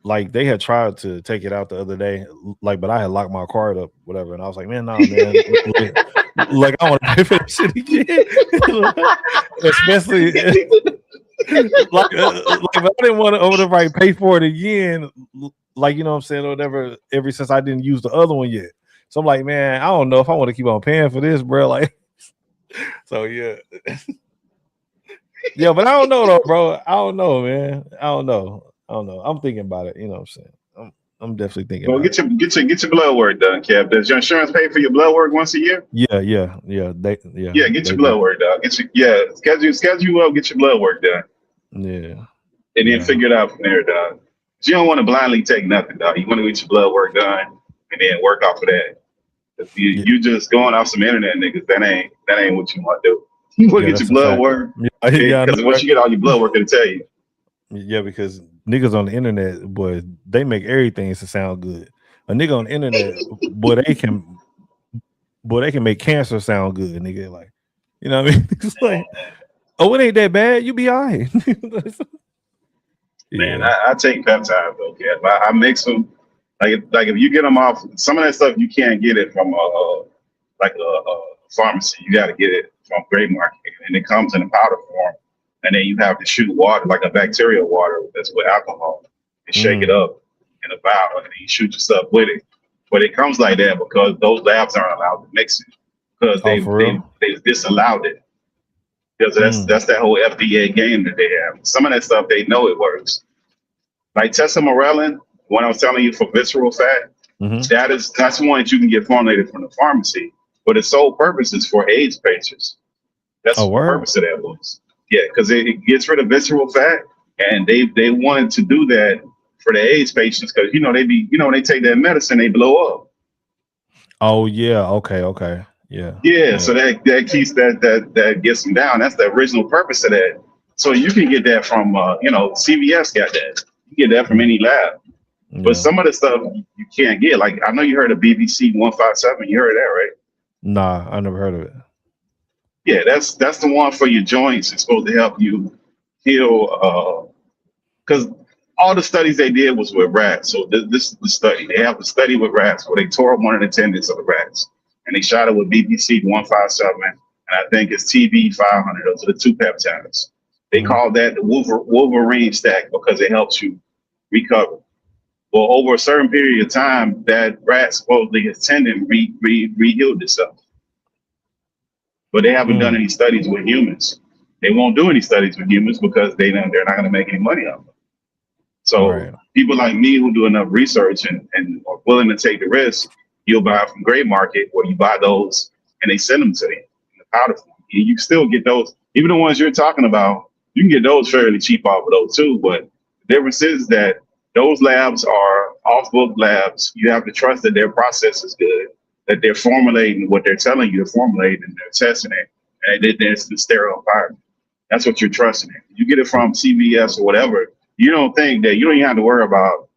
Like they had tried to take it out the other day, like, but I had locked my card up, whatever, and I was like, man, nah, man, like I want to pay for that shit again, especially like I didn't want to over pay for it again, like you know what I'm saying, or whatever. Ever since I didn't use the other one yet, so I'm like, man, I don't know if I want to keep on paying for this, bro. Like, so yeah. Yeah, but I don't know though, bro. I don't know, man. I don't know. I'm thinking about it. You know what I'm saying? I'm definitely thinking. Well, get your blood work done, Kev. Does your insurance pay for your blood work once a year? Yeah. Get your blood work done. Schedule up. Get your blood work done. Yeah. And then figure it out from there, dog. You don't want to blindly take nothing, dog. You want to get your blood work done and then work off of that. If you just going off some internet niggas, that ain't what you want to do. You want to get your blood work. Because once you get all your blood work, it'll tell you. Yeah, because niggas on the internet, boy, they make everything to sound good. A nigga on the internet, boy, they can make cancer sound good, nigga. Like, you know what I mean? It's like, oh, it ain't that bad. You be all right. Man, I take peptides though, Kev. I mix them. Like if you get them off, some of that stuff you can't get it from a pharmacy. You got to get it from Gray Market, and it comes in a powder form. And then you have to shoot water, like a bacterial water that's with alcohol, and shake it up in a vial, and then you shoot your stuff with it. But it comes like that because those labs aren't allowed to mix it because they disallowed it. Because that's that whole FDA game that they have. Some of that stuff they know it works. Like tesamorelin, when I was telling you for visceral fat, that's one that you can get formulated from the pharmacy, but its sole purpose is for AIDS patients. That's the purpose of that was. Yeah, because it gets rid of visceral fat, and they wanted to do that for the AIDS patients because they take that medicine, they blow up. Oh yeah, okay, yeah. So that keeps that gets them down. That's the original purpose of that. So you can get that from CVS got that. You get that from any lab. But some of the stuff you can't get. Like I know you heard of BBC 157. You heard of that, right? Nah, I never heard of it. Yeah, that's the one for your joints. It's supposed to help you heal. Because all the studies they did was with rats. So this is the study. They have a study with rats where they tore up one of the tendons of the rats, and they shot it with BBC 157, and I think it's TB 500. Those are the 2 peptides. They call that the Wolverine stack because it helps you recover. Well, over a certain period of time, that rat supposedly his tendon re-healed itself. But they haven't done any studies with humans. They won't do any studies with humans because they're not going to make any money off of it. So people like me who do enough research and are willing to take the risk, you'll buy from Gray Market where you buy those and they send them to you in the powder form. And you can still get those, even the ones you're talking about, you can get those fairly cheap off of those too. But the difference is that those labs are off-book labs. You have to trust that their process is good, that they're formulating what they're telling you to formulate, and they're testing it, and it's the sterile environment. That's what you're trusting in. You get it from CVS or whatever, you don't think that you don't even have to worry about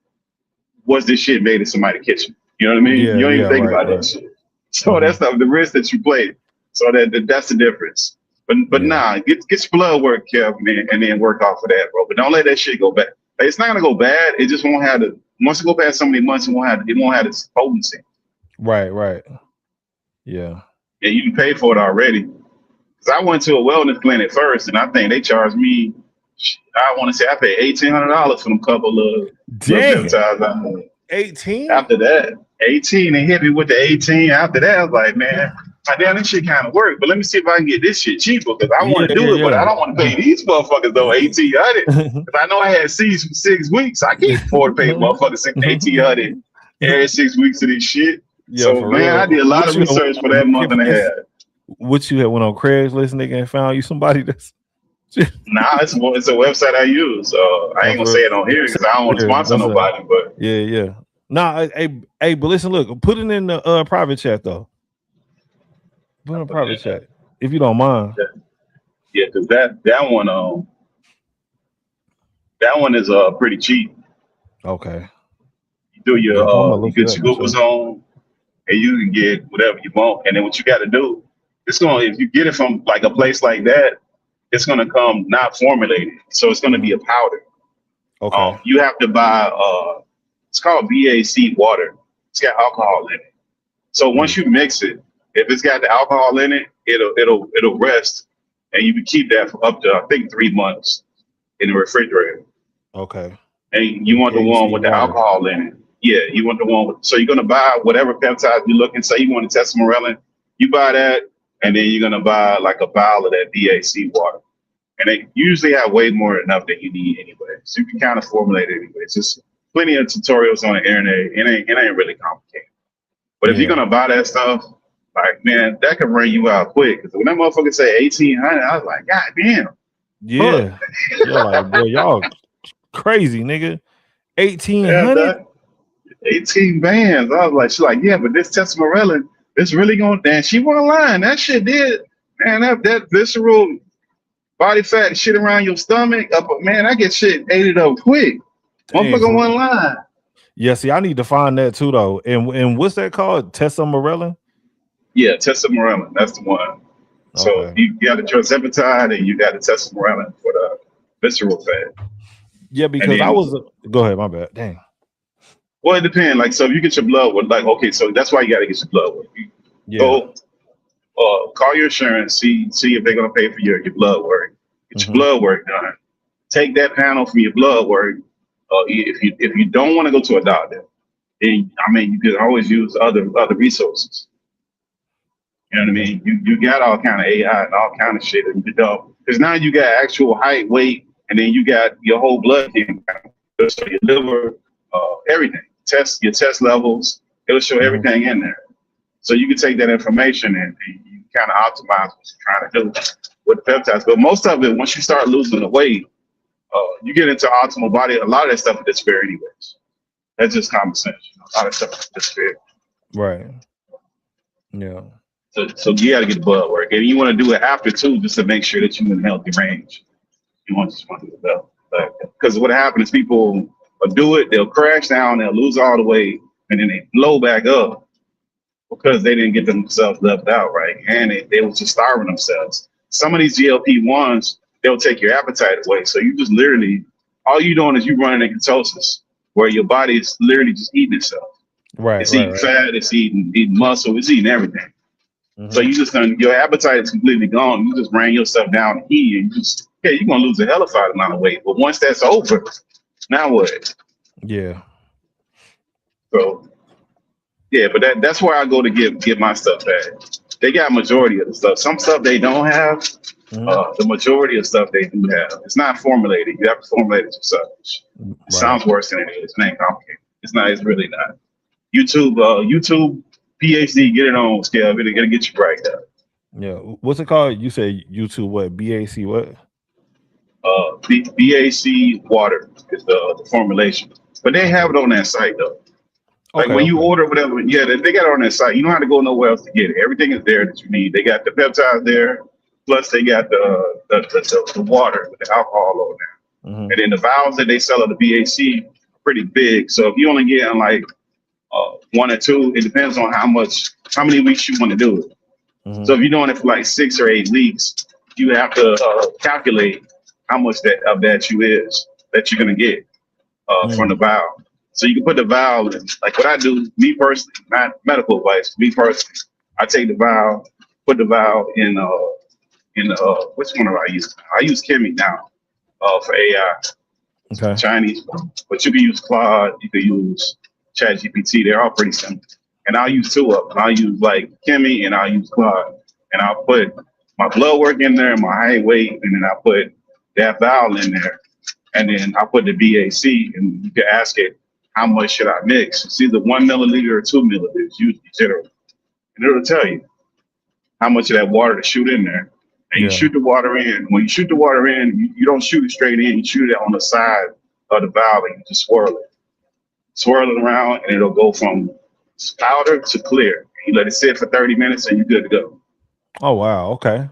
what's this shit made in somebody's kitchen. You know what I mean? You don't even think about that shit. So that's the risk that you play. So that's the difference. But nah, get your blood work, Kev, man, and then work off of that, bro. But don't let that shit go bad. It's not gonna go bad. It just won't have once it go past so many months, it won't have its potency. Right. Yeah. Yeah, you can pay for it already. Because I went to a wellness clinic first, and I think they charged me I want to say I paid $1,800 for them couple of little Damn. peptides I had. 18. After that, 18, they hit me with the 18. After that, I was like, man, damn, this shit kind of worked. But let me see if I can get this shit cheaper because I want to do it, but I don't want to pay these motherfuckers though $1,800. Because I know I had seeds for 6 weeks. I can't afford to pay motherfuckers $1,800 every 6 weeks of this shit. Yeah, so for man, real. I did a lot of research for that month and a half. What you had went on Craigslist, nigga, and found you somebody that's Nah, it's a website I use. I ain't gonna say it on here because I don't want to sponsor nobody. But yeah. Nah, hey, but listen, look, put it in the private chat though. Put it in the private chat if you don't mind. Yeah, because that one is pretty cheap. Okay. You do your I'm you get your Google's on, and you can get whatever you want. And then what you got to do, if you get it from like a place like that, it's gonna come not formulated, so it's gonna be a powder. Okay. You have to buy it's called BAC water. It's got alcohol in it. So once you mix it, if it's got the alcohol in it, it'll rest, and you can keep that for up to I think 3 months in the refrigerator. Okay. And you want the one with the alcohol in it. Yeah, you want the one with. So you're gonna buy whatever peptide you're looking. Say you want a testosterone, you buy that, and then you're gonna buy like a vial of that BAC water. And they usually have way more than enough that you need anyway. So you can kind of formulate it anyway. It's just plenty of tutorials on the internet. It ain't really complicated. But if you're gonna buy that stuff, like man, that could run you out quick. Because when that motherfucker say 1,800, I was like, God damn. Yeah. You're like, boy, y'all crazy, nigga. 1,800. 18 bands. I was like, she's like, yeah, but this testosterone, it's really gonna dance. She wasn't lying. That shit did, man. That visceral body fat shit around your stomach, man, I get shit ate it up quick. Motherfucker wasn't lying. Yeah, see, I need to find that too, though. And what's that called? Testosterone? Yeah, testosterone. That's the one. So you got the tirzepatide and you got the testosterone for the visceral fat. Yeah, because then, I was. Go ahead, my bad. Dang. Well, it depends. Like, so if you get your blood work, like, okay, so that's why you got to get your blood work. So, call your insurance, see if they're gonna pay for your blood work. Get your blood work done. Take that panel from your blood work. If you don't want to go to a doctor, then I mean you can always use other resources. You know what I mean? You got all kind of AI and all kind of shit that you can do. Because now you got actual height, weight, and then you got your whole blood count. It'll show your liver, everything. Test your test levels. It'll show everything in there. So you can take that information and you kind of optimize what you're trying to do with the peptides. But most of it, once you start losing the weight, you get into optimal body. A lot of that stuff will disappear anyways. That's just common sense. A lot of stuff will disappear. Right. Yeah. So you got to get the blood work, and you want to do it after too, just to make sure that you're in healthy range. You just want to do it well, because what happens is people will do it, they'll crash down, they'll lose all the weight, and then they blow back up because they didn't get themselves left out right, and they was just starving themselves. Some of these GLP-1s, they'll take your appetite away, so you just literally all you doing is you running in ketosis, where your body is literally just eating itself. Right. It's eating fat, it's eating muscle, it's eating everything. So you just your appetite is completely gone. You just ran yourself down to eat, and you're gonna lose a hellified amount of weight. But once that's over, now what? Yeah. So yeah, but that's where I go to get my stuff back. They got majority of the stuff. Some stuff they don't have. The majority of stuff they do have. It's not formulated. You have to formulate it yourself. It sounds worse than it is. It ain't complicated. It's not. It's really not. YouTube. PhD, get it on scale. It'll get you right there. Yeah. What's it called? You say YouTube what? BAC what? BAC water is the formulation. But they have it on that site though. Like when you order whatever, yeah, they got it on that site. You don't have to go nowhere else to get it. Everything is there that you need. They got the peptides there, plus they got the water with the alcohol on there. And then the vials that they sell of the BAC are pretty big. So if you only get like 1 or 2, it depends on how many weeks you want to do it. So if you're doing it for like 6 or 8 weeks, you have to calculate how much of that you're gonna get from the vial. So you can put the vial in, like what I do, me personally, not medical advice, me personally, I take the vial, put the vial in which one do I use? I use Chemi now. for AI. Okay. Chinese, but you can use Claude, you can use ChatGPT. They're all pretty simple. And I'll use two of them. I'll use like Kimmy and I'll use Claude. And I'll put my blood work in there, my height, weight, and then I put that vowel in there. And then I put the BAC, and you can ask it, how much should I mix? It's either 1 milliliter or 2 milliliters, usually general. And it'll tell you how much of that water to shoot in there. And you shoot the water in. When you shoot the water in, you don't shoot it straight in. You shoot it on the side of the valve and you just swirl it. Swirl it around and it'll go from powder to clear. You let it sit for 30 minutes and you're good to go. Oh wow, okay.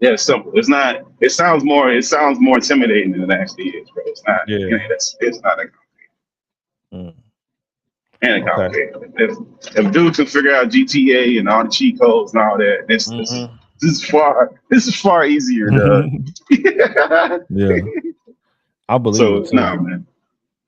Yeah, it's simple. It's not. It sounds more intimidating than it actually is, bro. It's not. Yeah. It's not that complicated. And complicated. If dudes can figure out GTA and all the cheat codes and all that, this is far easier. Yeah, I believe so. it too. Nah, man.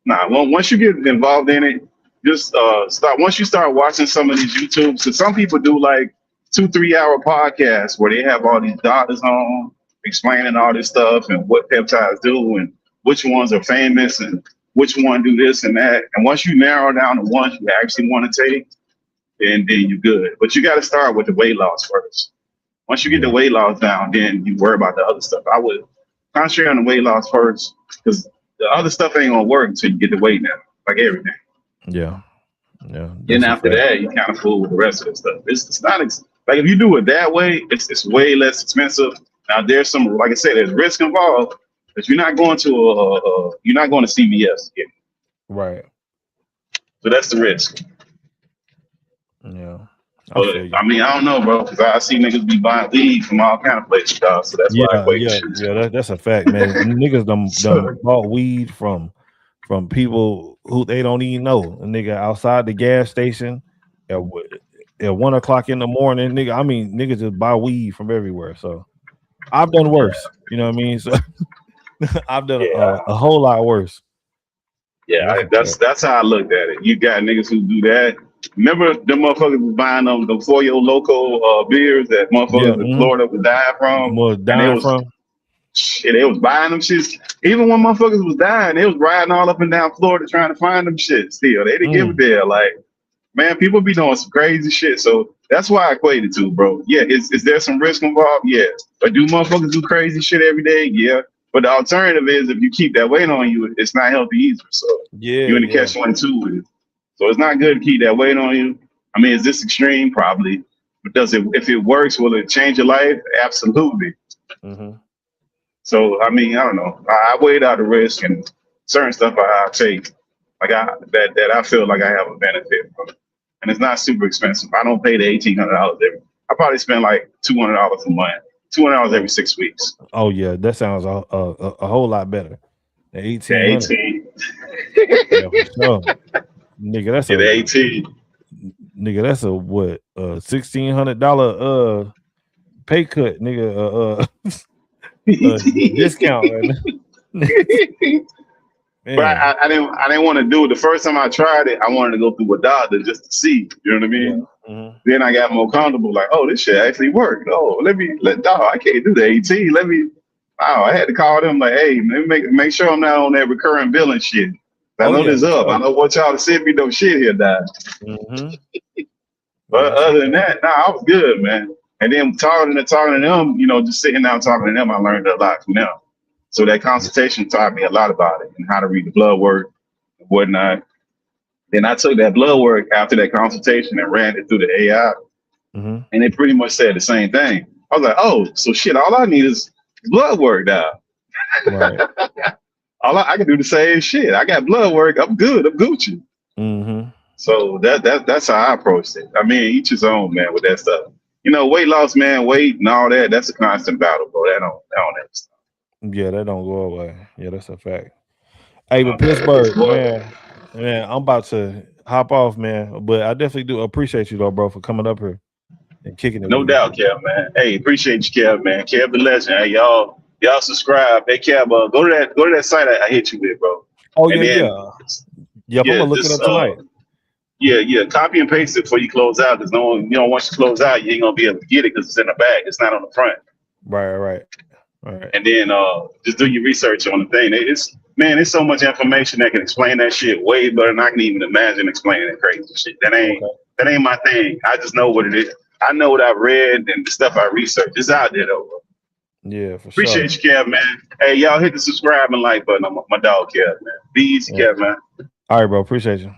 Nah. Well, once you get involved in it, just start. Once you start watching some of these YouTubes, so some people do like 2-3 hour podcasts where they have all these doctors on explaining all this stuff and what peptides do and which ones are famous and which one do this and that. And once you narrow down the ones you actually want to take, then you're good. But you got to start with the weight loss first. Once you get the weight loss down, then you worry about the other stuff. I would concentrate on the weight loss first because the other stuff ain't gonna work until you get the weight down, like everything. Yeah. Then after that, you kind of fool with the rest of the stuff. It's not like if you do it that way, it's way less expensive. Now there's some, like I said, there's risk involved, but you're not going to CVS again. Right. So that's the risk. Yeah. I mean, I don't know, bro, because I see niggas be buying weed from all kind of places, dog. So that's why I wait. That's a fact, man. Niggas done bought weed from people who they don't even know. A nigga outside the gas station at 1 o'clock in the morning, nigga. I mean, niggas just buy weed from everywhere. So I've done worse. You know what I mean? So I've done a whole lot worse. Yeah, that's how I looked at it. You got niggas who do that. Remember them motherfuckers was buying them the For Your Local beers that motherfuckers in Florida was dying from? Shit, they was buying them shits. Even when motherfuckers was dying, they was riding all up and down Florida trying to find them shit still. They didn't give a damn. Like, man, people be doing some crazy shit. So that's why I equated to, bro. Yeah, is there some risk involved? Yeah. But do motherfuckers do crazy shit every day? Yeah. But the alternative is if you keep that weight on you, it's not healthy either. So you're in the catch-22 with it. So it's not good to keep that weight on you. I mean, is this extreme? Probably. But if it works, will it change your life? Absolutely. So, I mean, I don't know. I weighed out the risk and certain stuff I take, like that I feel like I have a benefit from. And it's not super expensive. I don't pay the $1,800 every. I probably spend like $200 a month, $200 every 6 weeks. Oh yeah, that sounds a whole lot better. The 18. Yeah, for sure. Nigga, that's the 18. Nigga, that's a what? $1,600 pay cut, nigga. Discount. Right? But I didn't want to do it. The first time I tried it, I wanted to go through a doctor just to see. You know what I mean? Then I got more comfortable. Like, oh, this shit actually worked. Oh, I can't do the 18. I had to call them like, hey, let me make sure I'm not on that recurring billing shit. I know this up. I don't want y'all to send me no shit here, dad. But other than that, I was good, man. And then talking to them, just sitting down talking to them, I learned a lot from them. So that consultation taught me a lot about it and how to read the blood work and whatnot. Then I took that blood work after that consultation and ran it through the AI. And it pretty much said the same thing. I was like, oh, so shit, all I need is blood work now. Right. I can do the same shit. I got blood work. I'm good. I'm Gucci. So that's how I approached it. I mean, each his own, man, with that stuff. Weight loss, man, weight and all that, that's a constant battle, bro. That don't ever stop. Yeah, that don't go away. Yeah, that's a fact. Hey, but Pittsburgh, man, I'm about to hop off, man. But I definitely do appreciate you though, bro, for coming up here and kicking it. No doubt, Kev, man. Hey, appreciate you, Kev, man. Kev the legend. Hey, y'all subscribe. Hey, Kev, go to that site I hit you with, bro. Oh, yeah. I'm gonna look it up tonight. Yeah. Copy and paste it before you close out, because once you close out, you ain't gonna be able to get it because it's in the bag. It's not on the front. Right. Right. and then just do your research on the thing. It's so much information that can explain that shit way better than I can even imagine explaining that crazy shit. That ain't my thing. I just know what it is. I know what I've read and the stuff I researched. It's out there though. Yeah, for Appreciate sure. you, Kev, man. Hey, y'all hit the subscribe and like button on my dog, Kev, man. Be easy, Kev, man. All right, bro. Appreciate you.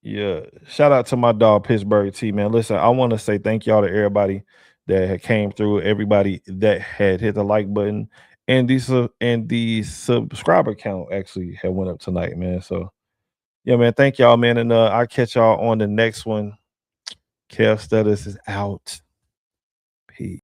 Yeah. Shout out to my dog, Pittsburgh T, man. Listen, I want to say thank y'all to everybody that had came through, everybody that had hit the like button, and the subscriber count actually had went up tonight, man. So, yeah, man. Thank y'all, man. And I'll catch y'all on the next one. Kev Status is out. Peace.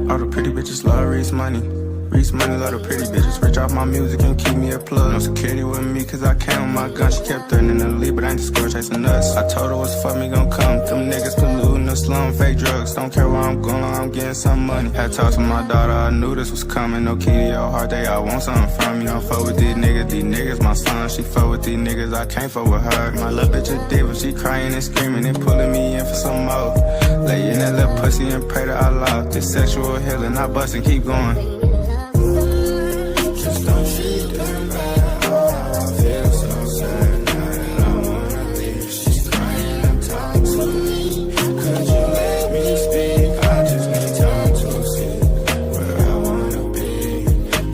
All the pretty bitches love Reese money. Reese money love the pretty bitches. Rich off my music and keep me a plug. No security with me cause I came with my gun. She kept threatening to leave, but I ain't discouraged chasing nuts. I told her what's fuck me gon' come. Them niggas polluting the slum, fake drugs. Don't care where I'm going, I'm getting some money. Had talked to my daughter, I knew this was coming. No key to your heart, they all want something from me. Don't fuck with these niggas my son. She fuck with these niggas, I can't fuck with her. My little bitch a diva, she crying and screaming and pulling me in for some more. Lay in that little pussy and pray to Allah. This sexual healing, I bust and keep going. Just don't treat them bad. Oh, I feel so sad now that I wanna leave. She's crying and talking to me. Could you let me speak? I just need time to see where I wanna be.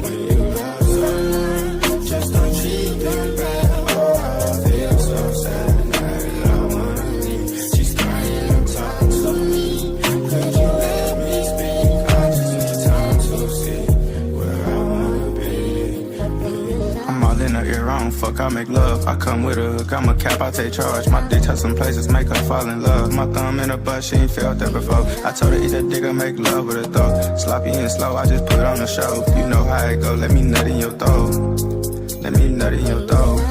When you love someone, just don't treat them bad. Oh, I feel so sad now that I wanna leave. She's crying and talking to me. Could you let me speak? I just need time to see where I wanna be. I'm all in her ear, I don't fuck, I make love. I come with a hook, I'm a cap, I take charge. My dick touch some places, make her fall in love. My thumb in her butt, she ain't felt that before. I told her eat that dick, I make love with her throat. Sloppy and slow, I just put on the show. You know how it go, let me nut in your throat. Let me nut in your throat.